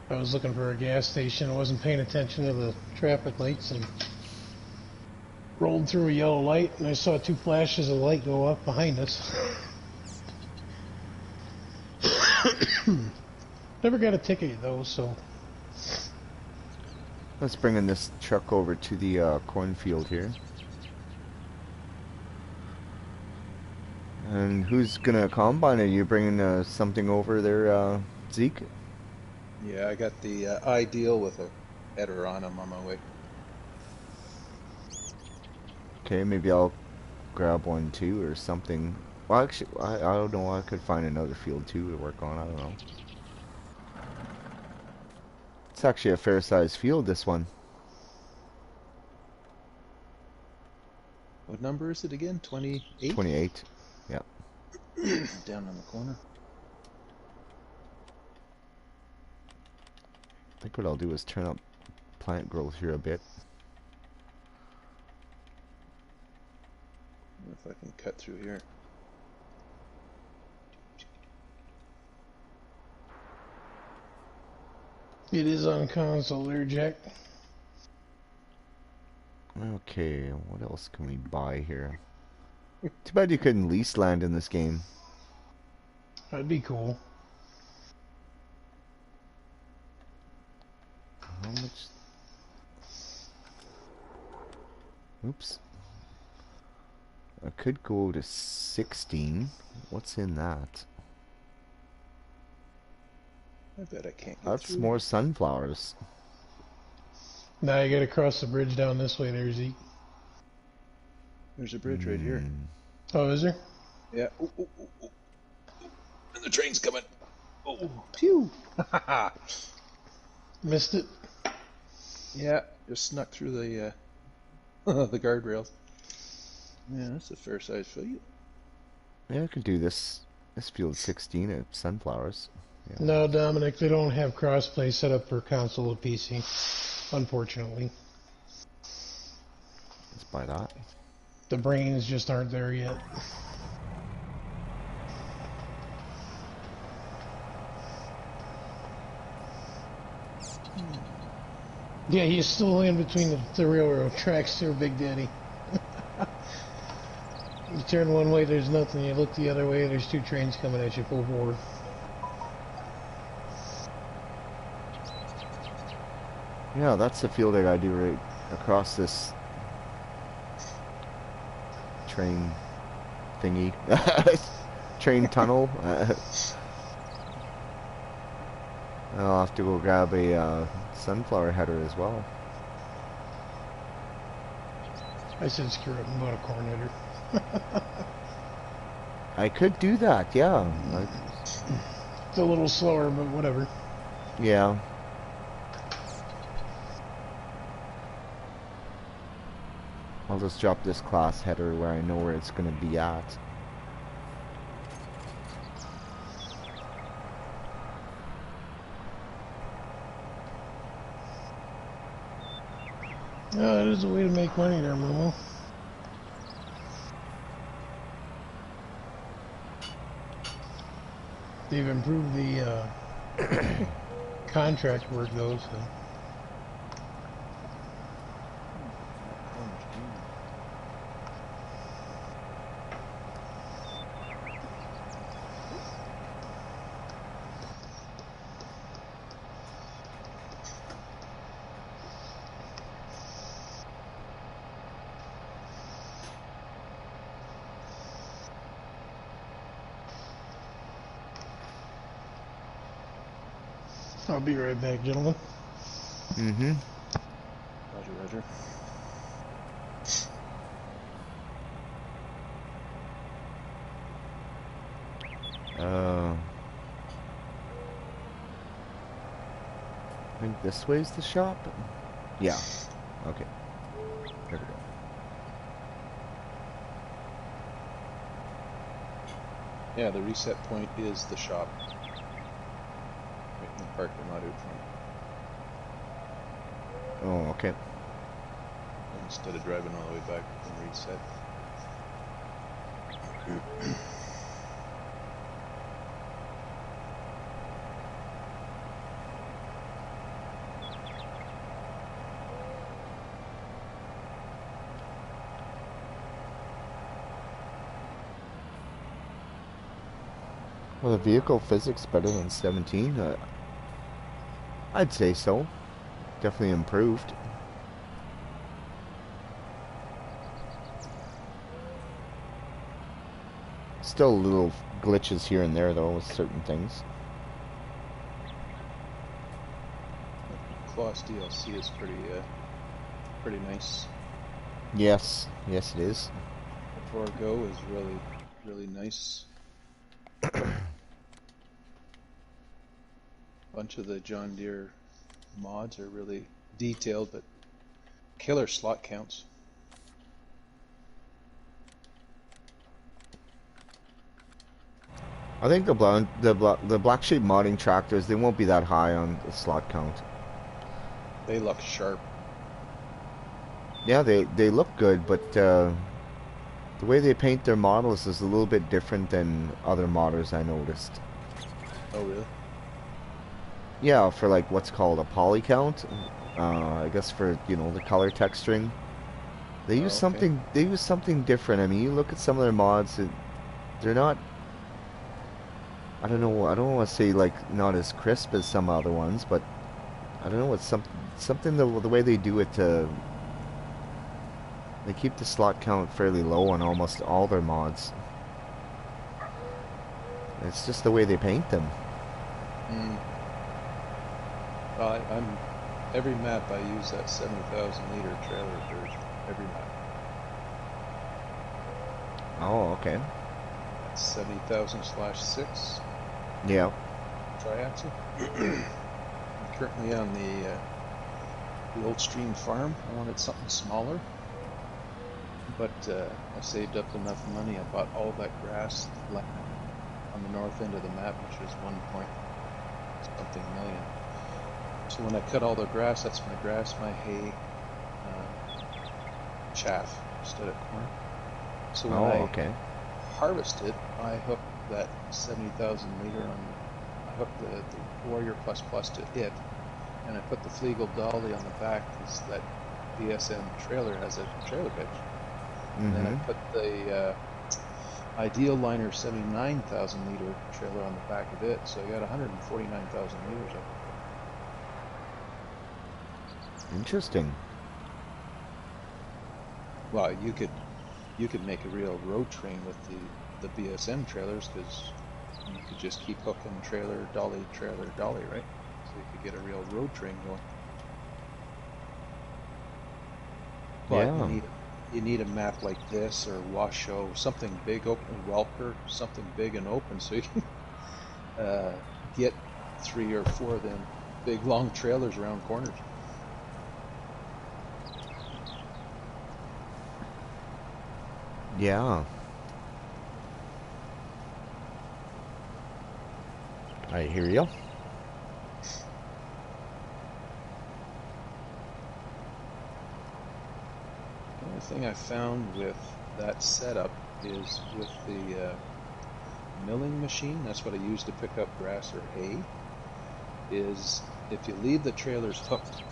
I was looking for a gas station, I wasn't paying attention to the traffic lights, and rolled through a yellow light, and I saw 2 flashes of light go up behind us. Never got a ticket though, so. Let's bring in this truck over to the cornfield here. And who's gonna combine it? You bringing something over there, Zeke? Yeah, I got the ideal with a header on them on my way. Okay, maybe I'll grab one too or something. Well, actually, I don't know. I could find another field too to work on. I don't know. It's actually a fair-sized field, this one. What number is it again? 28? 28. Yeah. Down on the corner. I think what I'll do is turn up plant growth here a bit. I wonder if I can cut through here. It is on console there, Jack. Okay, what else can we buy here? Too bad you couldn't lease land in this game. That'd be cool. How much? Oops. I could go to 16. What's in that? I bet I can't get That's through. more sunflowers. Now Now you gotta cross the bridge down this way there, Zeke. There's a bridge right here. Oh, is there? Yeah. Ooh, ooh, ooh, ooh. And the train's coming. Oh, phew. Missed it. Yeah, just snuck through the the guardrails. Yeah, that's a fair sized field. Yeah, I could do this. This field 16 at sunflowers. Yeah. No, Dominic, they don't have crossplay set up for console or PC, unfortunately. Let's buy that. The brains just aren't there yet. Yeah, he's still in between the railroad tracks there, Big Daddy. You turn one way, there's nothing. You look the other way, there's 2 trains coming at you full forward. Yeah, that's the field I gotta do right across this train thingy. Train tunnel. I'll have to go grab a sunflower header as well. I said screw it and bought a corn header. I could do that, yeah. It's a little slower, but whatever. Yeah. I'll just drop this class header where I know where it's going to be at. Oh, that is a way to make money there, Momo. They've improved the contract work though, so That corner's green. I'll be right back, gentlemen. Mm-hmm. Roger, roger. I think this way's the shop. Yeah. Okay. There we go. Yeah, the reset point is the shop. Right in the parking lot out front. Oh, okay. Instead of driving all the way back and reset. Well, the vehicle physics better than 17. I'd say so. Definitely improved. Still little glitches here and there though with certain things. Class DLC is pretty nice. Yes, yes it is. The Go is really nice. Bunch of the John Deere mods are really detailed, but killer slot counts. I think the black sheep modding tractors, they won't be that high on the slot count. They look sharp. Yeah, they look good, but the way they paint their models is a little bit different than other modders I noticed. Oh, really? Yeah, for like what's called a poly count. I guess for, you know, the color texturing. They use Oh, okay. something different. I mean, you look at some of their mods, they're not, I don't know, I don't want to say like not as crisp as some other ones, but I don't know, it's something the way they do it they keep the slot count fairly low on almost all their mods. It's just the way they paint them. Mm. Well, I'm every map I use that 70,000 liter trailer version. Every map. Oh, okay. That's 70,000/6 Yeah. triaxle. I'm currently on the old stream farm. I wanted something smaller, but I saved up enough money. I bought all that grass land on the north end of the map, which was 1 point something million. So when I cut all the grass, that's my grass, my hay, chaff instead of corn. So when I okay. harvested, I hooked that 70,000 liter on. I hooked the Warrior Plus Plus to it, and I put the Fleagle Dolly on the back because that BSM trailer has a trailer hitch. And then I put the Ideal Liner 79,000 liter trailer on the back of it, so I got 149,000 liters of it. Interesting. Well, you could make a real road train with the BSM trailers because you could just keep hooking trailer, dolly, right? So you could get a real road train going. But Yeah. you need a map like this or Washoe, something big open, Welker, something big and open, so you can get 3 or 4 of them big long trailers around corners. Yeah. I hear you. The only thing I found with that setup is with the milling machine, that's what I use to pick up grass or hay, is if you leave the trailers hooked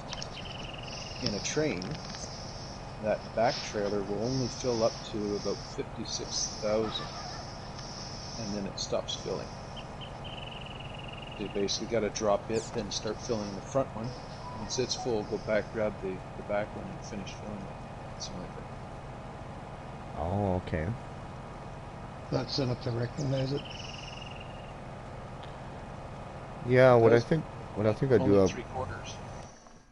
in a train, that back trailer will only fill up to about 56,000, and then it stops filling. So you basically got to drop it, then start filling the front one. Once it's full, go back, grab the back one, and finish filling it. That's the only thing. Oh, okay. Not set up to recognize it. Yeah, what I Does. think I do Only have. 3/4.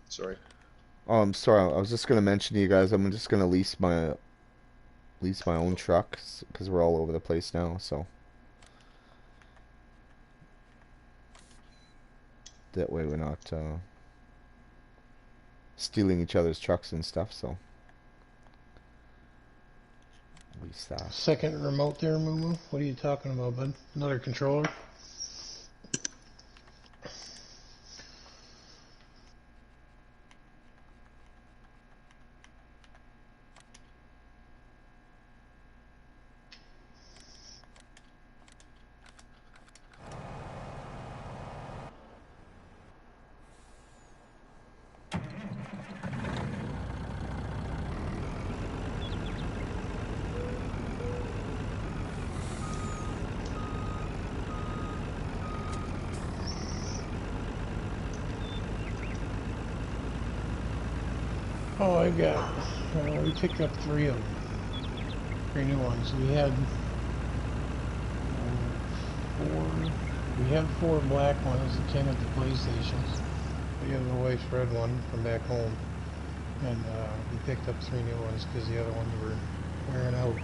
Sorry. Oh, I'm sorry. I was just gonna mention to you guys. I'm just gonna lease my own truck because we're all over the place now. So that way we're not stealing each other's trucks and stuff. So lease that. Second remote there, Moo Moo. What are you talking about, bud? Another controller? Oh, I got. We picked up 3 of them. 3 new ones. We had 4. We had 4 black ones that came at the PlayStations. We have the wife's red one from back home, and we picked up 3 new ones because the other ones were wearing out.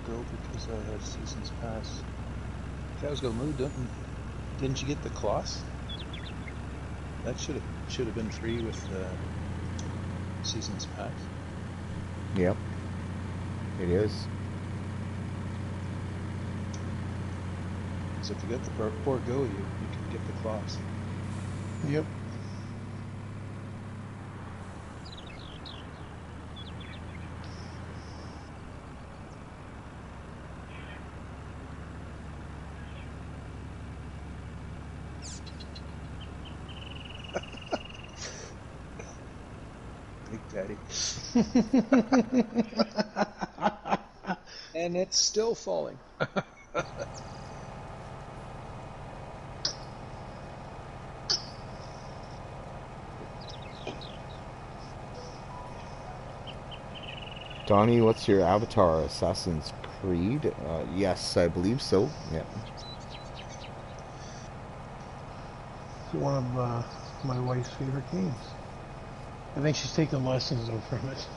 Go because I have seasons pass. Cows go moo, didn't you get the cloths? That should have been free with the seasons pass. Yep, it is. So if you got the poor go, you can get the cloths. Yep. Daddy. And it's still falling. Donnie, what's your avatar? Assassin's Creed? Yes, I believe so. Yeah. It's one of my wife's favorite games. I think she's taken lessons though from it.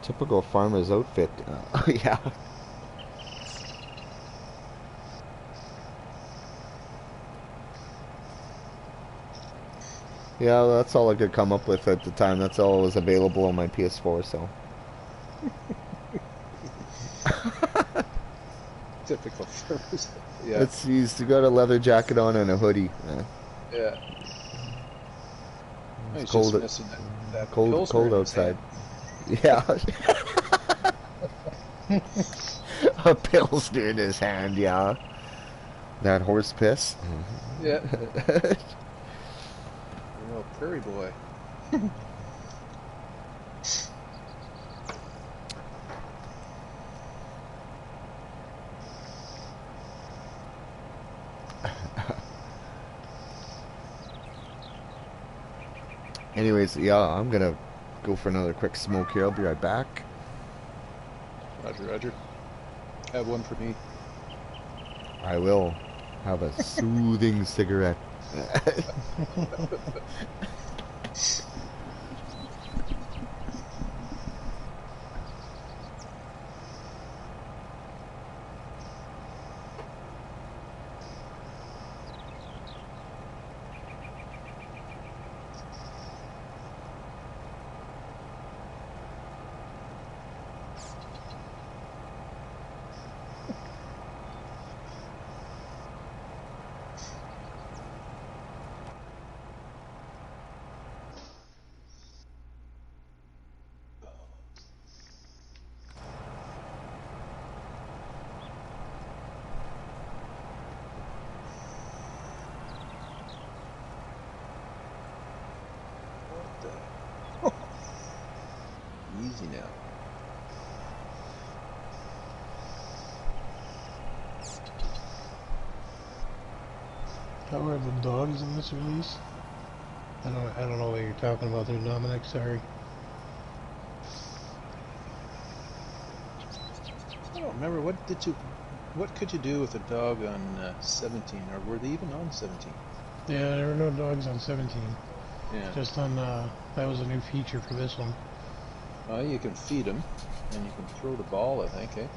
Typical farmer's outfit. Yeah. Yeah, that's all I could come up with at the time. That's all was available on my PS4, so. Typical farmers. Yeah. He's got a leather jacket on and a hoodie. Yeah. It's He's cold. just missing that Cold Pilsner in his outside. hand. Yeah. A Pilsner in his hand, yeah. That horse piss. Yeah. Oh, prairie boy. Anyways, yeah, I'm gonna go for another quick smoke here. I'll be right back. Roger, Roger. Have one for me. I will have a soothing cigarette. What the? Easy now. How are the dogs in this release? I don't know what you're talking about there, Dominic. Sorry. I don't remember. What could you do with a dog on 17, or were they even on 17? Yeah, there were no dogs on 17. Yeah. Just on, that was a new feature for this one. You can feed them, and you can throw the ball, I think, eh?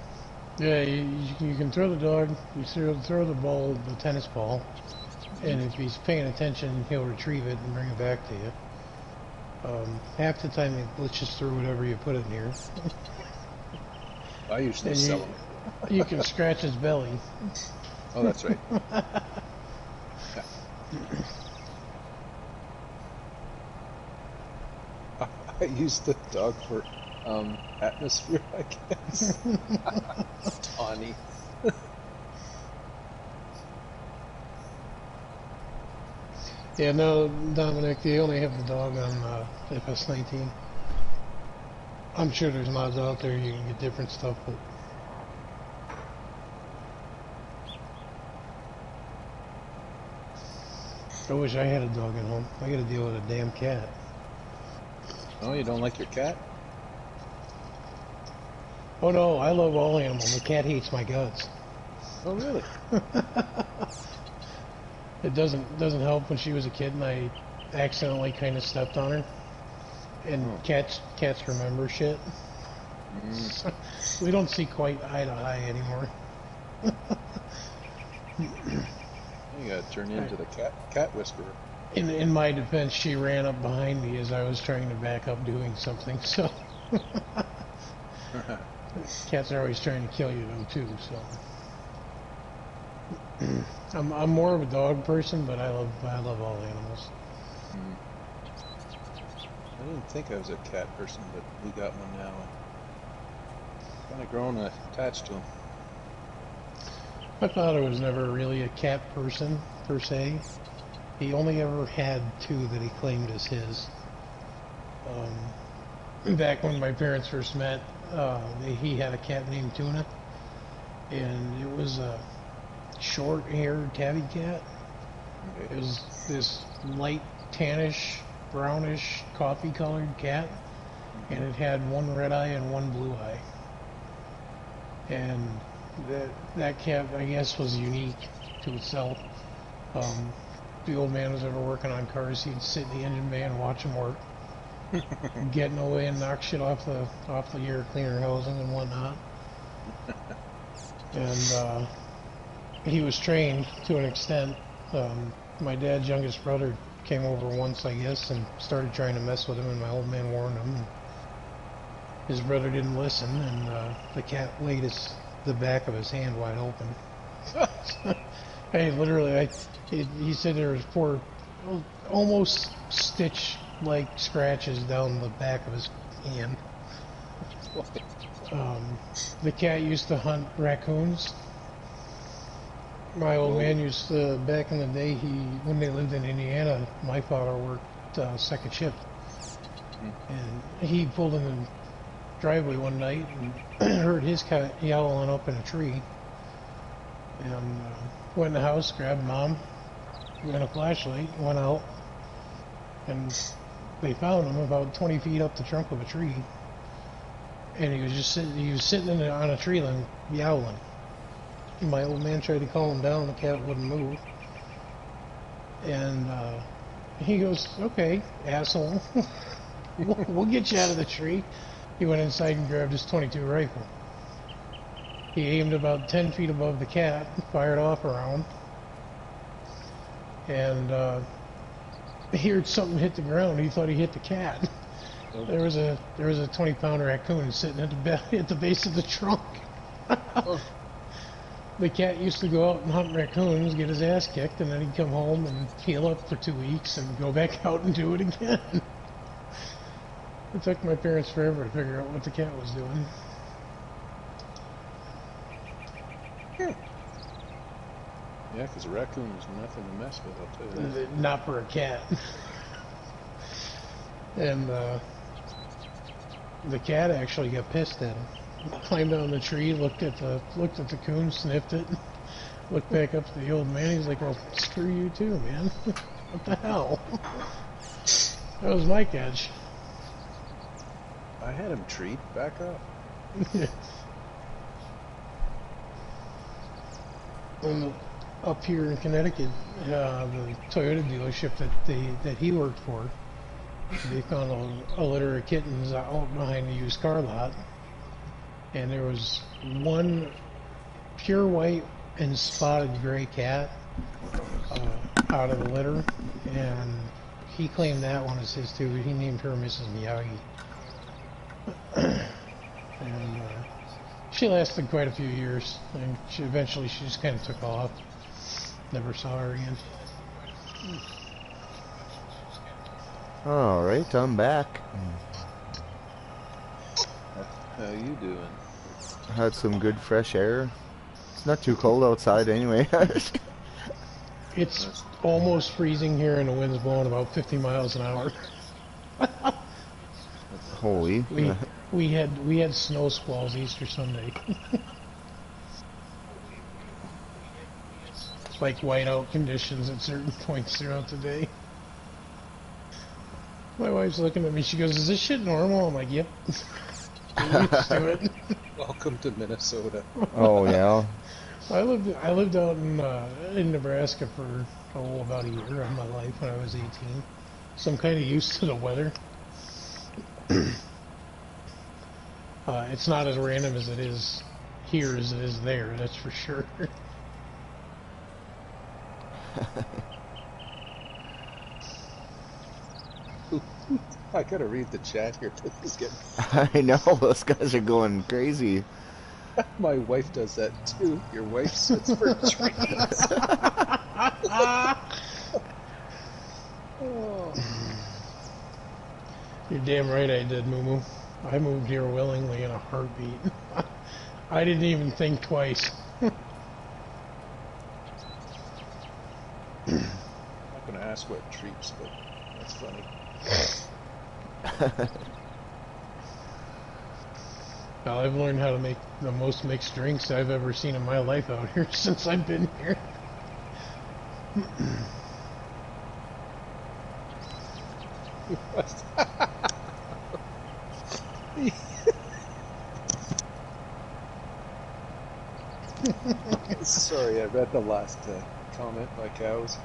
Yeah, you can throw the dog, you throw the ball, the tennis ball, and if he's paying attention, he'll retrieve it and bring it back to you. Half the time, it glitches through whatever you put in here. I usually And sell them. you can scratch his belly. Oh, that's right. I use the dog for atmosphere, I guess. Donnie. Yeah, no, Dominic, they only have the dog on FS19. I'm sure there's mods out there you can get different stuff, but I wish I had a dog at home. I gotta deal with a damn cat. Oh, you don't like your cat? Oh no, I love all animals. The cat hates my guts. Oh, really? It doesn't help when she was a kid and I accidentally kind of stepped on her. And cats remember shit. So we don't see quite eye to eye anymore. You gotta turn into the cat whisperer. In my defense, she ran up behind me as I was trying to back up doing something. So cats are always trying to kill you though too. So I'm more of a dog person, but I love all animals. I didn't think I was a cat person, but we got one now. And kind of grown attached to him. My father was never really a cat person per se. He only ever had two that he claimed as his. Back when my parents first met, he had a cat named Tuna, and it was a short-haired tabby cat. Okay. It was this light tannish, brownish, coffee-colored cat, and it had one red eye and one blue eye. And that cat, I guess, was unique to itself. The old man was ever working on cars, he'd sit in the engine bay and watch him work, getting away and knock shit off the air cleaner housing and whatnot. And he was trained to an extent. My dad's youngest brother came over once, I guess, and started trying to mess with him, and my old man warned him. And his brother didn't listen, and the cat laid the back of his hand wide open. Hey, literally, he said there was 4 almost stitch-like scratches down the back of his hand. The cat used to hunt raccoons. My old man used to, back in the day, when they lived in Indiana, my father worked second shift. And he pulled in the driveway one night and heard his cat yowling up in a tree. And went in the house, grabbed Mom, got a flashlight, went out, and they found him about 20 feet up the trunk of a tree, and he was just sitting on a tree limb, yowling. And my old man tried to calm him down. The cat wouldn't move, and he goes, "Okay, asshole, we'll get you out of the tree." He went inside and grabbed his .22 rifle. He aimed about 10 feet above the cat, fired off a round, and he heard something hit the ground. He thought he hit the cat. There was a 20-pound raccoon sitting at the base of the trunk. The cat used to go out and hunt raccoons, get his ass kicked, and then he'd come home and heal up for 2 weeks and go back out and do it again. It took my parents forever to figure out what the cat was doing. Yeah, because a raccoon is nothing to mess with, I'll tell you that. Not for a cat. And the cat actually got pissed at him. Climbed down the tree, looked at the coon, sniffed it, looked back up to the old man. He's like, "Well, screw you too, man. What the hell?" That was my catch. I had him treed. Back up. And up here in Connecticut, the Toyota dealership that he worked for, they found a litter of kittens out behind the used car lot, and there was one pure white and spotted gray cat out of the litter, and he claimed that one as his too. He named her Mrs. Miyagi. And she lasted quite a few years, and eventually she just kind of took off. Never saw her again. All right, I'm back. How you doing? Had some good fresh air. It's not too cold outside anyway. It's almost freezing here, and the wind's blowing about 50 miles an hour. Holy. We had snow squalls Easter Sunday. Like whiteout conditions at certain points throughout the day. My wife's looking at me. She goes, "Is this shit normal?" I'm like, "Yep." Get used to it. Welcome to Minnesota. Oh yeah. I lived out in Nebraska for about a year of my life when I was 18. So I'm kind of used to the weather. It's not as random as it is here as it is there, that's for sure. I gotta read the chat here. This is getting... I know, those guys are going crazy. My wife does that too. Your wife sits for trees. Oh. You're damn right I did, Moo Moo. I moved here willingly in a heartbeat. I didn't even think twice. I'm not gonna ask what treats, but that's funny. Well, I've learned how to make the most mixed drinks I've ever seen in my life out here since I've been here. Sorry, I read the last comment by cows.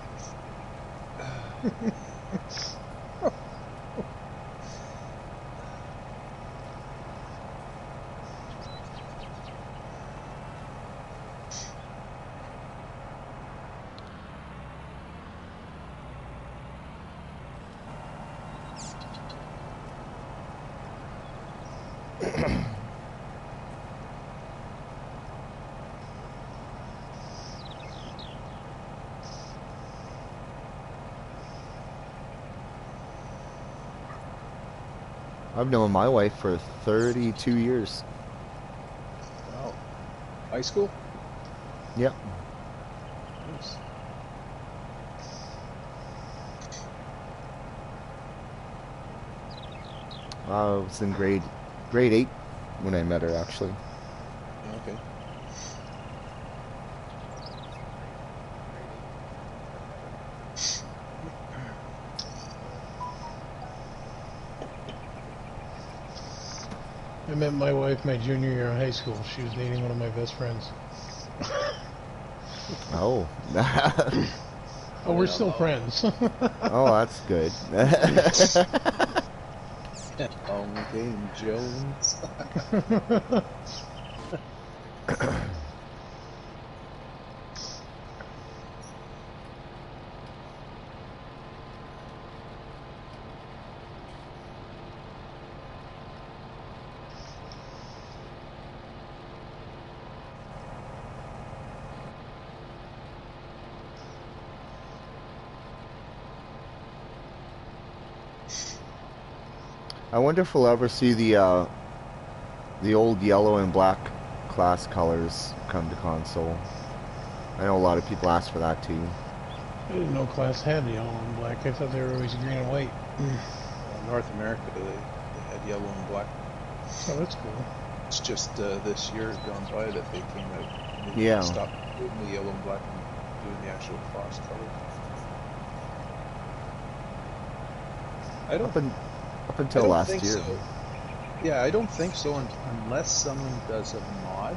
I've known my wife for 32 years. Wow. High school? Yep. Nice. I was in grade 8 when I met her, actually. Okay. I met my wife my junior year in high school. She was dating one of my best friends. Oh. Oh, we're still friends. Oh, that's good. Long game Jones. I wonder if we'll ever see the old yellow and black class colors come to console. I know a lot of people ask for that too. I didn't know Class had yellow and black. I thought they were always green and white. North America, they had yellow and black. Oh, that's cool. It's just this year gone by that they came out. They Yeah. stopped doing the yellow and black and doing the actual cross color. I don't. Up until I don't last think year. so. Yeah, I don't think so unless someone does a mod.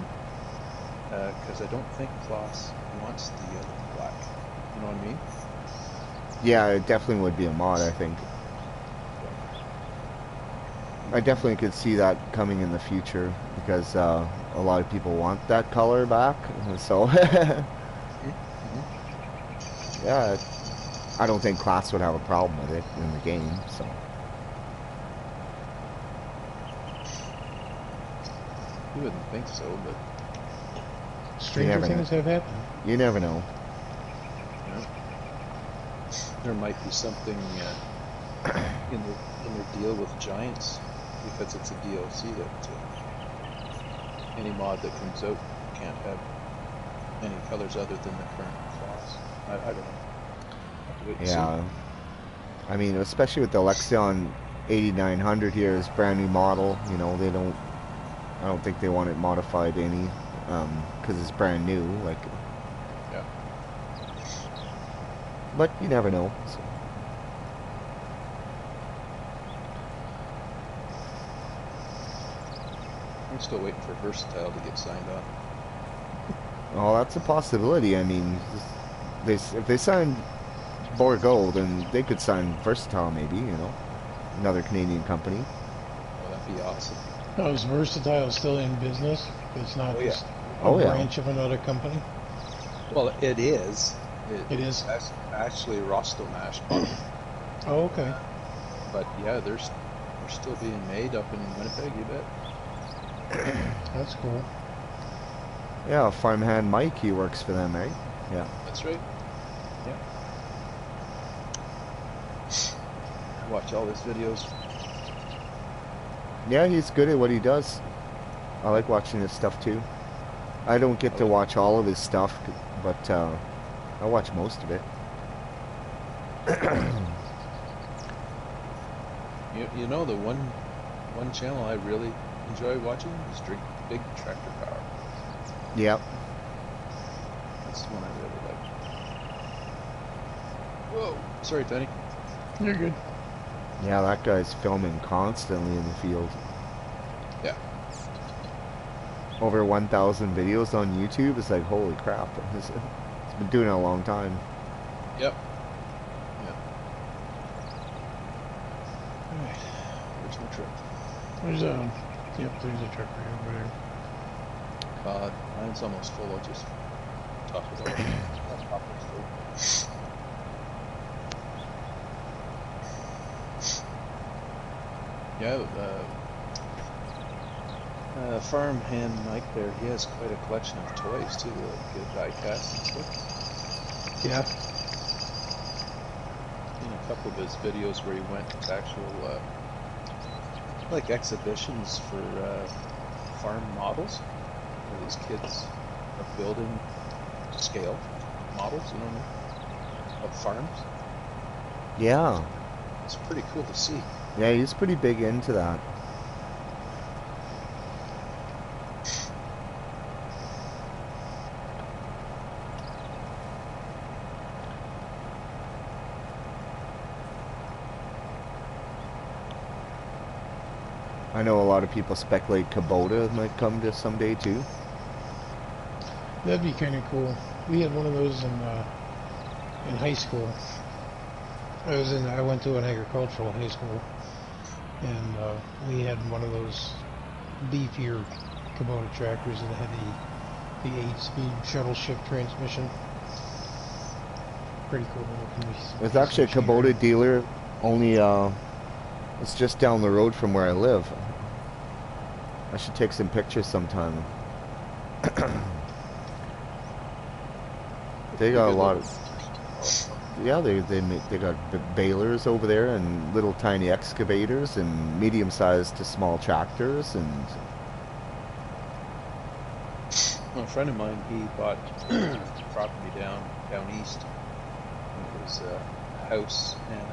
Because I don't think Kloss wants the yellow and black. You know what I mean? Yeah, it definitely would be a mod, I think. I definitely could see that coming in the future because a lot of people want that color back. So, yeah, I don't think Class would have a problem with it in the game. So, You wouldn't think so, but Stranger never things have happened. you never know. you know, there might be something in their deal with Giants because it's a DLC that any mod that comes out can't have any colors other than the current class. I don't know. Have to wait and see. Yeah, I mean, especially with the Lexion 8900 here, is brand new model. You know, I don't think they want it modified any, because it's brand new. Like, Yeah. but you never know. So. I'm still waiting for Versatile to get signed on. Oh, that's a possibility. I mean, if they sign Borgo, then they could sign Versatile, maybe. You know, another Canadian company. Well, that'd be awesome. Oh, is Versatile still in business? It's not Oh, yeah. just a Oh, yeah. branch of another company? Well, it is. It is? That's actually Rostomash, bought it. Oh, okay. But yeah, they're still being made up in Winnipeg. You bet. That's cool. Yeah, farmhand Mike, he works for them, right? Yeah. That's right. Yeah. I watch all his videos. Yeah, he's good at what he does. I like watching his stuff too. I don't get to watch all of his stuff, but I watch most of it. You know, the one channel I really enjoy watching is Big Tractor Power. Yep. That's the one I really like. Whoa! Sorry, Tony. You're good. Yeah, that guy's filming constantly in the field. Yeah. Over 1,000 videos on YouTube. It's like, holy crap. He's been doing it a long time. Yep. Yep. Alright. Where's my truck? There's there's a truck right over there. Mine's almost full. I'll just talk about it. Yeah, farm hand Mike there, he has quite a collection of toys too, the die cast and stuff. Yeah. In a couple of his videos where he went to actual like exhibitions for farm models, where these kids are building scale models, you know, of farms. Yeah. It's pretty cool to see. Yeah, he's pretty big into that. I know a lot of people speculate Kubota might come to someday too. That'd be kind of cool. We had one of those in high school. I went to an agricultural high school, and we had one of those beefier Kubota tractors that had the 8-speed shuttle shift transmission. Pretty cool looking. There's actually a Kubota dealer only it's just down the road from where I live. I should take some pictures sometime. They got a lot of, yeah, they got balers over there and little tiny excavators and medium-sized to small tractors and. Well, a friend of mine, he bought property down east. It was a house, and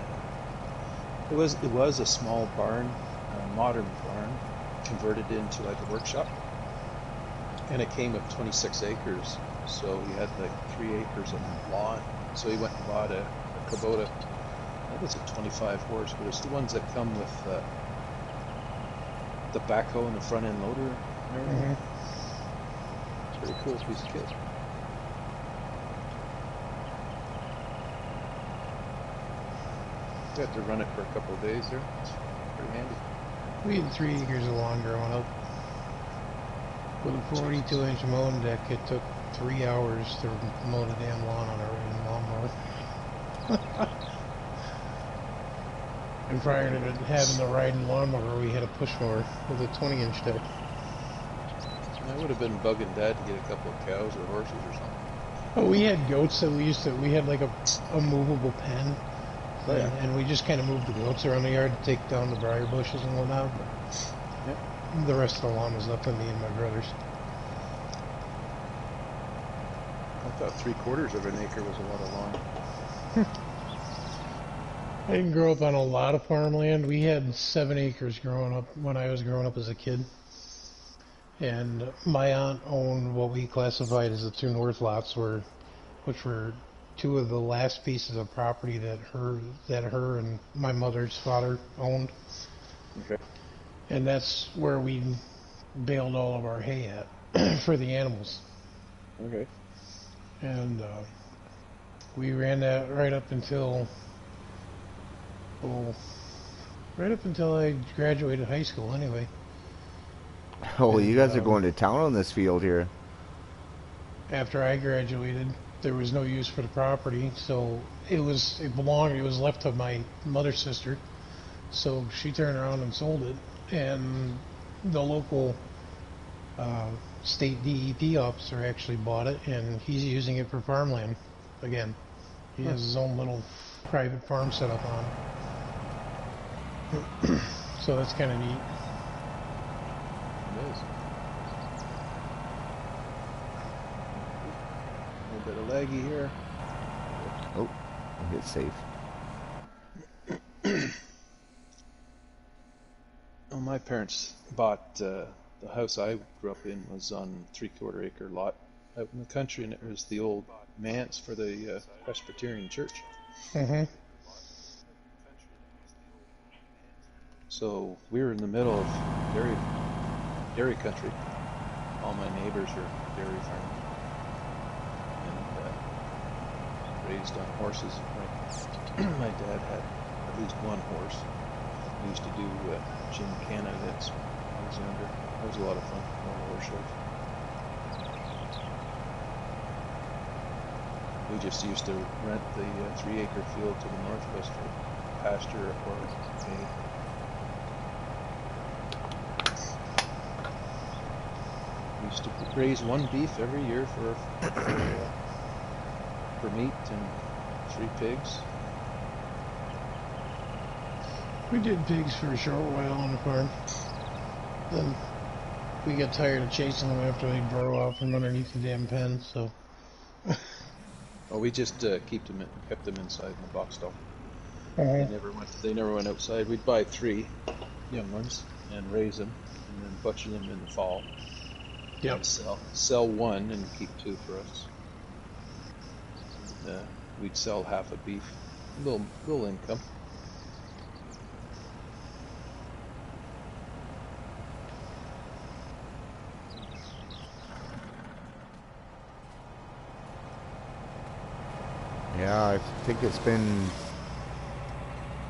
it was a small barn, a modern barn, converted into like a workshop, and it came with 26 acres. So he had like 3 acres of lawn. So he went and bought a Kubota. That was a 25 horse, but it's the ones that come with the backhoe and the front end loader and everything. It's a pretty cool piece of kit. Got to run it for a couple of days there. It's pretty handy. We had 3 acres of lawn growing up. With a 42-inch mowing deck, it took 3 hours to mow the damn lawn on a riding lawnmower. And prior to having the riding lawnmower, we had a push mower with a 20-inch deck. I would have been bugging Dad to get a couple of cows or horses or something. Oh, we had goats that we had like a movable pen. Oh, yeah. And we just kind of moved the goats around the yard to take down the briar bushes and whatnot. But Yep. the rest of the lawn was left to me and my brothers. I thought 3/4 of an acre was a lot of lawn. I didn't grow up on a lot of farmland. We had 7 acres growing up when I was growing up as a kid. And my aunt owned what we classified as the 2 north lots, which were 2 of the last pieces of property that her and my mother's father owned. Okay. And that's where we baled all of our hay at for the animals. Okay. And we ran that right up until I graduated high school anyway. Oh, And, you guys are going to town on this field here. After I graduated, there was no use for the property, so it was left to my mother's sister. So she turned around and sold it, and the local state DEP officer actually bought it, and he's using it for farmland again. He has his own little private farm set up on it. So that's kind of neat. It is. A little bit of laggy here. Oh, I'll hit safe. Well, my parents bought the house I grew up in was on 3/4 acre lot out in the country, and it was the old manse for the Presbyterian church. Mm-hmm. So we were in the middle of dairy country. All my neighbors are dairy farmers and raised on horses. My dad had at least 1 horse. We used to do gymkhana events when I was younger. That was a lot of fun, all the horse shows. We just used to rent the 3 acre field to the northwest for pasture or hay. We used to raise 1 beef every year for meat and 3 pigs. We did pigs for a short while on the farm. Then we got tired of chasing them after they burrow out from underneath the damn pen, so. Well, we just kept them inside in the box stall. Uh-huh. They never went outside. We'd buy 3 young ones and raise them, and then butcher them in the fall. Yep. And sell 1 and keep 2 for us. We'd sell half a beef, little income. Yeah, I think it's been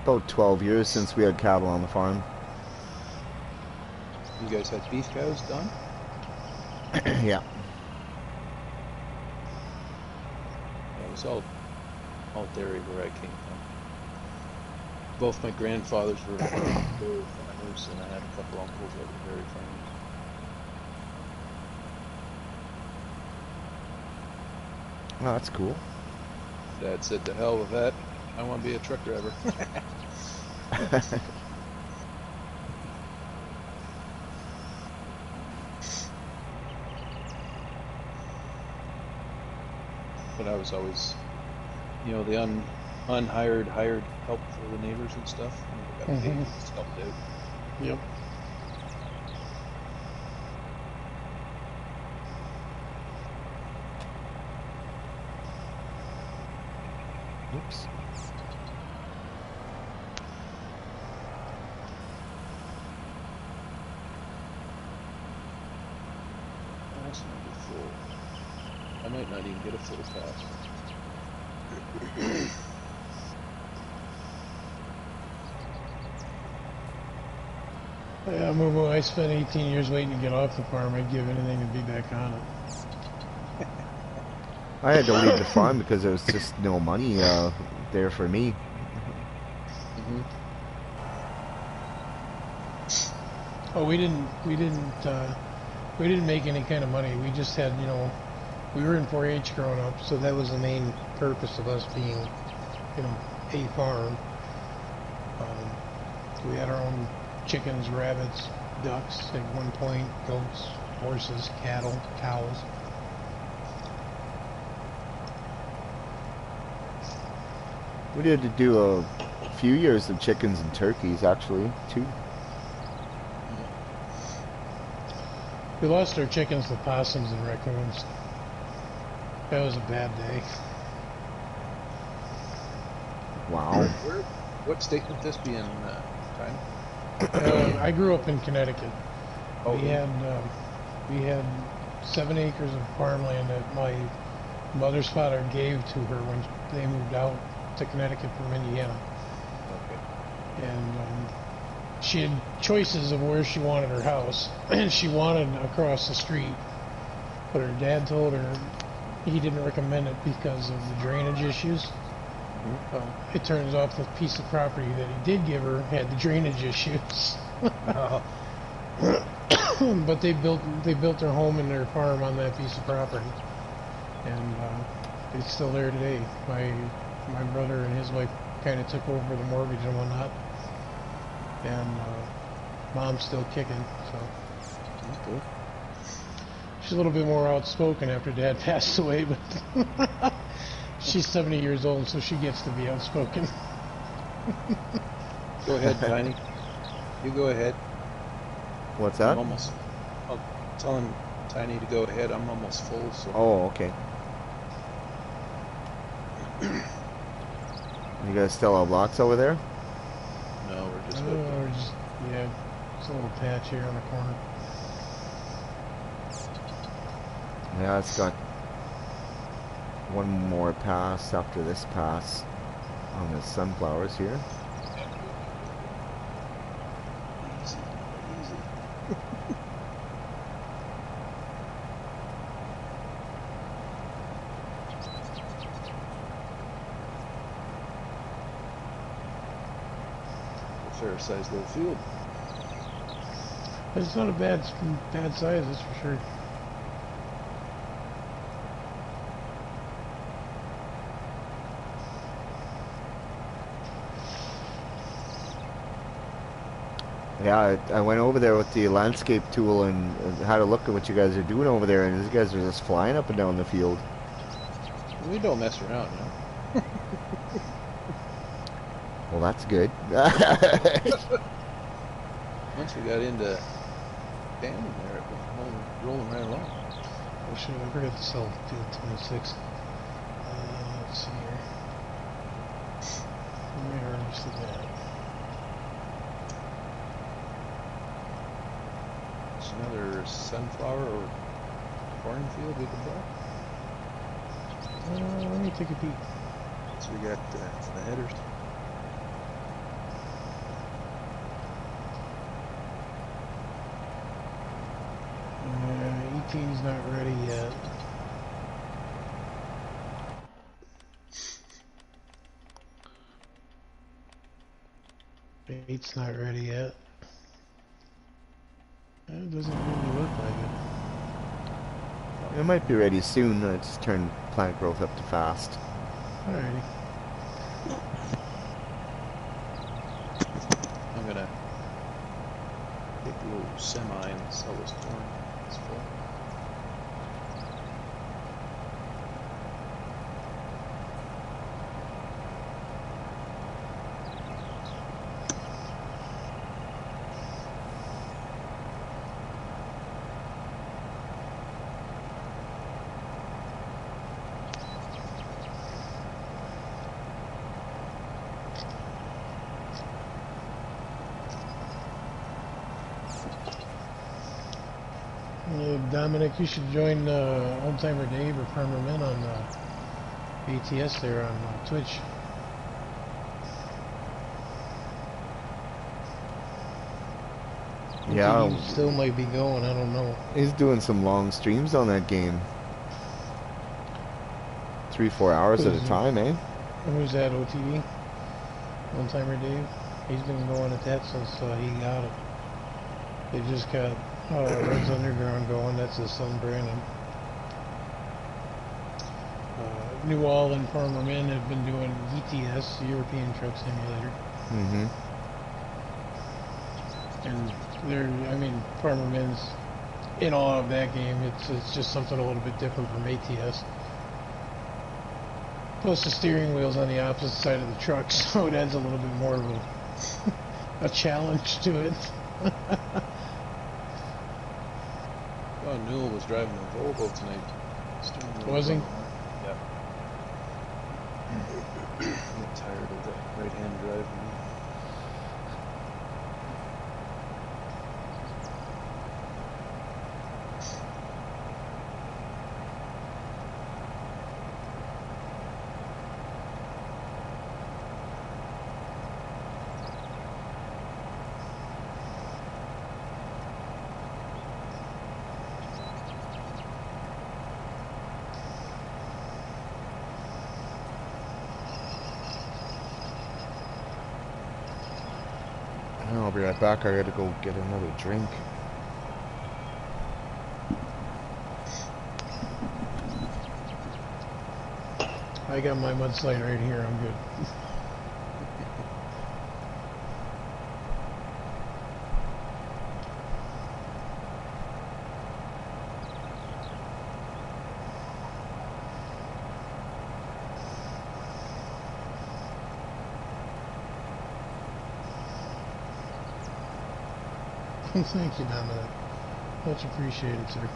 about 12 years since we had cattle on the farm. You guys had beef cows, Don? Yeah. Yeah, it was all dairy where I came from. Both my grandfathers were dairy farmers, and I had a couple uncles that were dairy farmers. Oh, that's cool. Dad said, "To hell with that. I want to be a truck driver." But I was always, the unhired, hired help for the neighbors and stuff. I never got paid, Mm-hmm. just helped out. Yep. Oops. That's not be full. I might not even get a full pass. Yeah, I spent 18 years waiting to get off the farm. I'd give anything to be back on it. I had to leave the farm because there was just no money there for me. Mm-hmm. Oh, we didn't make any kind of money. We just had, we were in 4-H growing up, so that was the main purpose of us being, a farm. We had our own chickens, rabbits, ducks at one point, goats, horses, cattle, cows. We did do a few years of chickens and turkeys, actually, too. We lost our chickens to possums and raccoons. That was a bad day. Wow. What state would this be in, time? I grew up in Connecticut. Oh, We had 7 acres of farmland that my mother's father gave to her when they moved out to Connecticut from Indiana. okay. And she had choices of where she wanted her house. And she wanted across the street. But her dad told her he didn't recommend it because of the drainage issues. It turns out the piece of property that he did give her had the drainage issues. But they built their home and their farm on that piece of property, and it's still there today. My brother and his wife kind of took over the mortgage and whatnot, and mom's still kicking. So Cool. she's a little bit more outspoken after Dad passed away, but she's 70 years old, so she gets to be outspoken. Go ahead, Tiny. You go ahead. What's that? I'll tell him, Tiny, to go ahead. I'm almost full, so. Oh, okay. You guys still have lots over there? No, we're just It's a little patch here on the corner. Yeah, it's got one more pass after this pass on the sunflowers here. easy. A fair sized little field. It's not a bad size, that's for sure. Yeah, I went over there with the landscape tool and had a look at what you guys are doing over there, and these guys are just flying up and down the field. We don't mess around, Well, that's good. Once we got into banding there, it was rolling right along. Oh shit, I forgot to sell field 26. Let's see here. We harvested that. There's another sunflower or cornfield we could buy. Let me take a peek. So we got the headers. 18's not ready yet. Eight's not ready yet. It doesn't really look like it. It might be ready soon. I just turned plant growth up to fast. Alrighty. I'm gonna take the little semi and sell this corn. It's full. Dominic, you should join Old Timer Dave or Farmer Men on ATS there on Twitch. Yeah, He still might be going, I don't know. he's doing some long streams on that game. 3-4 hours at a time, eh? Who's that, OTV? Old Timer Dave? He's been going at that since he got it. They just got Red's Underground going, that's his son Brandon. New All and Farmer Men have been doing ETS, European Truck Simulator. Mm-hmm. And they're, I mean, Farmer Men's in awe of that game. It's just something a little bit different from ATS. Plus the steering wheel's on the opposite side of the truck, so it adds a little bit more of a challenge to it. Oh, Newell was driving a Volvo tonight. Steering wheel Was he? Yeah. I'm tired of the right-hand drive. I'll be right back. I gotta go get another drink. I got my mudslide right here, I'm good. Thank you, Dominic. Much appreciated, sir.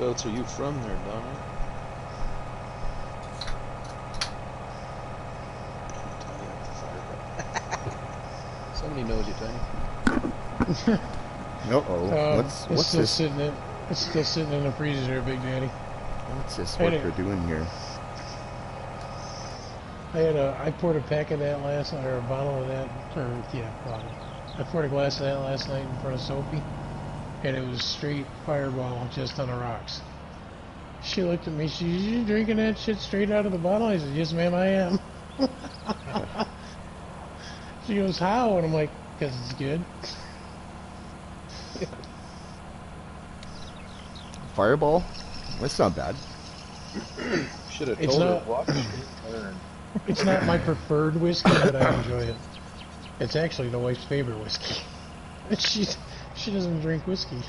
Whereabouts are you from there, Donnie? Tiny up the fire. Somebody knows you, Tiny. Uh-oh. It's What's still this? it's still sitting in the freezer there, Big Daddy. What's this Hey, worker doing here? I poured a pack of that last night, or a bottle of that, or yeah, bottle. I poured a glass of that last night in front of Sophie, and it was straight fireball just on the rocks. She looked at me. She, you drinking that shit straight out of the bottle? I said, yes, ma'am, I am. She goes, how? And I'm like, because it's good. Fireball? That's not bad. Should have It's told her, not- watch and learn. It's not my preferred whiskey, but I enjoy it. It's actually the wife's favorite whiskey. She doesn't drink whiskey.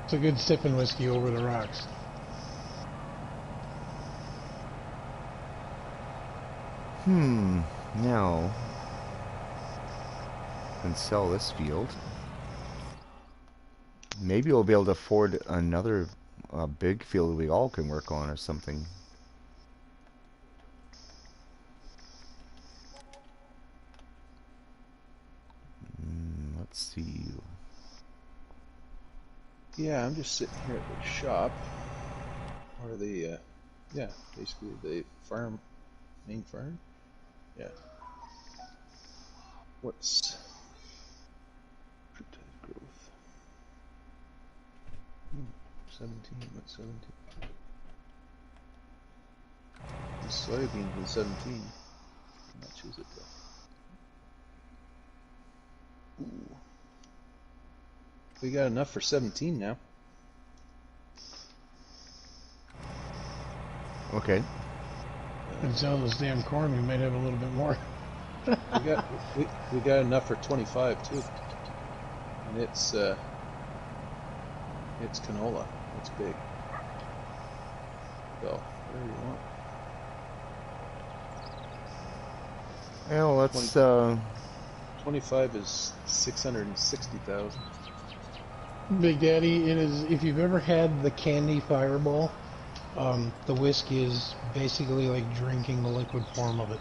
It's a good sipping whiskey over the rocks. Now, and sell this field. Maybe we'll be able to afford another big field we all can work on or something. Let's see. Yeah, I'm just sitting here at the shop, or the, yeah, basically the farm, main farm. Yeah. What's protected growth? 17. What's 17? The soybeans was 17. How much is it though? Ooh. We got enough for 17 now. Okay. And sell this damn corn, we might have a little bit more. we got enough for 25 too. And it's canola. It's big. So, whatever you want. Well, let's 25 is 660,000. Big Daddy, it is. If you've ever had the candy Fireball, the whiskey is basically like drinking the liquid form of it.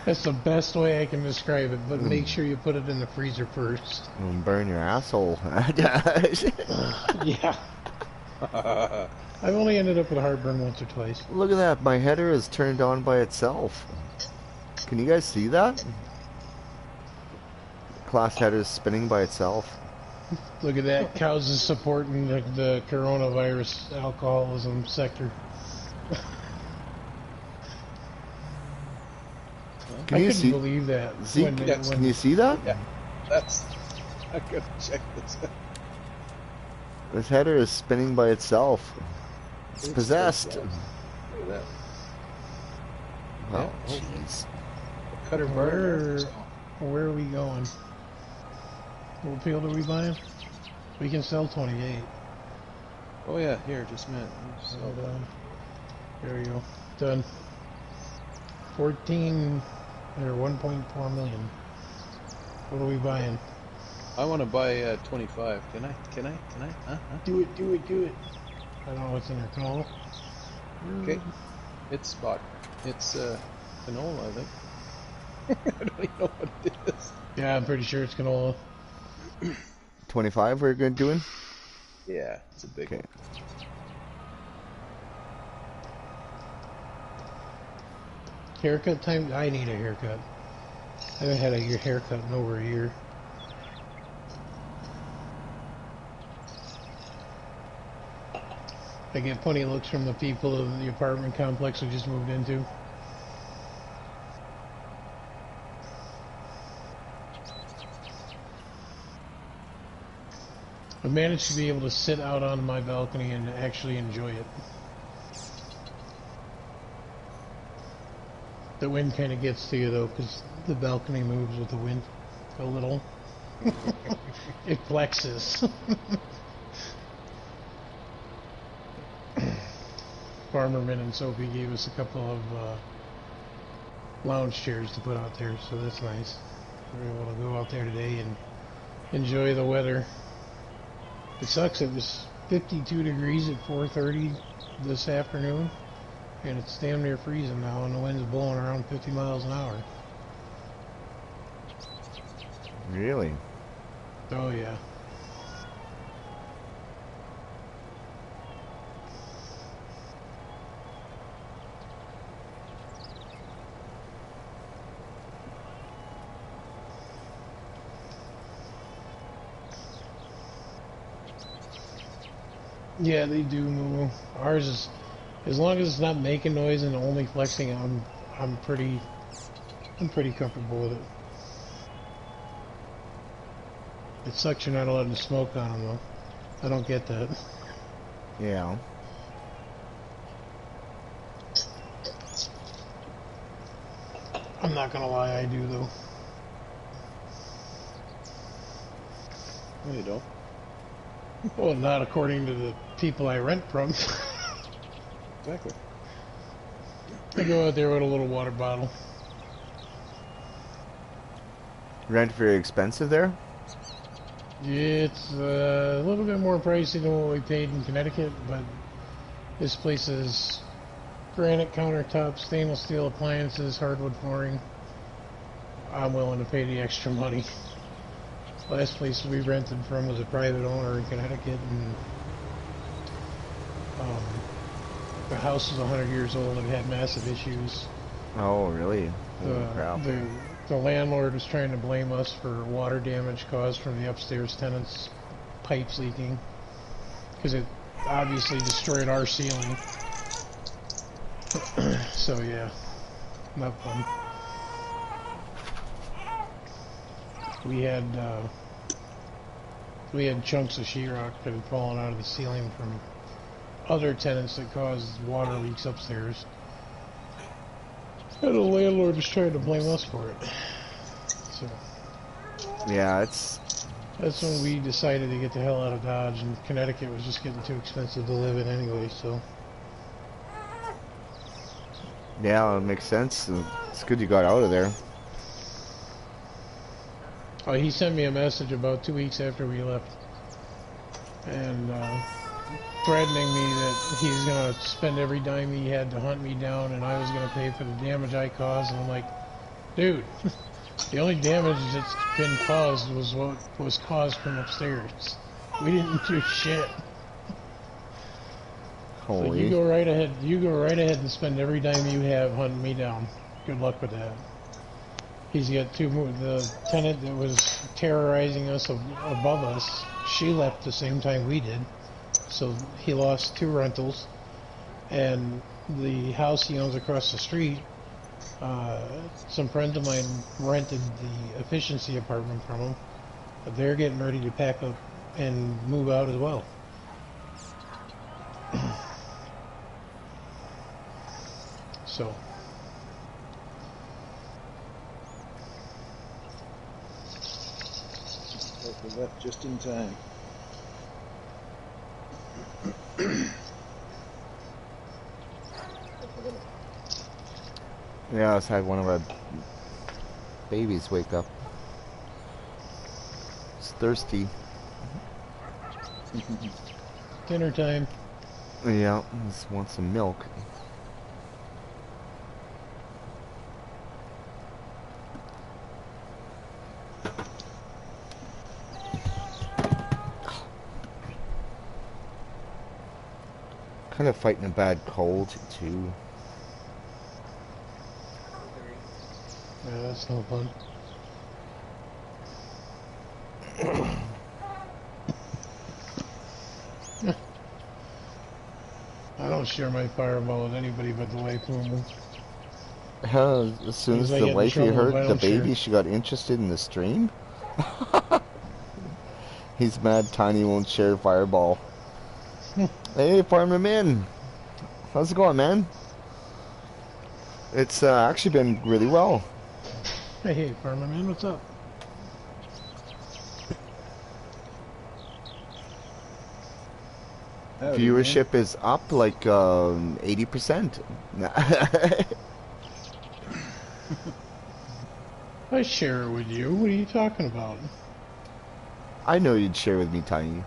That's the best way I can describe it, but make sure you put it in the freezer first. burn your asshole. Yeah. I've only ended up with heartburn once or twice. Look at that. My header is turned on by itself. Can you guys see that? Class header is spinning by itself. Look at that. Cows is supporting the coronavirus alcoholism sector. Can I you couldn't see? believe that. Zeke, can you see that? Yeah, that's. I gotta check this out. This header is spinning by itself. It's possessed. Look at that. Oh, Yeah. jeez. Cutter Where are we going? What field are we buying? We can sell 28. Oh yeah, here, just a minute. So, There we go. Done. 14 or 1.4 million. What are we buying? I want to buy 25. Can I? Huh? Do it. I don't know what's in your call. Okay. It's spot. It's canola, I think. I don't even know what it is. Yeah, I'm pretty sure it's canola. 25 we're good doing? Yeah, it's a big Okay. one. Haircut time? I need a haircut. I haven't had a haircut in over a year. I get plenty of looks from the people of the apartment complex we just moved into. I've managed to be able to sit out on my balcony and actually enjoy it. The wind kind of gets to you though, because the balcony moves with the wind a little. It flexes. Farmerman and Sophie gave us a couple of lounge chairs to put out there, so that's nice. We're able to go out there today and enjoy the weather. It sucks. It was 52 degrees at 4:30 this afternoon, and it's damn near freezing now, and the wind's blowing around 50 miles an hour. Really? Oh yeah. Yeah, they do moo. Ours is, as long as it's not making noise and only flexing, I'm pretty comfortable with it. It sucks you're not allowed to smoke on them though. I don't get that. Yeah. I'm not gonna lie, I do though. No, you don't. Well, not according to the people I rent from. Exactly. I go out there with a little water bottle. Rent very expensive there? It's a little bit more pricey than what we paid in Connecticut, but this place is granite countertops, stainless steel appliances, hardwood flooring. I'm willing to pay the extra money. Last place we rented from was a private owner in Connecticut, and the house was 100 years old and had massive issues. Oh, really? Holy crap. The landlord was trying to blame us for water damage caused from the upstairs tenants' pipes leaking, because it obviously destroyed our ceiling. So yeah, not fun. We had chunks of sheetrock that had fallen out of the ceiling from other tenants that caused water leaks upstairs. And the landlord was trying to blame us for it. So Yeah, it's... that's when we decided to get the hell out of Dodge, and Connecticut was just getting too expensive to live in anyway, so... Yeah, it makes sense. It's good you got out of there. Oh, he sent me a message about 2 weeks after we left, and threatening me that he's going to spend every dime he had to hunt me down, and I was going to pay for the damage I caused. And I'm like, dude, the only damage that's been caused was what was caused from upstairs. We didn't do shit. Holy. So you go right ahead. You go right ahead and spend every dime you have hunting me down. Good luck with that. He's got two more. The tenant that was terrorizing us above us, she left the same time we did. So he lost 2 rentals. And the house he owns across the street, some friends of mine rented the efficiency apartment from him. But they're getting ready to pack up and move out as well. So... We left just in time. Yeah, let's have one of our babies wake up. It's thirsty. Dinner time. Yeah, just want some milk. Kind of fighting a bad cold too. Yeah, that's no fun. I don't share my fireball with anybody but the wife. As soon as I the get in wifey trouble if heard I the don't share. baby, she got interested in the stream. He's mad Tiny won't share Fireball. Hey, Farmer Man. How's it going, man? It's actually been really well. Hey, Farmer Man, what's up? Howdy, Viewership is up like 80%. I share it with you. What are you talking about? I know you'd share with me, Tiny.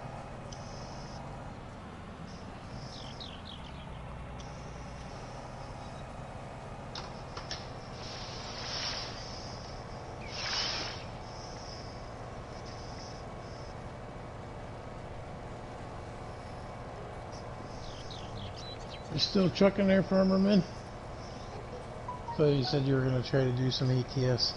You still trucking there, Farmer Man? So you said you were going to try to do some ATS.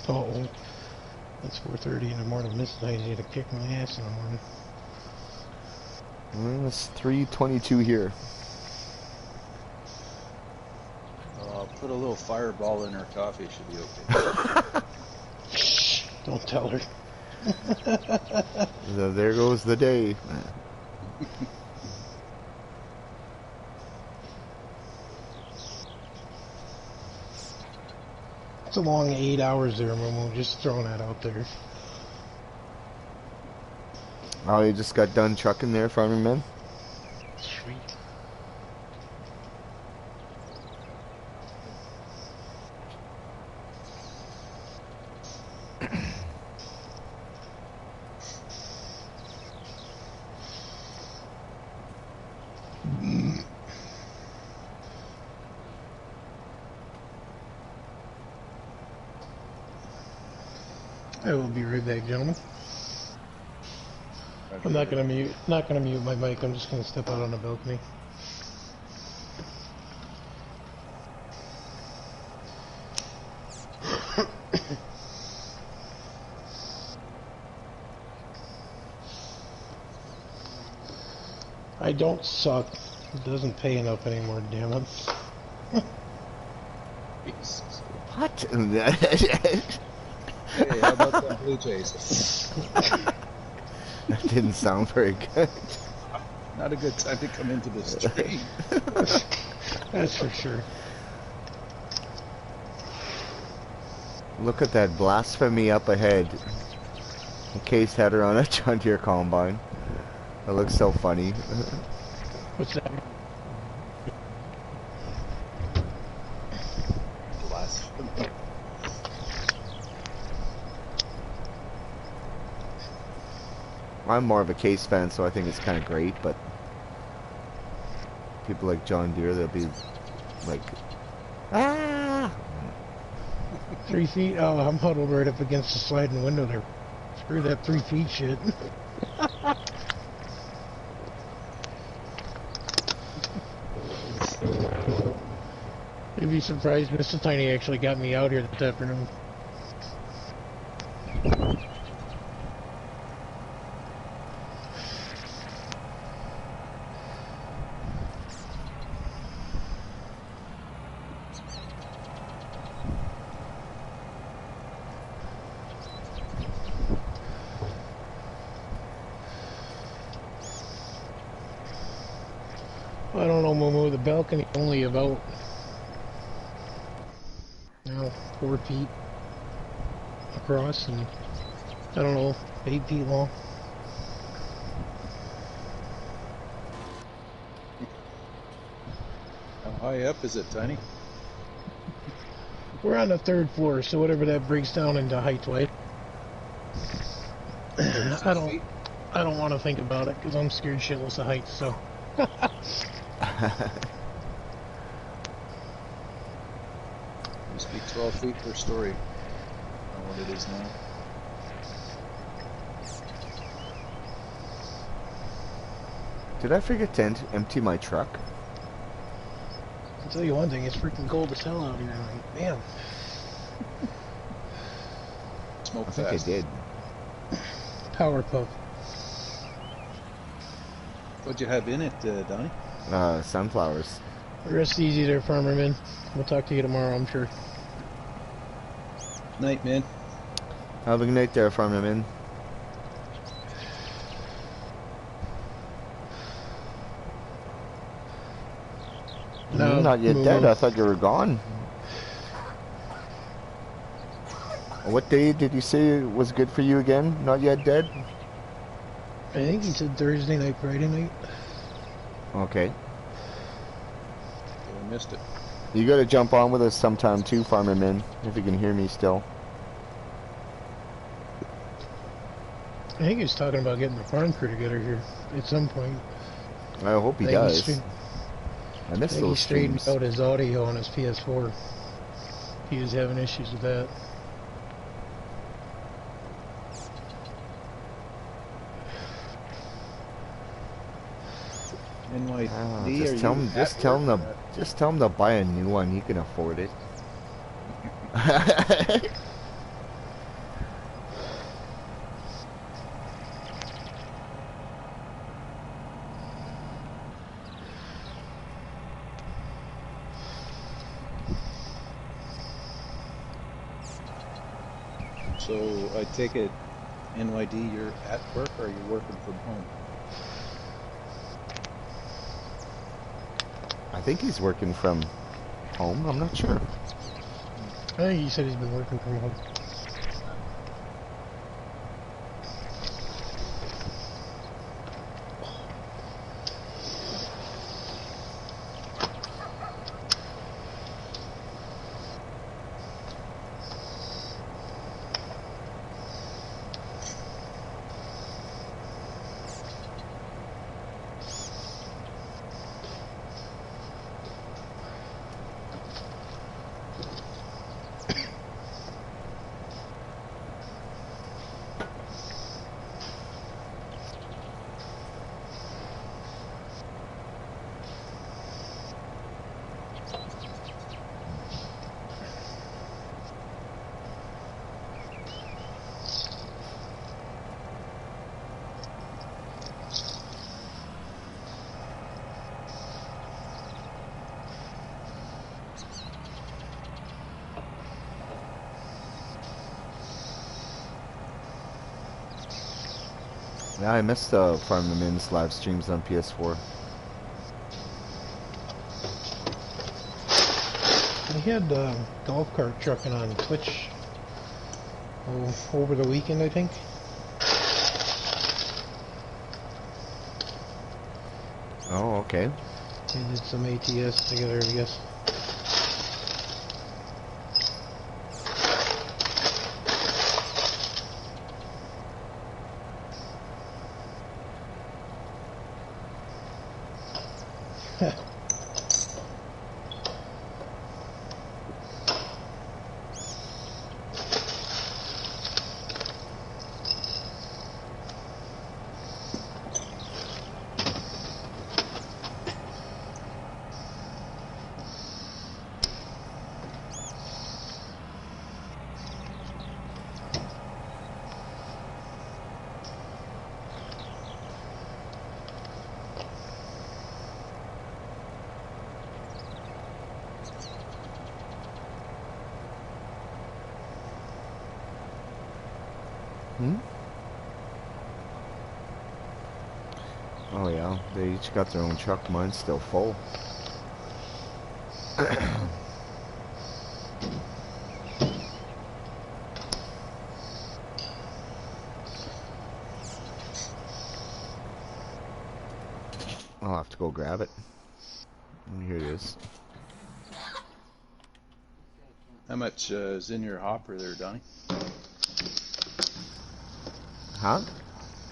Oh, it's 4:30 in the morning. This night I need to kick my ass in the morning. Well, it's 3:22 here. Put a little fireball in her coffee. Should be okay. Shh, don't tell her. So there goes the day. It's a long 8 hours there, Momo. Just throwing that out there. Oh, you just got done trucking there, Farmer Man? Sweet. I will be right back, gentlemen. I'm not gonna mute my mic. I'm just gonna step out on the balcony. I don't suck. It doesn't pay enough anymore, damn it. What? Hey, how about the Blue Jays? That didn't sound very good. Not a good time to come into the stream. That's for sure. Look at that blasphemy up ahead. Case had her on a John Deere combine. It looks so funny. What's that? Blasphemy. I'm more of a Case fan, so I think it's kind of great, but people like John Deere, they'll be like, ah! 3 feet? Oh, I'm huddled right up against the sliding window there. Screw that 3 feet shit. You'd be surprised, Mr. Tiny actually got me out here this afternoon. I don't know, Momo, the balcony only about, 4 feet across and, I don't know, 8 feet long. How high up is it, Tiny? We're on the 3rd floor, so whatever that breaks down into height-wise. I don't want to think about it, because I'm scared shitless of heights, so. Must be 12 feet per story. I don't know what it is now. Did I forget to empty my truck? I'll tell you one thing, it's freaking cold as hell out here tonight. Man. Smoke I think fast. I did. Powerpuff. What'd you have in it, Donnie? Sunflowers. Rest easy there, Farmerman. We'll talk to you tomorrow, I'm sure. Night, man. Have a good night there, Farmerman. No, You're not yet move dead. on. I thought you were gone. What day did you say was good for you again? Not yet dead? I think he said Thursday night, Friday night. Okay. I missed it. You gotta jump on with us sometime too, Farmerman, if you can hear me still. I think he was talking about getting the farm crew together here at some point. I hope he I think does. I miss he those straightened streams. out his audio on his PS4. He was having issues with that. NYD, Oh, are just you tell him. at Just tell him work to. or- Just tell him to buy a new one. He can afford it. So I take it, NYD, you're at work or you're working from home? I think he's working from home. I'm not sure. I think he said he's been working from home. Yeah, I missed the Farmer Min's live streams on PS4. He had golf cart trucking on Twitch over the weekend, I think. Oh, okay. They did some ATS together, I guess. Hmm? Oh yeah, they each got their own truck. Mine's still full. I'll have to go grab it. Here it is. How much is in your hopper there, Donnie? Huh?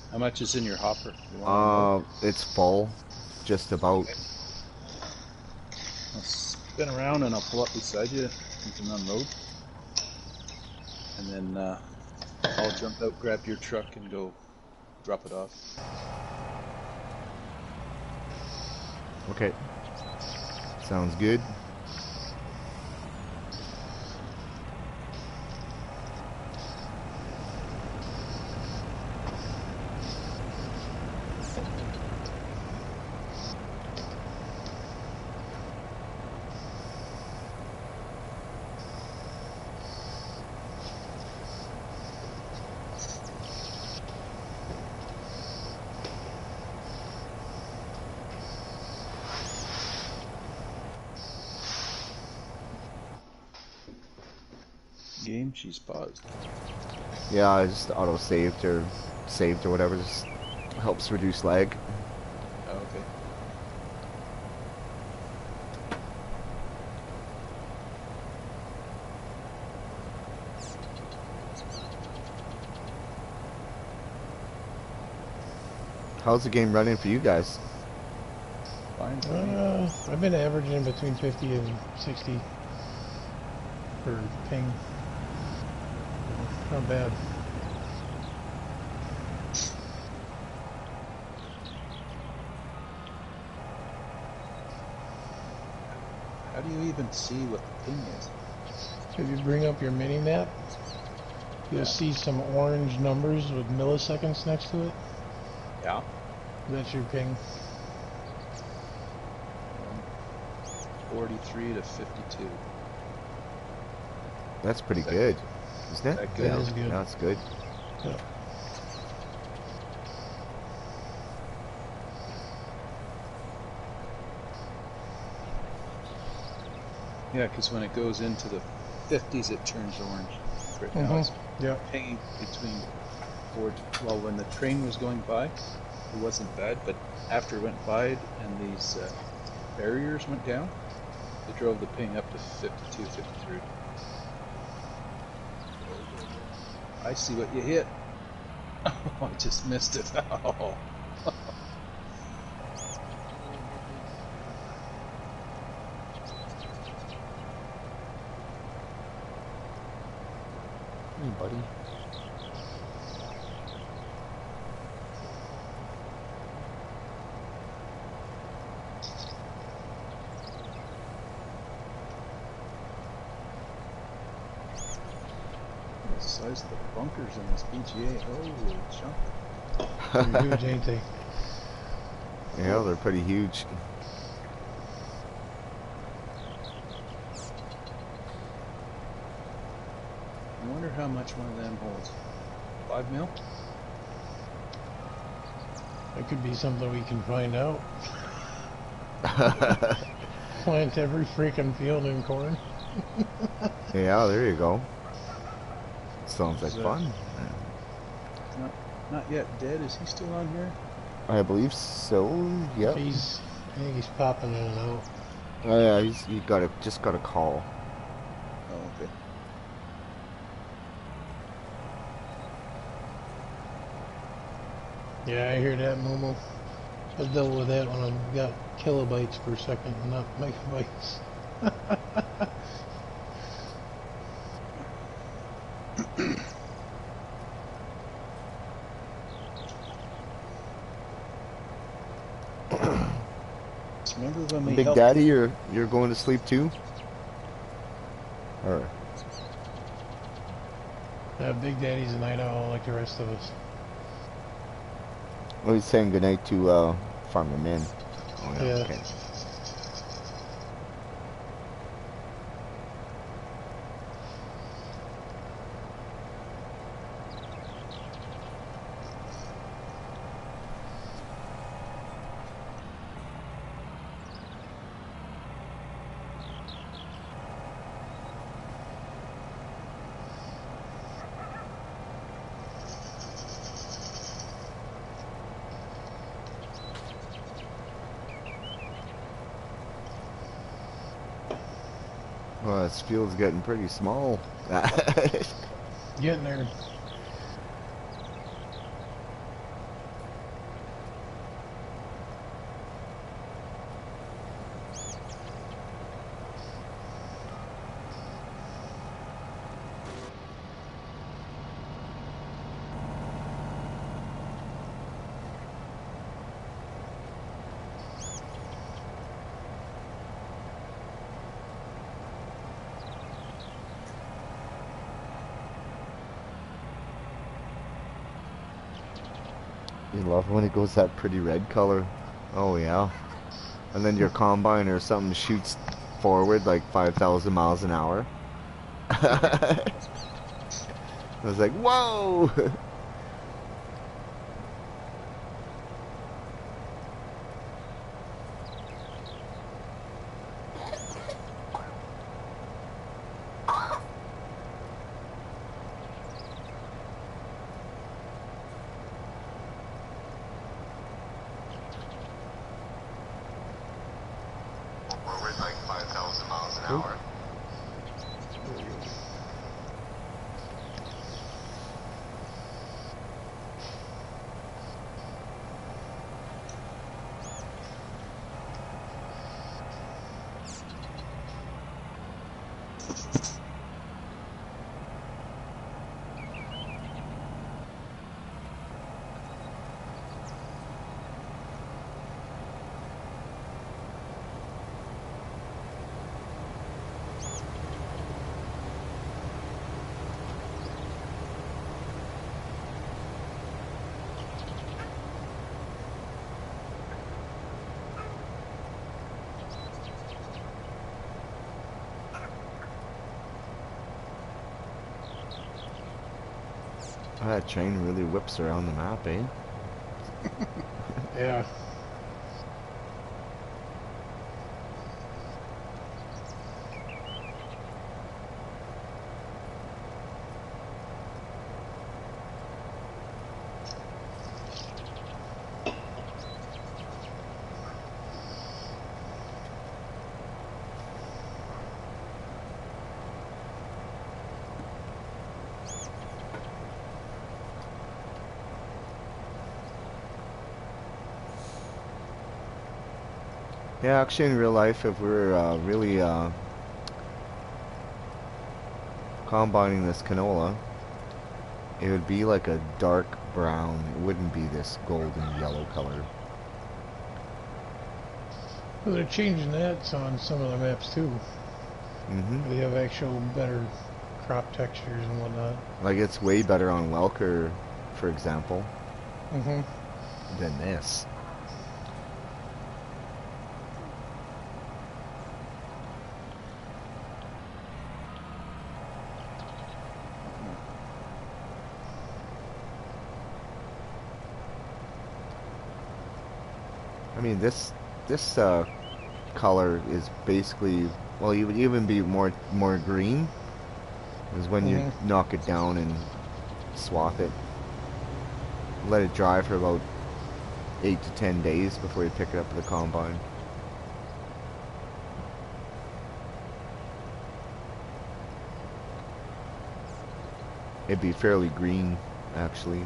How much is in your hopper? You want It's full. Just about. Okay. I'll spin around and I'll pull up beside you. You can unload. And then I'll jump out, grab your truck, and go drop it off. Okay. Sounds good. Game, she's paused. Yeah, I just auto saved or whatever. Just helps reduce lag. Oh, okay. How's the game running for you guys? Fine for me. I've been averaging between 50 and 60 for ping. Not bad. How do you even see what the ping is? If you bring up your mini map, you'll see some orange numbers with milliseconds next to it. Yeah. That's your ping. 43 to 52. That's pretty good. isn't it? That good? Yeah, That is good. that's good. Yeah. Yeah, because when it goes into the 50s, it turns orange. Right now, it's Yeah. hanging between four. Well, when the train was going by, it wasn't bad, but after it went by and these barriers went down, it drove the ping up to 52, 53. I see what you hit. Oh, I just missed it. Oh. Hey, buddy. The size of the bunkers in this BGA. Holy jump. They're huge, ain't they? Yeah, they're pretty huge. I wonder how much one of them holds. 5 mil? That could be something we can find out. Plant every freaking field in corn. Yeah, there you go. Sounds like Is that- fun. Not yet dead. Is he still on here? I believe so. Yep. I think he's popping in and out. Oh yeah, he just got a call. Oh, okay. Yeah, I hear that, Momo. I've dealt with that when I've got kilobytes per second, not megabytes. Remember when we Big helped Daddy, you're going to sleep too? Or Big Daddy's a night owl like the rest of us. well, he's saying goodnight to Farmer Min. Oh yeah. Yeah. Okay. Well, this field's getting pretty small. Getting there. You love when it goes that pretty red color. Oh yeah. And then your combine or something shoots forward like 5,000 miles an hour. I was like, whoa! Forward like 5,000 miles an Cool. hour. That train really whips around the map, eh? Yeah. Yeah, actually, in real life, if we were really combining this canola, it would be like a dark brown. It wouldn't be this golden yellow color. Well, they're changing that on some of the maps too. Mm-hmm. They have actual better crop textures and whatnot. Like it's way better on Welker, for example, Mm-hmm. than this. I mean, this color is basically, well, you would even be more green is when you Mm-hmm. knock it down and swap it. Let it dry for about 8 to 10 days before you pick it up at the combine. It'd be fairly green, actually.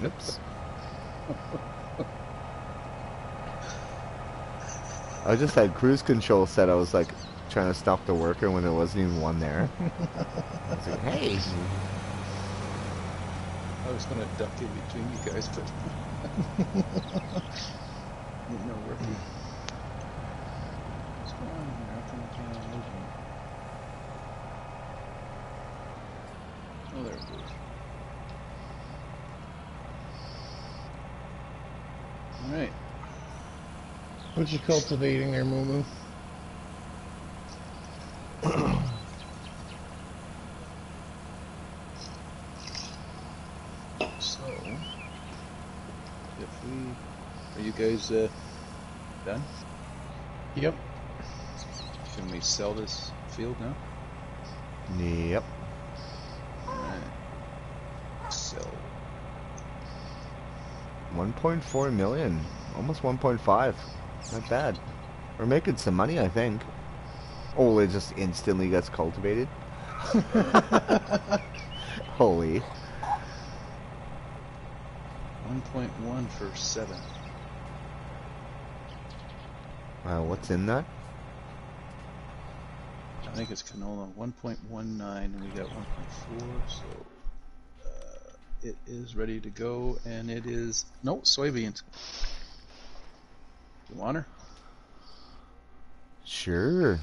Oops. I just had cruise control set. I was like trying to stop the worker when there wasn't even one there. I was like, hey. I was going to duck in between you guys, but no working. What's going on here? How come I can't move? Oh, there it goes. All right. What you cultivating there, Moo Moo? So, if we, are you guys done? Yep. Can we sell this field now? Yep. All right. Sell. 1.4 million. Almost 1.5. Not bad. We're making some money, I think. Oh, it just instantly gets cultivated. Holy. 1.1 for 7. What's in that? I think it's canola. 1.19 and we got 1.4, so it is ready to go, and it is, no, soybeans. You want her? Sure.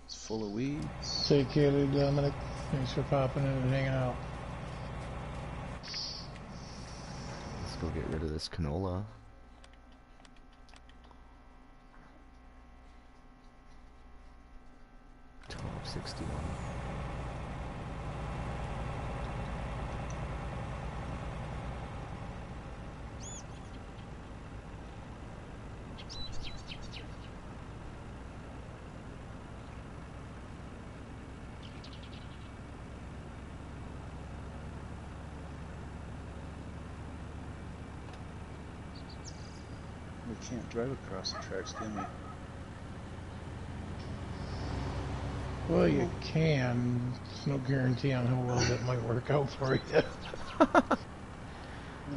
It's full of weeds. Take care, Dominic. Thanks for popping in and hanging out. Let's go get rid of this canola. $12.61. We can't drive across the tracks, can we? Well, you can. There's no guarantee on how well that might work out for you.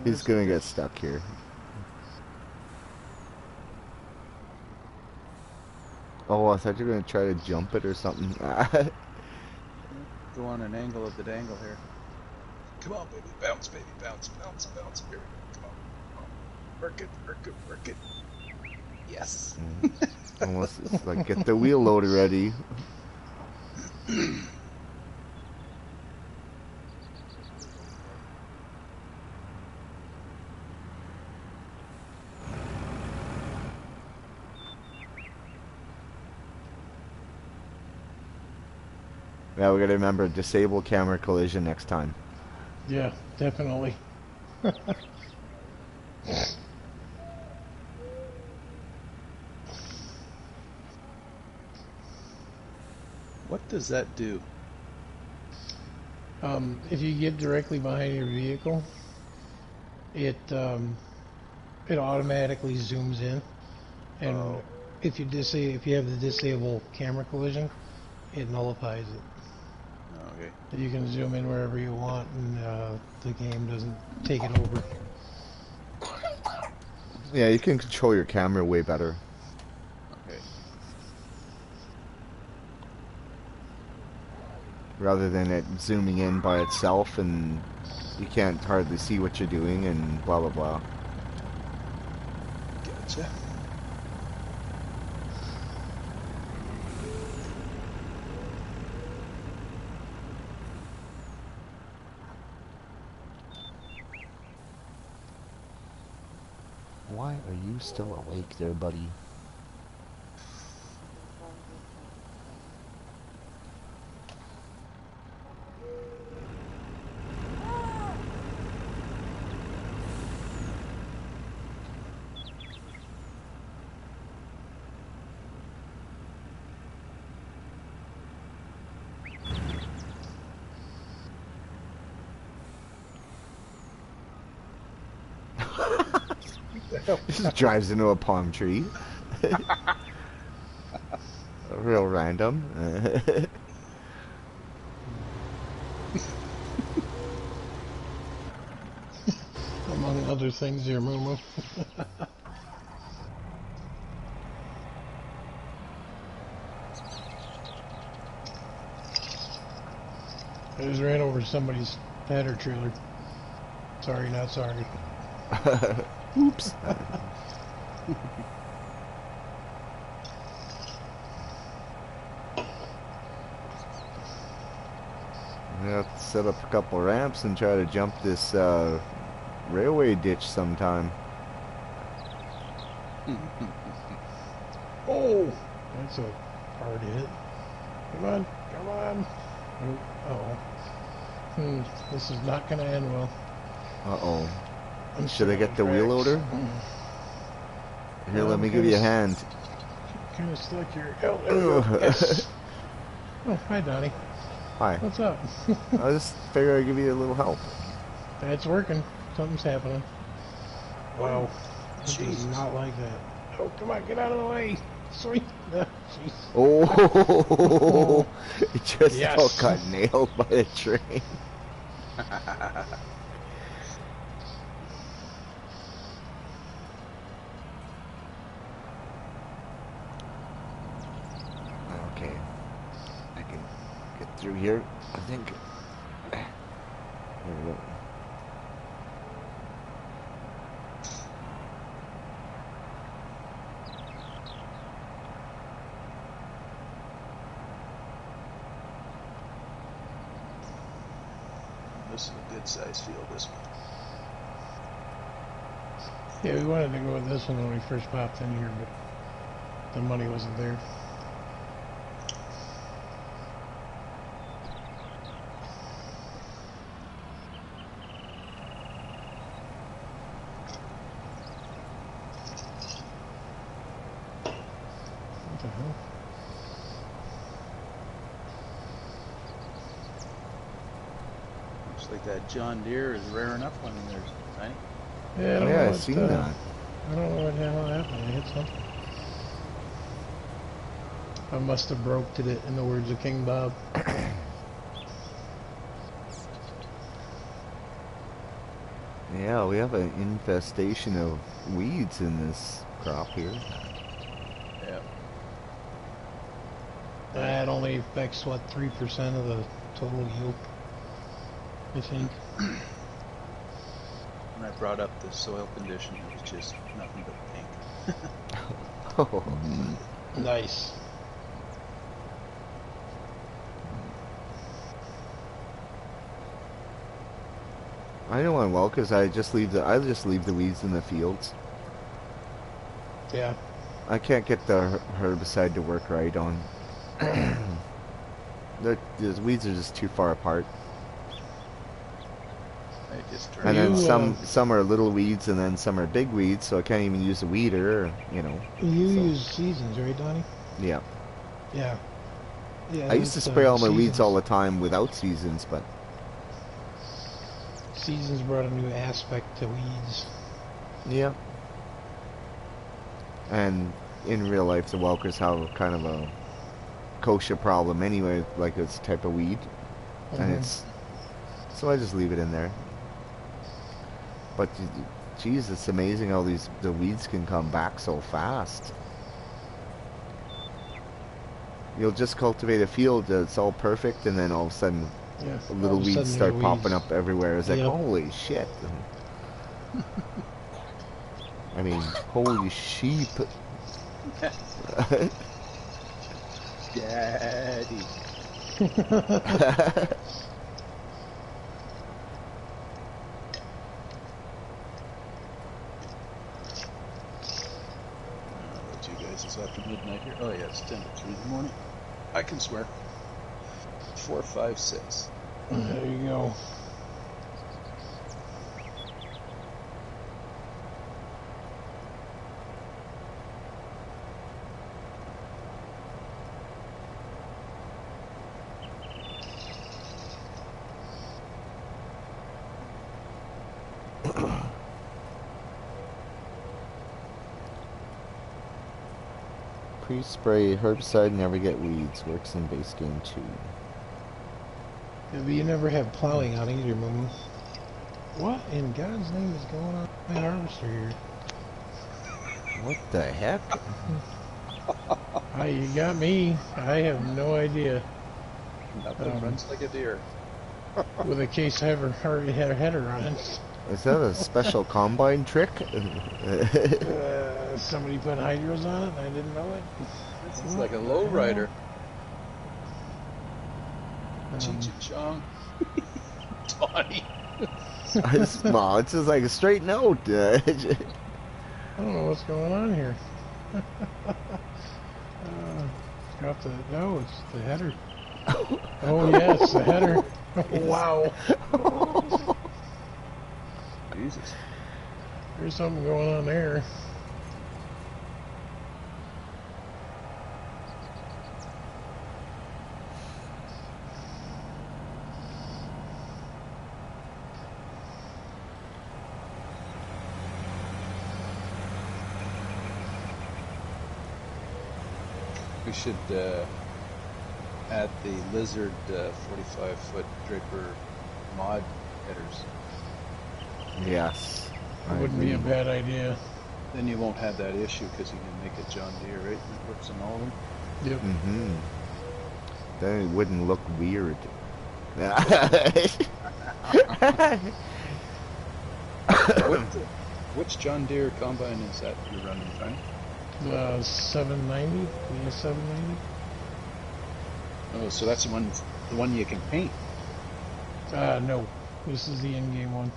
He's gonna get stuck here. Oh, I thought you were gonna try to jump it or something. Go on an angle of the dangle here. Come on, baby. Bounce, baby. Bounce, bounce, bounce. Here we go. Come on. Come on. Work it, work it, work it. Yes. Almost it's like get the wheel loader ready. Yeah, we gotta remember disable camera collision next time. Yeah, definitely. What does that do? If you get directly behind your vehicle, it it automatically zooms in, and Oh, if you have the disable camera collision, it nullifies it. okay. You can zoom in wherever you want, and the game doesn't take it over. Yeah, you can control your camera way better. Okay. Rather than it zooming in by itself and you can't hardly see what you're doing and blah blah blah. Gotcha. Why are you still awake there, buddy? Just drives into a palm tree. Real random. Among other things, here, Moo. I just ran over somebody's padder trailer. Sorry, not sorry. Oops. We have to set up a couple ramps and try to jump this railway ditch sometime. Oh, that's a hard hit. Come on, come on. Oh, this is not going to end well. Uh-oh. I'm Should I stuck get the on wheel tracks. loader? Here, let me give you a hand. Kind of stuck here. Oh, there we go. Yes. Oh, hi, Donnie. Hi. What's up? I just figured I'd give you a little help. That's working. Something's happening. Wow. This is Jesus. not like that. Oh, come on, get out of the way. Sweet. Jeez. Oh, it just Yes. about got nailed by a train. Okay, I can get through here, I think. There we go. This is a good sized field, this one. Yeah, we wanted to go with this one when we first popped in here, but the money wasn't there. What the hell? Looks like that John Deere is rearing up on there, Tiny. Yeah, I don't know Yeah, I what, seen that. I don't know what the hell happened. I hit something. I must have broke it, in the words of King Bob. Yeah, we have an infestation of weeds in this crop here. Yeah. That only affects, what, 3% of the total yield, I think. When I brought up the soil condition, it was just nothing but pink. Oh, Nice. I know I'm well because I just leave the weeds in the fields. Yeah. I can't get the herbicide to work right on. The weeds are just too far apart. I just And turned then it off. some are little weeds, and then some are big weeds, so I can't even use a weeder, You So, use seasons, right, Donnie? yeah. Yeah. Yeah, I used to that's spray all my weeds all seasons. the time without seasons, but Seasons brought a new aspect to weeds. yeah. And in real life, the Welkers have kind of a kochia problem anyway, like it's a type of weed, and Hmm. it's so I just leave it in there. But geez, it's amazing how the weeds can come back so fast. You'll just cultivate a field that's all perfect, and then all of a sudden, Yeah. All little of a weeds sudden there's start popping weeds. up everywhere. It's like, Yep. holy shit! I mean, holy sheep! Daddy. About you guys, it's after midnight here. Oh yeah, it's 10 to 3 in the morning. I can swear. 4, 5, 6. There you go. Pre-spray herbicide, never get weeds. Works in base game too. Yeah, but you never have plowing on either, Moomy. What in God's name is going on with my harvester here? What the heck? Ah, you got me. I have no idea. Nothing runs like a deer. With a case header, header on. Is that a special combine trick? Somebody put hydros on it and I didn't know it. This is like a lowrider. Um, Cheech and Chong. Donnie. Well, it's just like a straight note. I don't know what's going on here. Got the no, it's the header. Oh yeah, it's the header. Wow, Jesus. there's something going on there. We should add the Lizard 45-foot Draper mod headers. Yes. I Wouldn't be a agree. bad idea. Then you won't have that issue because you can make it John Deere, right? And it works on all of them. Yep. Mm-hmm. Then it wouldn't look weird. Which John Deere combine is that you're running, Frank? The 790, the 790. Oh, so that's the one you can paint. No, this is the in-game one.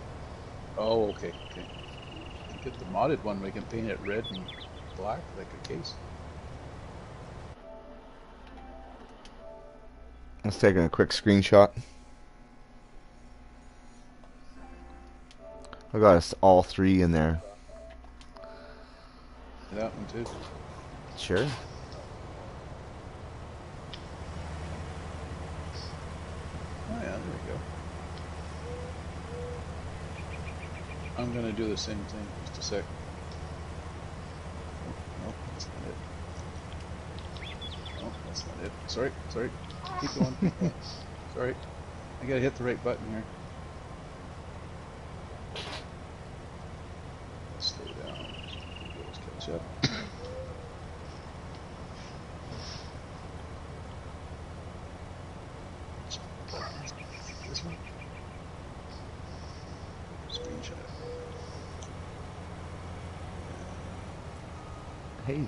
Oh, okay. Get the modded one. We can paint it red and black like a case. I was taking a quick screenshot. I got us all three in there. That one too. Sure. Oh yeah, there we go. I'm gonna do the same thing. Just a sec. Nope, that's not it. Oh, that's not it. Sorry. Keep going. Sorry. I gotta hit the right button here. Slow down. Let's catch up. This one. Screenshot. Hey.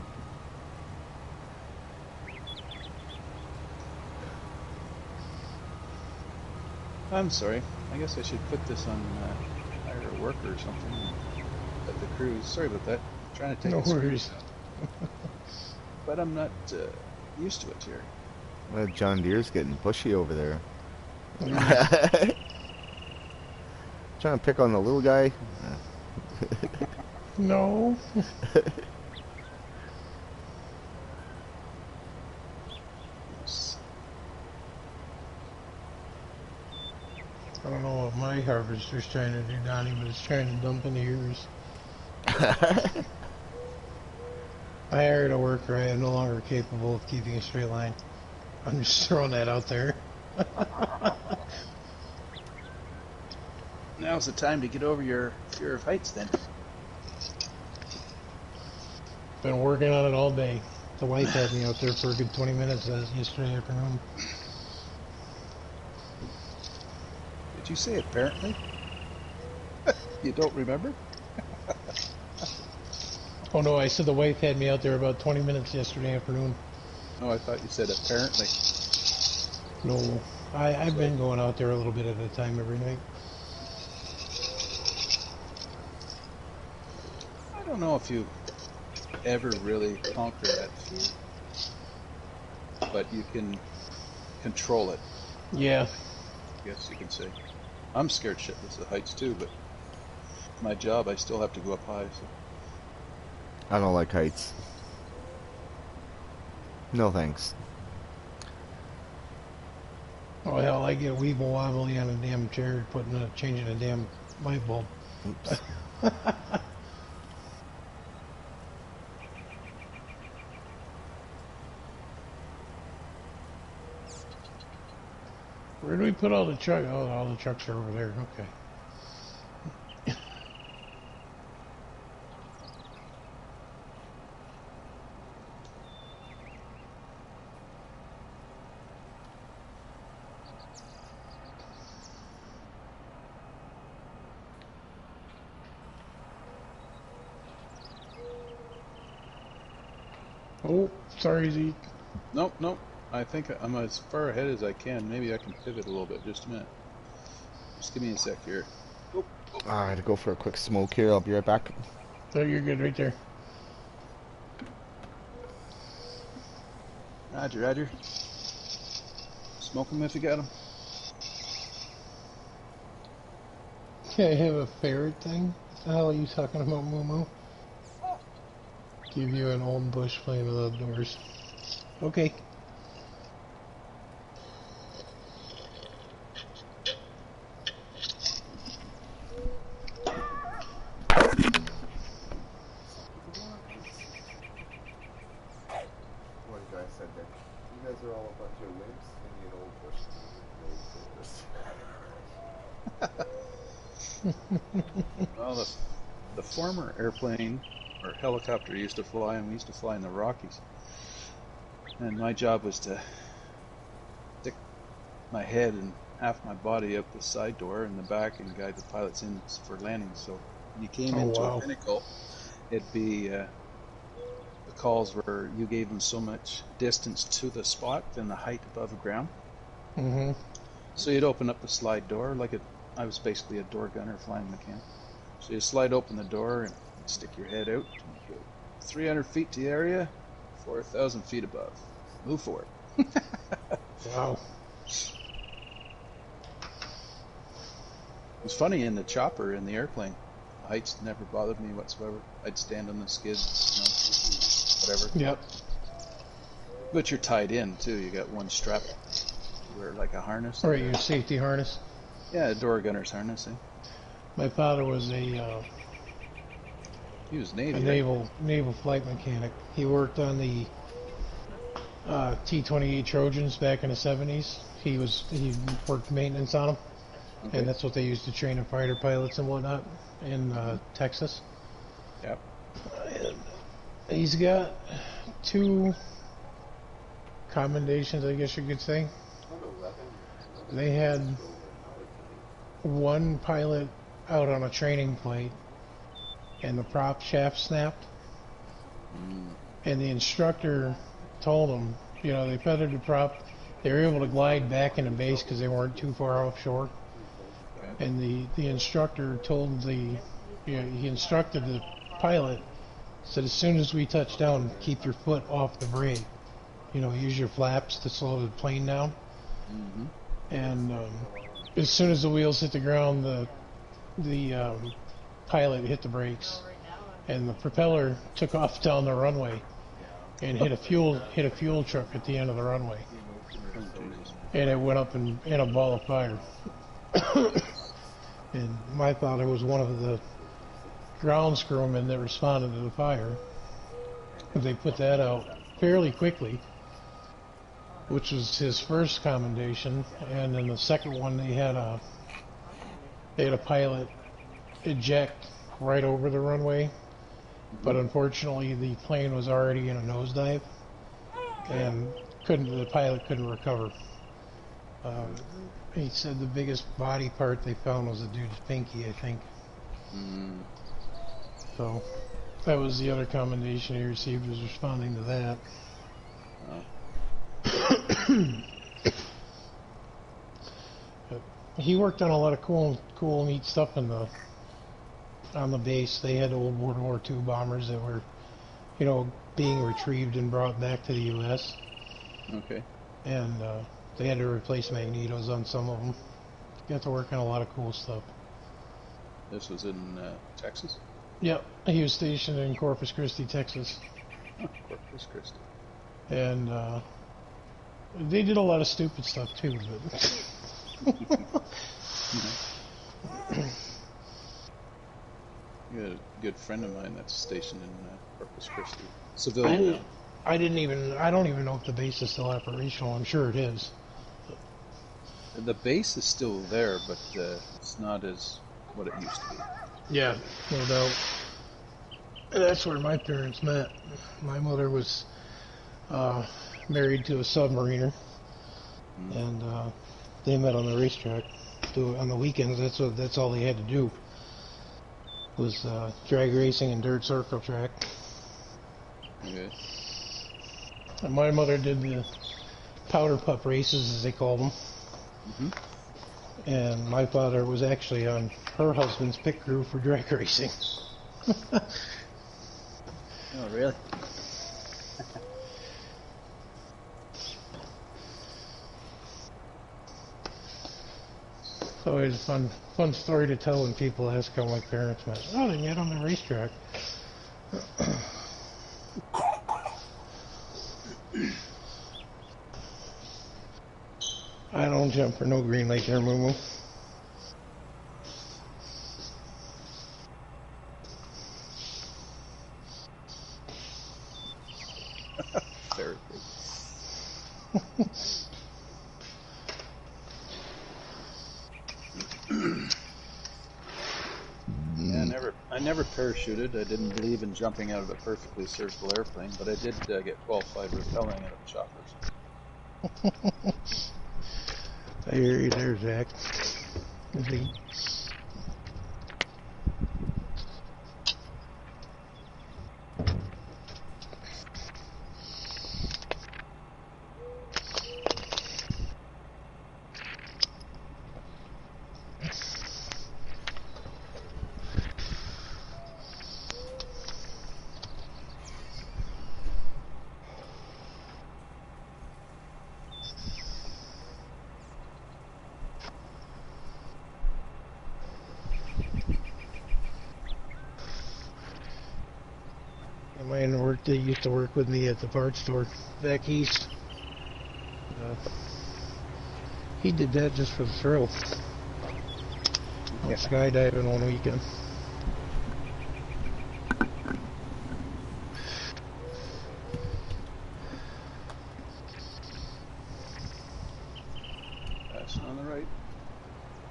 I'm sorry. I guess I should put this on hire a worker or something at the cruise. Sorry about that. I'm trying to take No a screenshot. worries. But I'm not used to it here. That John Deere's getting pushy over there. Trying to pick on the little guy. No. Yes. I don't know what my harvester's trying to do, Donnie, but it's trying to dump into yours. I hired a worker. I am no longer capable of keeping a straight line. I'm just throwing that out there. Now's the time to get over your fear of heights then. Been working on it all day. The wife had me out there for a good 20 minutes yesterday afternoon. Did you say apparently? You don't remember? Oh no, I said the wife had me out there about 20 minutes yesterday afternoon. Oh, I thought you said apparently. No, I've been going out there a little bit at a time every night. I don't know if you ever really conquer that fear, but you can control it, Yeah. I guess you can say. I'm scared shitless of heights too, but my job, I still have to go up high. So. I don't like heights. No thanks. Oh hell, I get weeble wobbly on a damn chair changing a damn light bulb. Oops. Where do we put all the trucks? Oh, all the trucks are over there. Okay. Oh, sorry, Zeke. Nope, nope. I think I'm as far ahead as I can. Maybe I can pivot a little bit. Just a minute. Just give me a sec here. Oh, I had to go for a quick smoke here. I'll be right back. Oh, you're good right there. Roger, Roger. Smoke 'em if you got 'em. I have a ferret thing. What the hell are you talking about, Moo? Give you an old bush flame of outdoors. Okay. One guy said that you guys are all a bunch of wimps and you know Well, the former airplane or helicopter used to fly, and we used to fly in the Rockies. And my job was to stick my head and half my body up the side door in the back and guide the pilots in for landing. So when you came into a pinnacle, it'd be the calls where you gave them so much distance to the spot and the height above the ground. Mm-hmm. So you'd open up the slide door I was basically a door gunner flying mechanic. So you slide open the door and stick your head out. 300 feet to the area, 4,000 feet above. Move forward. Wow. It was funny in the chopper, in the airplane. The heights never bothered me whatsoever. I'd stand on the skids, whatever. Yep. But you're tied in too. You got one strap. You wear like a harness. Or your safety harness. Yeah, a door gunner's harness. Eh? My father was He was Navy. naval flight mechanic. He worked on the T-28 Trojans back in the 70s. He worked maintenance on them, Okay. and that's what they used to train the fighter pilots and whatnot in Texas. Yep. And he's got 2 commendations, I guess you could say. They had one pilot out on a training flight, and the prop shaft snapped. And the instructor told them, they feathered the prop. They were able to glide back into base because they weren't too far offshore. Okay. And the instructor told he instructed the pilot, said as soon as we touch down, keep your foot off the brake. use your flaps to slow the plane down. Mm-hmm. And as soon as the wheels hit the ground, the pilot hit the brakes, and the propeller took off down the runway and hit a fuel truck at the end of the runway, Oh, Jesus. and it went up in a ball of fire. And my father was one of the ground crewmen that responded to the fire. They put that out fairly quickly, which was his first commendation. And then the second one, they had a pilot eject right over the runway, but unfortunately the plane was already in a nosedive, and the pilot couldn't recover. He said the biggest body part they found was the dude's pinky, I think. Mm. So that was the other commendation he received, was responding to that. He worked on a lot of cool, neat stuff on the base. They had old World War II bombers that were, being retrieved and brought back to the U.S. Okay. And they had to replace magnetos on some of them. Got to work on a lot of cool stuff. This was in Texas? Yep, he was stationed in Corpus Christi, Texas. Oh, Corpus Christi. And they did a lot of stupid stuff too, but You had a good friend of mine that's stationed in Corpus Christi. Civilian. I don't even know if the base is still operational. I'm sure it is. The base is still there, but it's not as what it used to be. Yeah, no doubt. That's where my parents met. My mother was married to a submariner, and they met on the racetrack. On the weekends, that's all they had to do was drag racing and dirt circle track. Okay. And my mother did the powder pup races, as they called them. Mm-hmm. And my father was actually on her husband's pit crew for drag racing. Oh, really? So it's a fun story to tell when people ask how my parents met. Oh, they met on the racetrack. I don't jump for no green light there, Moo Moo. Very good. Yeah, I never parachuted. I didn't believe in jumping out of a perfectly circle airplane, but I did get qualified rappelling out of the choppers. I hear you there, Zach. They used to work with me at the parts store back east. He did that just for the thrill. Went skydiving one weekend. That's on the right.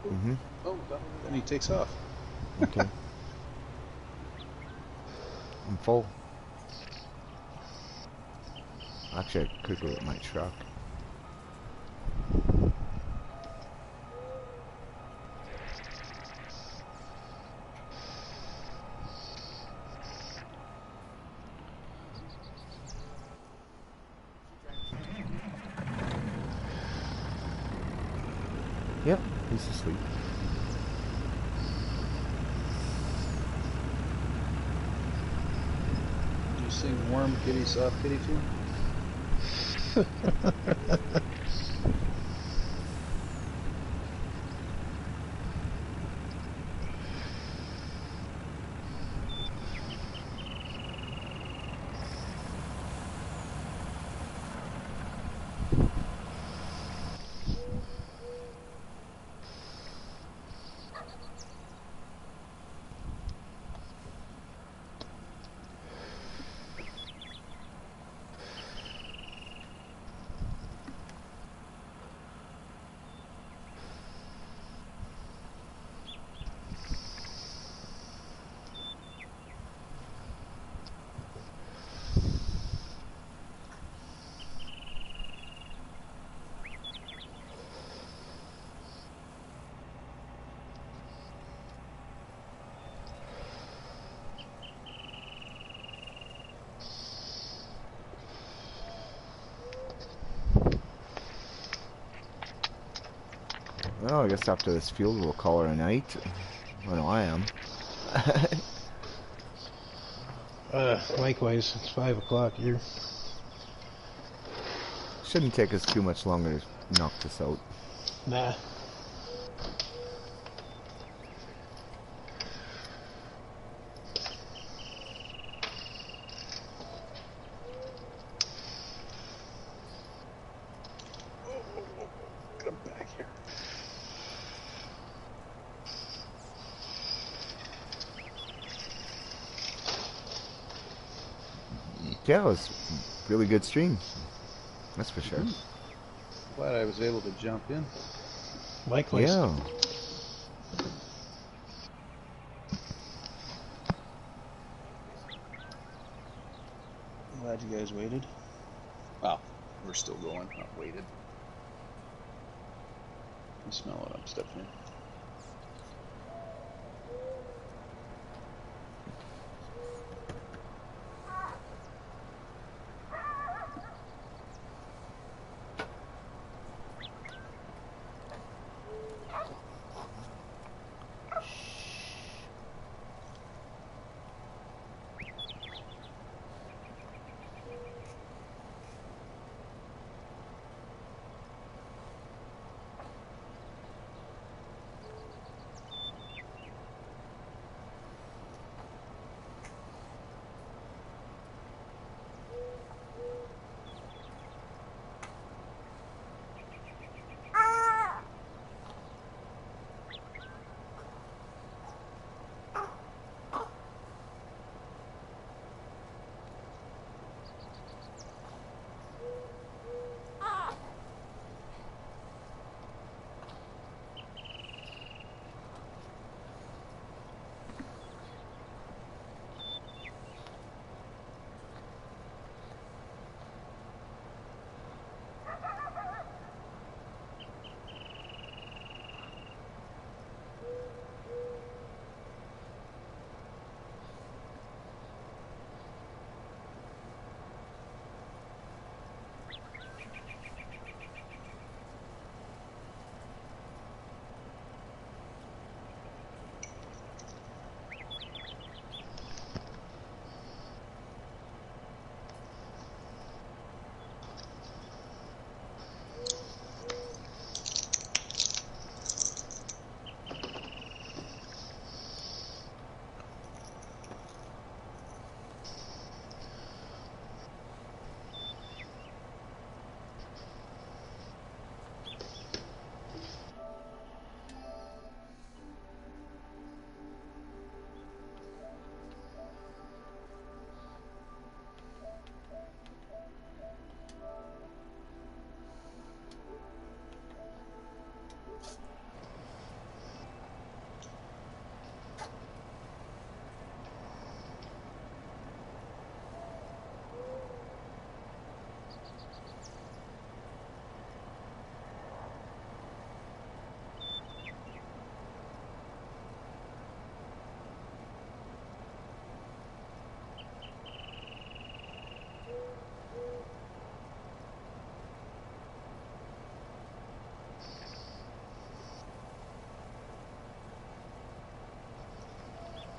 Mm-hmm. Oh, then he takes off. Okay. I'm full. Actually, I could go with my truck. Yep, he's asleep. Did you sing Warm Kitty, Soft Kitty tune? Well, I guess after this field we'll call it a night. I know I am. Likewise, it's 5 o'clock here. Shouldn't take us too much longer to knock this out. Nah. Get him back here. Yeah, it was a really good stream. That's for sure. Glad I was able to jump in. Likewise. Yeah. Glad you guys waited. Well, we're still going, not waited. You smell it, I'm stepping in.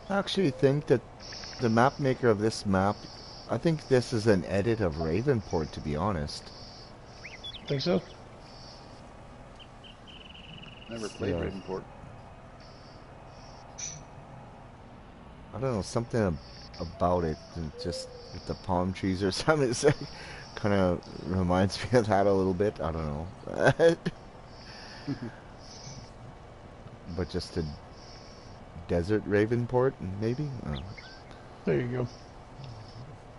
I actually think that the map maker of this map, I think this is an edit of Ravenport, to be honest. Think so? Never played Yeah. Ravenport. I don't know, something about it, and just with the palm trees or something. It's like, kind of reminds me of that a little bit. I don't know, but just a desert Ravenport, maybe. There you go.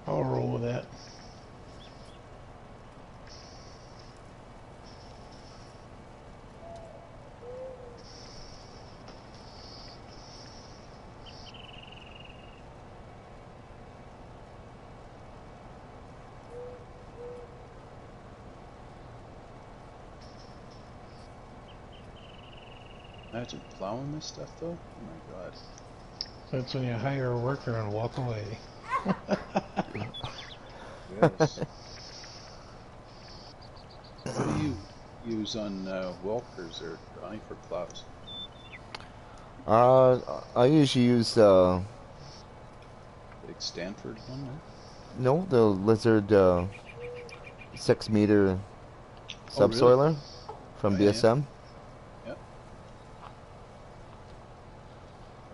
I'll roll with that. Imagine plowing this stuff though. Oh my god. That's when you hire a worker and walk away. Yes. What do you use on Welkers or Donnie for plows? I usually use Big Stanford one, no? no, the Lizard 6 meter Oh, really? subsoiler from Oh, yeah, yeah. BSM. Yep.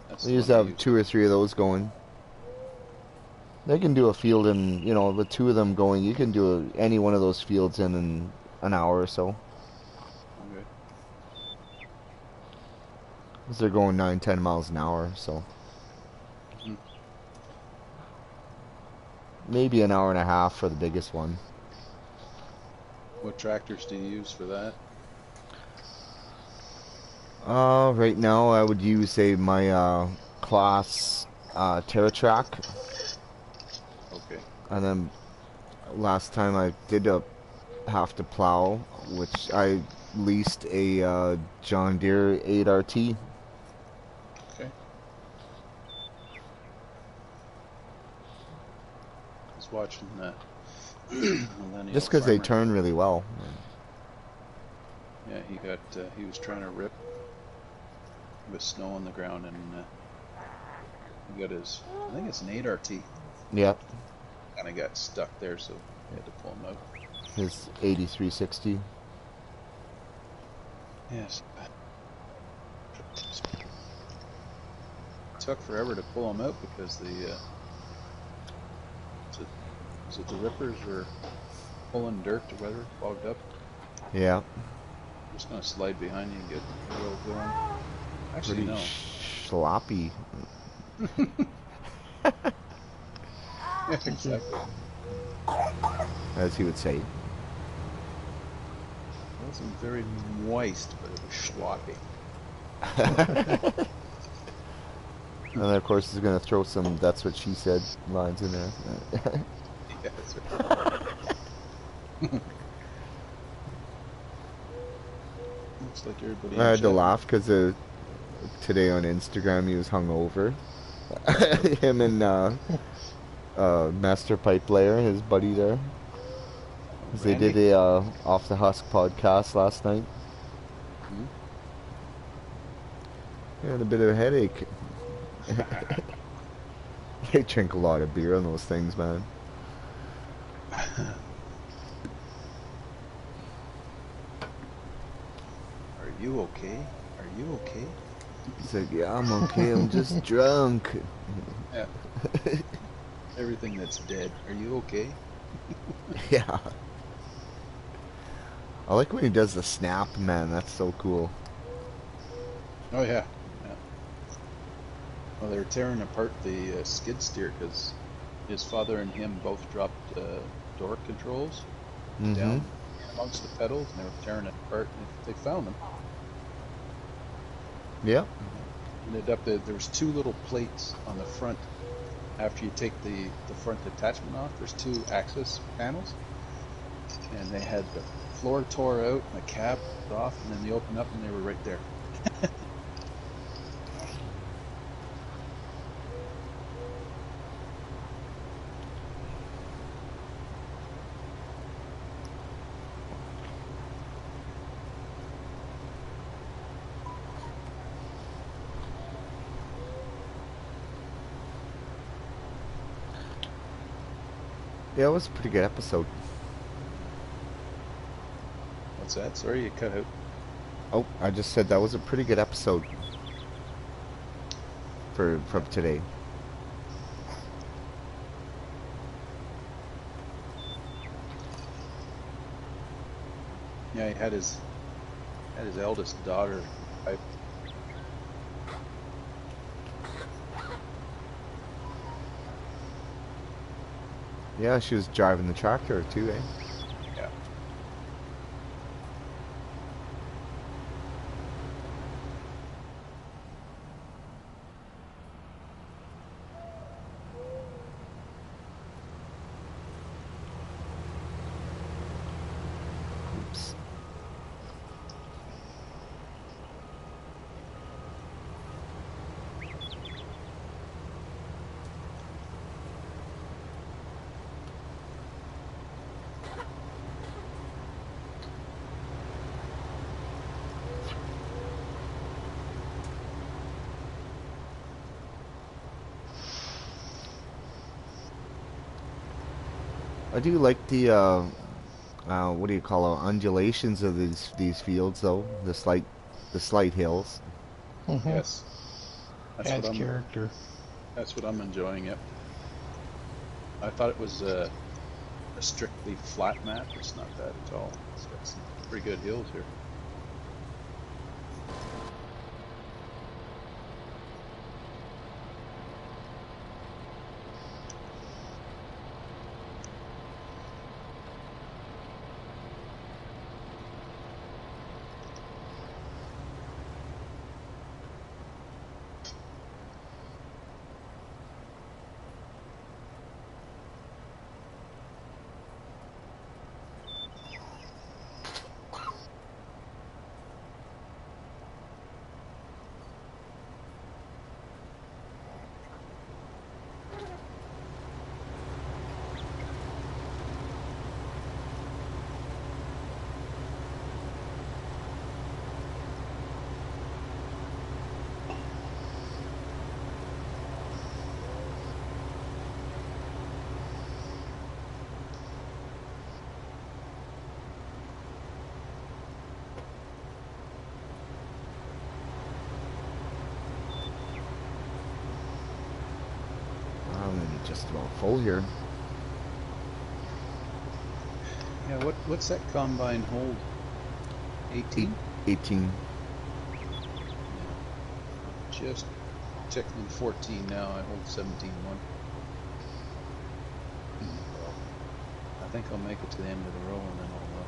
That's I the used to one I have use. 2 or 3 of those going. They can do a field in, with 2 of them going, you can do any one of those fields in an hour or so. Okay. 'Cause they're going 9, 10 miles an hour, so Mhm. maybe an hour and a half for the biggest one. What tractors do you use for that? Right now I would use my class TerraTrack, Okay. and then last time I did have to plow, which I leased a John Deere 8RT. Okay. I was watching Millennial Just because they Farmer. turn really well. Yeah, he was trying to rip with snow on the ground, and he got his, I think it's an 8RT, Yep, kind of got stuck there, so he had to pull him out. his 8360. Yes. Took forever to pull him out because the was it the rippers were pulling dirt or whatever, clogged up. Yeah, I'm just gonna slide behind you and get the wheel going. Actually, pretty no. sloppy, Yeah, exactly. as he would say. It wasn't very moist, but it was sloppy. And then of course he's gonna throw some "that's what she said" lines in there. Yeah, that's right. Looks like everybody. I in had to chat. laugh because today on Instagram he was hungover. Him and Master Pipe Layer, his buddy there. 'Cause they Randy? did a Off the Husk podcast last night. Hmm? He had a bit of a headache. They drink a lot of beer on those things, man. Are you okay? Are you okay? He's like, yeah, I'm okay, I'm just drunk. Yeah. Everything that's dead. Are you okay? Yeah. I like when he does the snap, man, that's so cool. Oh yeah. Yeah. Well, they're tearing apart the skid steer because his father and him both dropped door controls Mm-hmm. down amongst the pedals, and they were tearing it apart. And they found them. Yep. Ended up there was 2 little plates on the front. After you take the front attachment off, there's 2 access panels, and they had the floor tore out and the cab off, and then they opened up and they were right there. Yeah, it was a pretty good episode. What's that? Sorry, you cut out. Oh, I just said that was a pretty good episode for from today. Yeah, he had his eldest daughter. Yeah, she was driving the tractor too, eh? Yeah. Oops. I do like the what do you call it? Undulations of these fields, though. The slight hills. Mm-hmm. Yes. That's what Adds I'm. character. That's what I'm enjoying. Yep. I thought it was a strictly flat map. It's not that at all. It's got some pretty good hills here. I'm just about full here. Yeah. What's that combine hold? 18. 18. Just tickling 14 now. I hold 17.1. Well, I think I'll make it to the end of the row and then I'll unload.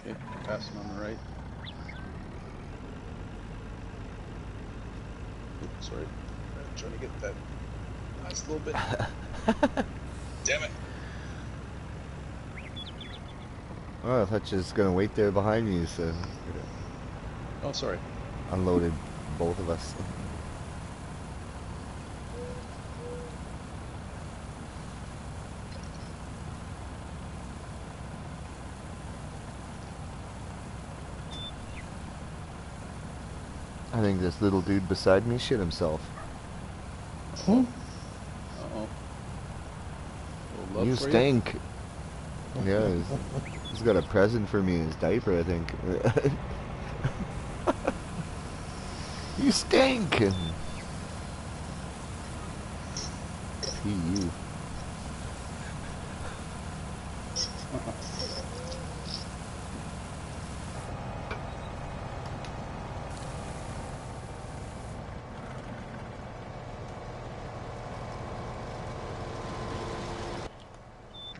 Okay, passing on the right. Oops, sorry. I'm trying to get that last little bit. Damn it. Oh, I thought you were just gonna wait there behind you, so Oh, sorry. unloaded both of us. I think this little dude beside me shit himself. Hmm? Uh-oh. Little love You for stink. Yeah, he's got a present for me in his diaper, I think. You stink! You.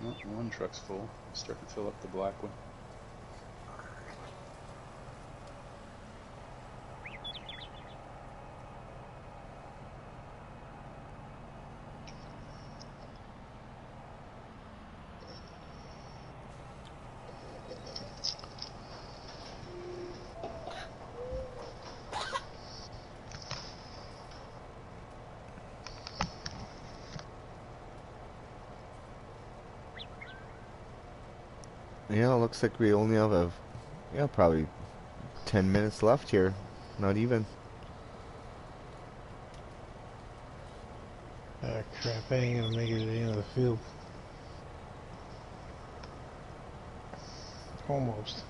Oh, one truck's full. I'm starting to fill up the black one. Yeah, looks like we only have probably 10 minutes left here. Not even. Ah, crap, I ain't gonna make it to the end of the field. Almost.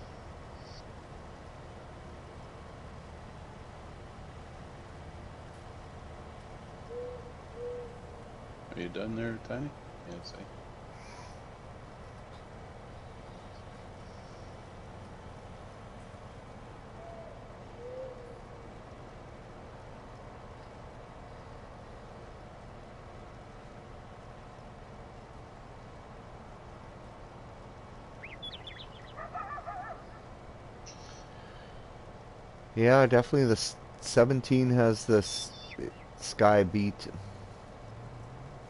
Are you done there, Tiny? Yes, I. Yeah, definitely the 17 has this sky beat.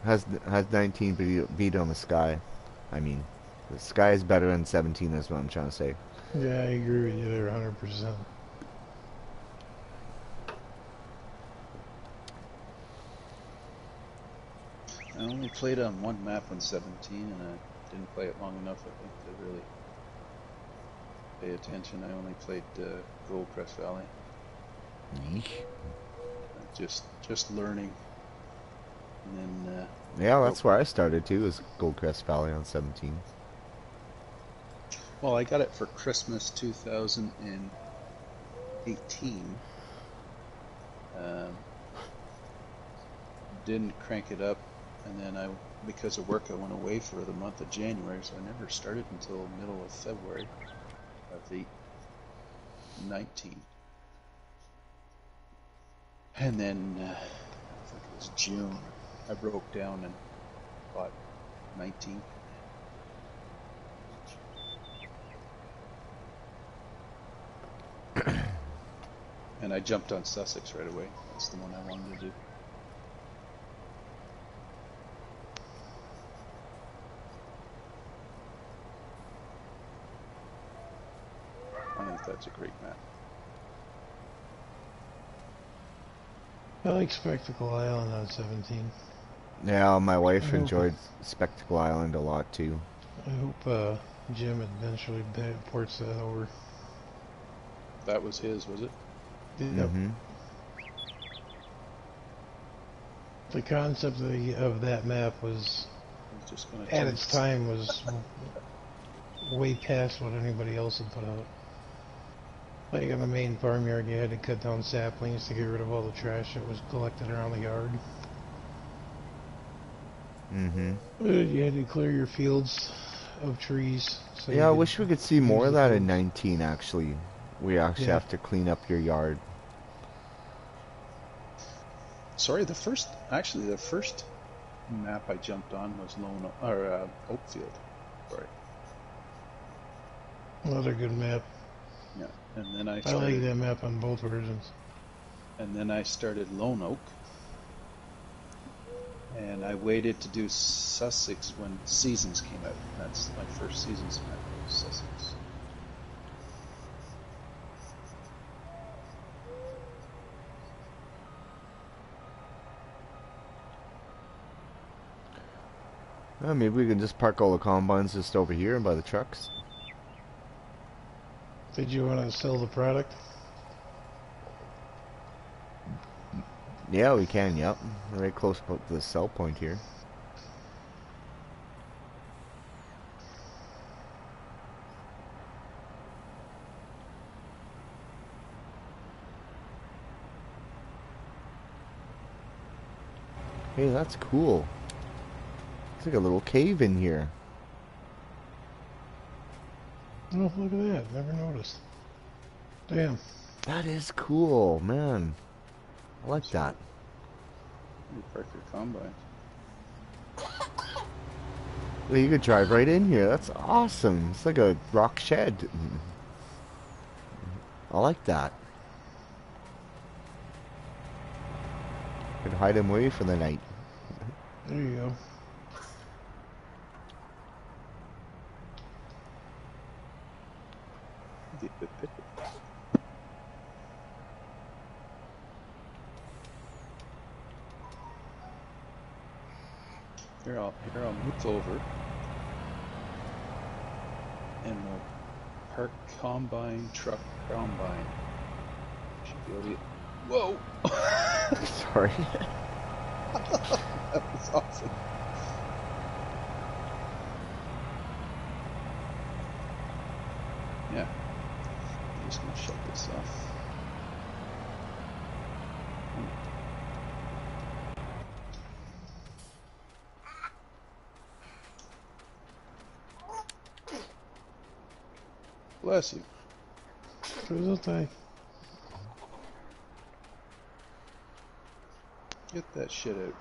Has 19 beat on the sky. I mean, the sky is better than 17 is what I'm trying to say. Yeah, I agree with you there 100%. I only played on one map on 17, and I didn't play it long enough, I think, to really pay attention. I only played Goldcrest Valley. Yeesh. Just learning, and then Yeah, that's where I started too, is Goldcrest Valley on 17. well, I got it for Christmas 2018. Didn't crank it up, and then because of work, I went away for the month of January, so I never started until middle of February of 19. And then I think it was June, I broke down and bought 19. And I jumped on Sussex right away. That's the one I wanted to do. I think that's a great map. I like Spectacle Island on 17. Yeah, my wife enjoyed Spectacle Island a lot too. I hope Jim eventually ports that over. That was his, was it? Yep. Mm-hmm. The concept of that map was, He's just gonna at its time, was way past what anybody else had put out. Like on the main farmyard, you had to cut down saplings to get rid of all the trash that was collected around the yard. Mm-hmm. You had to clear your fields of trees. So Yeah, I wish we could see more of that in fields. 19, actually. We actually have to clean up your yard. Sorry, the first map I jumped on was Oakfield. Sorry. Another good map. Yeah, and then I like that map on both versions. And then I started Lone Oak, and I waited to do Sussex when Seasons came out. That's my first Seasons map, was Sussex. Maybe we can just park all the combines just over here and by the trucks. Did you want to sell the product? Yeah, we can, yep. We're very close to the sell point here. Hey, that's cool. It's like a little cave in here. Oh, look at that. Never noticed. Damn. That is cool, man. I like that. You park your combines. Well, you could drive right in here. That's awesome. It's like a rock shed. I like that. Could hide him away for the night. There you go. Here I'll move over. and we'll park combine, truck combine. Should be able to get... Whoa! Sorry. That was awesome. Yeah. I'm just gonna shut this off. Bless you. Gesundheit. Get that shit out.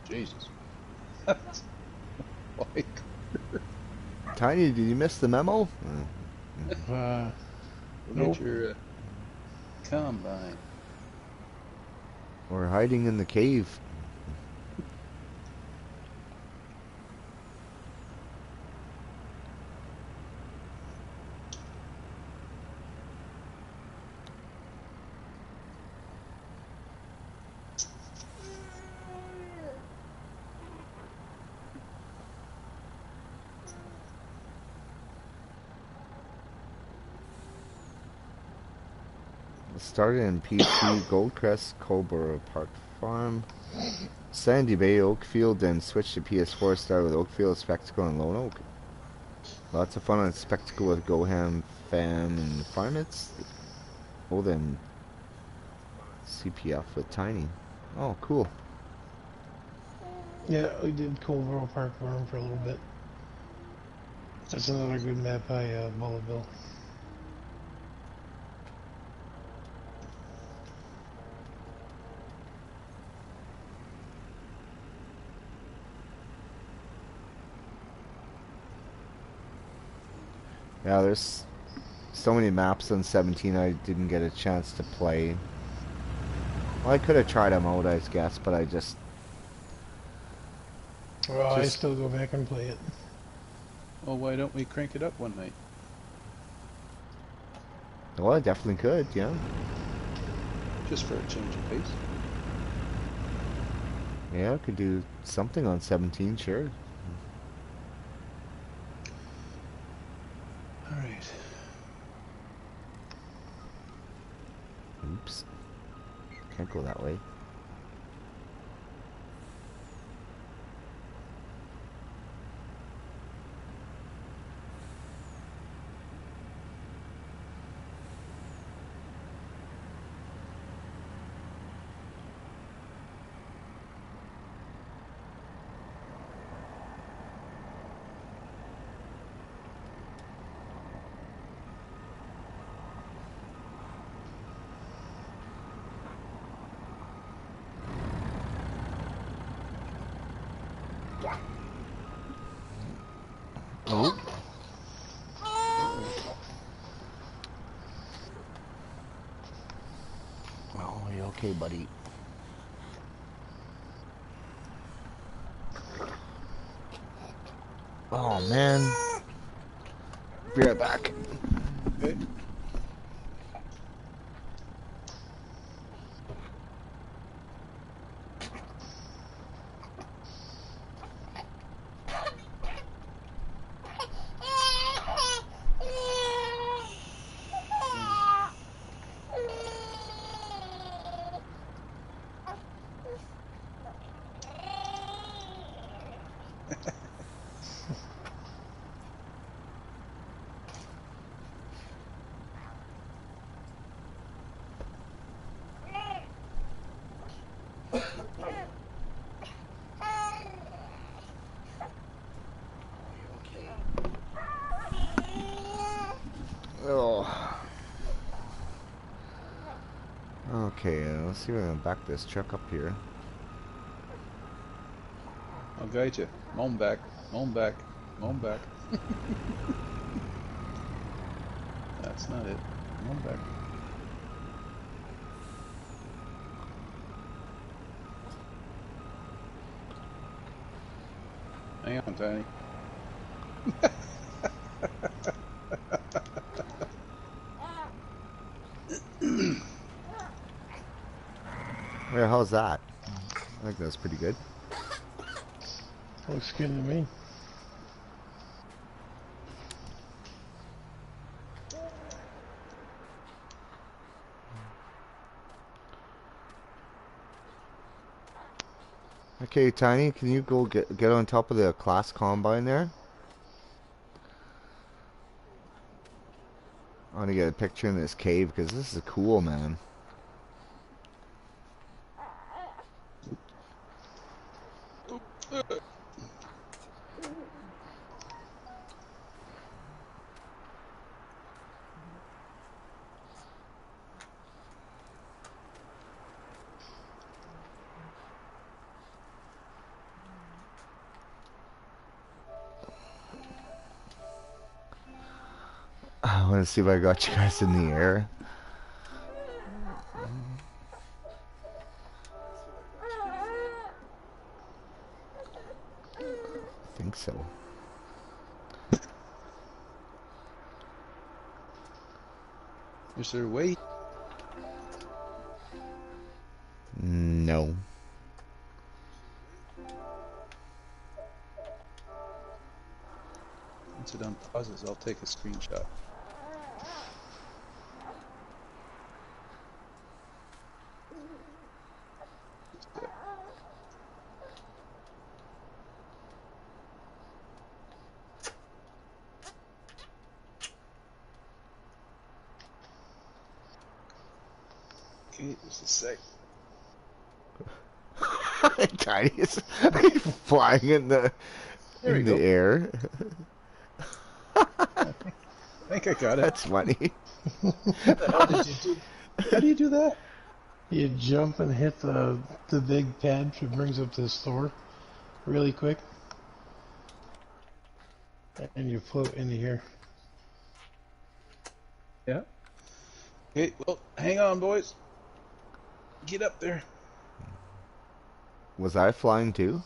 Jesus. Like, Tiny, did you miss the memo? Uh, look Nope. at your combine. We're hiding in the cave. Started in PC, Goldcrest, Colborough Park Farm, Sandy Bay, Oakfield, then switched to PS4, started with Oakfield, Spectacle, and Lone Oak. Lots of fun on Spectacle with Goham, Fam, and Farmits. Oh, then CPF with Tiny. Oh, cool. yeah, we did Culvero Park Farm for a little bit. That's another good map by Bulletville. Yeah, there's so many maps on 17 I didn't get a chance to play. Well, I could have tried them out, I guess, but I just... Well, I Just- still go back and play it. Well, why don't we crank it up one night? Well, I definitely could, yeah. Just for a change of pace. Yeah, I could do something on 17, sure. Alright. Oops. Can't go that way. Oh. Oh, you okay, buddy? Oh, man. Be right back. Okay. Oh. Okay, let's see if I can back this truck up here. I'll guide you. Moan back. Moan back. Moan back. That's not it. Moan back. Hang on, Tiny. Yeah, how's that? I think that's pretty good. Looks good to me. Okay, Tiny, can you go get on top of the class combine there? I want to get a picture in this cave because this is cool, man. I want to see if I got you guys in the air. I think so. Is there a way? No. Once it unpauses, I'll take a screenshot. Okay, just a sec. Tiny is flying in the There we go. air. I think I got it. That's funny. How the hell did you do? How do you do that? You jump and hit the big pad that brings up the store really quick. And you float into here. Yeah. Okay, well, hang on, boys. Get up there. Was I flying too?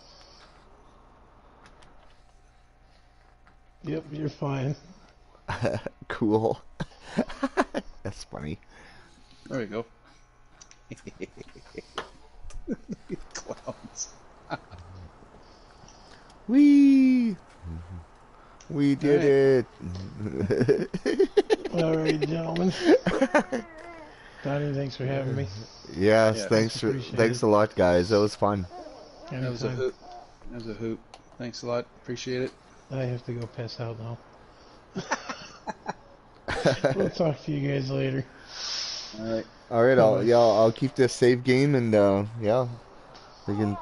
Yep, you're fine. Cool. That's funny. There we go. Clowns. Whee! We did it. All right, gentlemen. Donnie, thanks for having me. Yes, Yeah, thanks a lot, guys. That was fun. That was a Anytime. hoot. That was a hoot. Thanks a lot. Appreciate it. I have to go pass out now. We'll talk to you guys later. All right. All right, I'll keep this save game and yeah, we can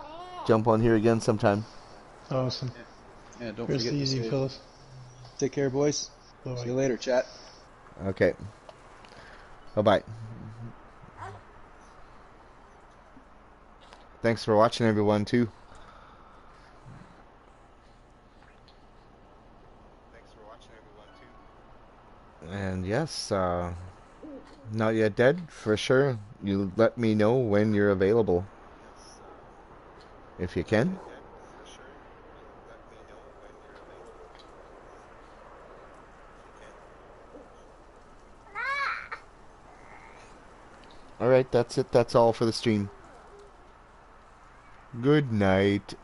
jump on here again sometime. Awesome. Yeah, don't Rest forget to easy, save. fellas. Take care, boys. Bye-bye. See you later, chat. Okay. Bye-bye. Thanks for watching, everyone, too. And yes, not yet dead, for sure. You let me know when you're available. If you can. Alright, that's it. That's all for the stream. Good night.